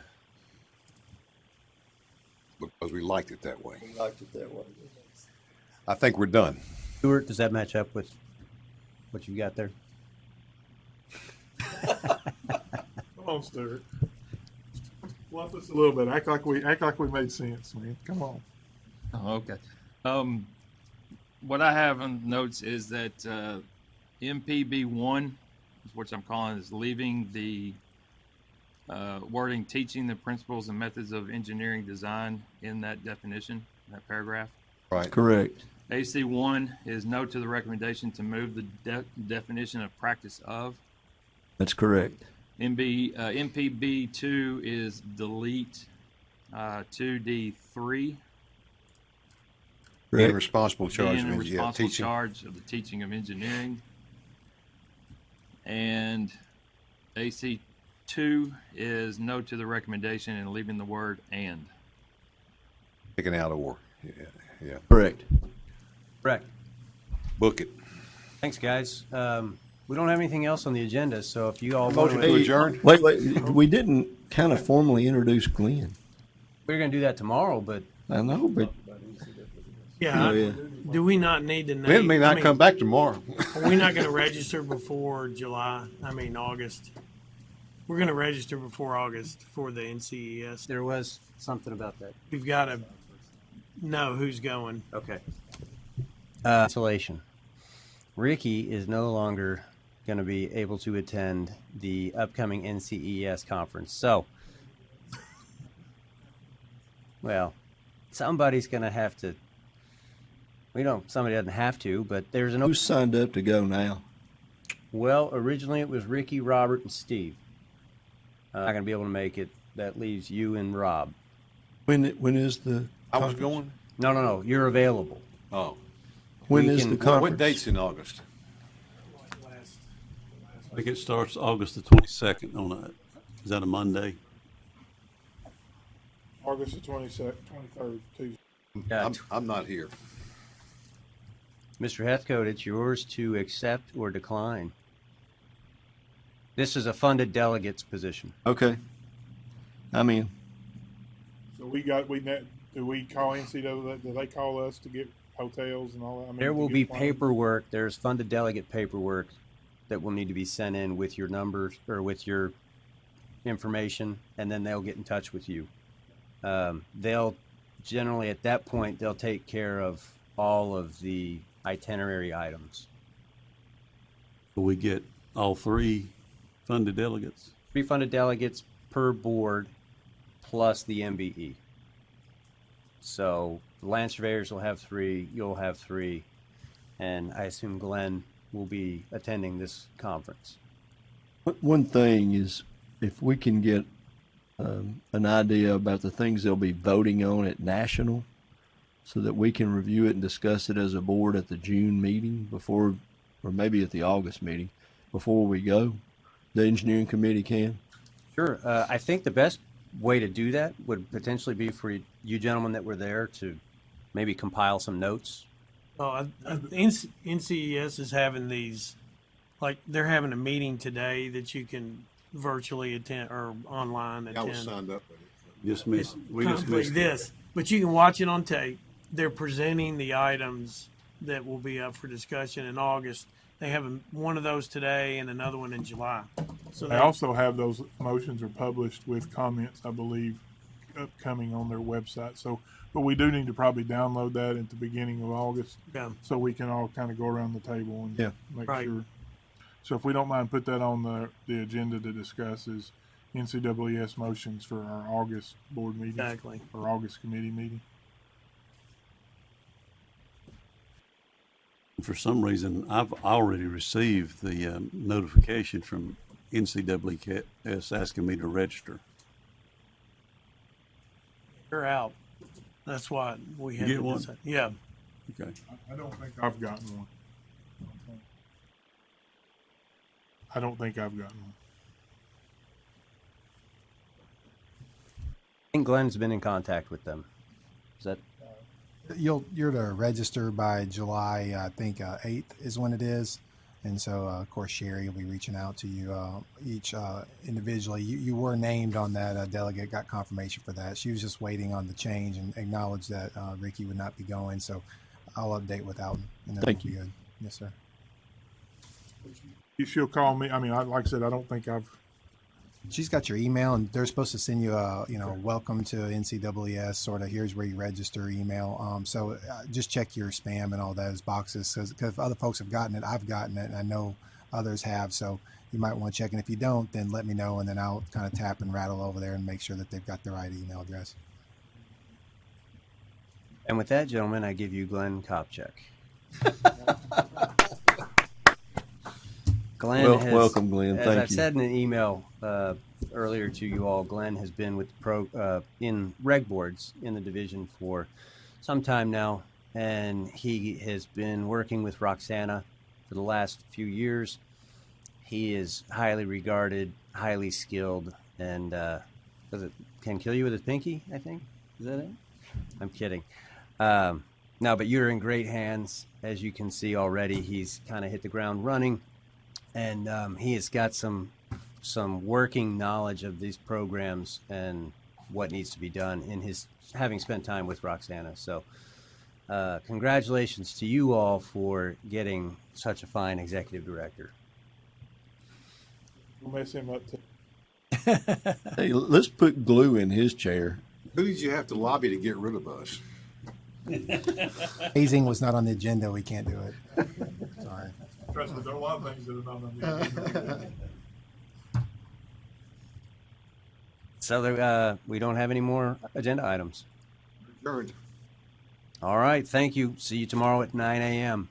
because we liked it that way. We liked it that way. I think we're done. Stuart, does that match up with what you got there? Come on, Stuart. Fluff us a little bit. Act like we made sense, man. Come on. Oh, okay. What I have on notes is that MPB1, which I'm calling, is leaving the wording teaching the principles and methods of engineering design in that definition, that paragraph. Right. Correct. AC1 is no to the recommendation to move the definition of practice of. That's correct. MPB2 is delete 2D3. Being responsible charge Being a means, yeah, responsible teaching. charge of the teaching of engineering. And AC2 is no to the recommendation and leaving the word and. Taking out or. Yeah. Correct. Correct. Book it. Thanks, guys. We don't have anything else on the agenda, so if you all Motion want to to, adjourn? Wait, we didn't kind of formally introduce Glenn. we're going to do that tomorrow, but I know, but yeah. Oh, yeah. Do we not need to name? Glenn may not come back tomorrow. Are we not going to register before August? We're going to register before August for the NCES. there was something about that. We've got to know who's going. Okay. Cancellation. Ricky is no longer going to be able to attend the upcoming NCES conference. So, well, somebody's going to have to. Somebody doesn't have to, but there's an. who's signed up to go now? Well, originally it was Ricky, Robert, and Steve. Not going to be able to make it. That leaves you and Rob. When is the? I was conference? going. No. You're available. Oh. When we is can- the what conference? What date's in August? I think it starts August the 22nd on a, is that a Monday? August the 22nd, 23rd, Tuesday. I'm not here. Mr. Heathcote, it's yours to accept or decline. This is a funded delegate's position. Okay. I'm in. So do we call NCAA? Do they call us to get hotels and all that? I mean, There to will get be planes? paperwork. There's funded delegate paperwork that will need to be sent in with your numbers or with your information, and then they'll get in touch with you. They'll generally, at that point, they'll take care of all of the itinerary items. Will we get all 3 funded delegates? 3 funded delegates per board, plus the MBE. So the land surveyors will have 3, you'll have 3, and I assume Glenn will be attending this conference. One thing is, if we can get an idea about the things they'll be voting on at national, so that we can review it and discuss it as a board at the June meeting before, or maybe at the August meeting, before we go, the engineering committee can. Sure. I think the best way to do that would potentially be for you gentlemen that were there to maybe compile some notes. Oh, NCES is having these, like they're having a meeting today that you can virtually attend or online attend. I was signed up. We just missed this, but you can watch it on tape. They're presenting the items that will be up for discussion in August. They have one of those today and another one in July. So They also have those motions are published with comments, I believe, upcoming on their website. So, but we do need to probably download that at the beginning of August, Yeah. so we can all kind of go around the table and Yeah. make Right. sure. So if we don't mind, put that on the agenda to discuss is NCEES motions for our August board meeting. Exactly. Or August committee meeting. For some reason, I've already received the notification from NCEES asking me to register. They're out. That's why we had You to get one? decide. Yeah. Okay. I don't think I've gotten one. I don't think I've gotten one. I think Glenn's been in contact with them. Is that? You're to register by July, I think 8th is when it is, and so of course Sherry will be reaching out to you each individually. You were named on that delegate, got confirmation for that. She was just waiting on the change and acknowledged that Ricky would not be going. So I'll update with Alton. And Thank will you. be good. Yes, sir. She'll call me. I mean, like I said, I don't think I've. She's got your email, and they're supposed to send you a, welcome to NCEES, sort of here's where you register email. So just check your spam and all those boxes, because if other folks have gotten it, I've gotten it, and I know others have. So you might want to check, and if you don't, then let me know, and then I'll kind of tap and rattle over there and make sure that they've got the right email address. And with that, gentlemen, I give you Glenn Kopchak. Glenn has, welcome, Glenn. As Thank I've you. said in an email earlier to you all, Glenn has been with in reg boards in the division for some time now, and he has been working with Roxana for the last few years. He is highly regarded, highly skilled, and can kill you with his pinky, I think. Is that it? I'm kidding. No, but you're in great hands. As you can see already, he's kind of hit the ground running. And he has got some working knowledge of these programs and what needs to be done in his having spent time with Roxana. So congratulations to you all for getting such a fine executive director. We'll mess him up too. Hey, let's put glue in his chair. Who did you have to lobby to get rid of us? Hazing was not on the agenda. We can't do it. Sorry. Trust me, there are a lot of things that are not on the agenda. So we don't have any more agenda items. Adjourned. All right. Thank you. See you tomorrow at 9 a.m.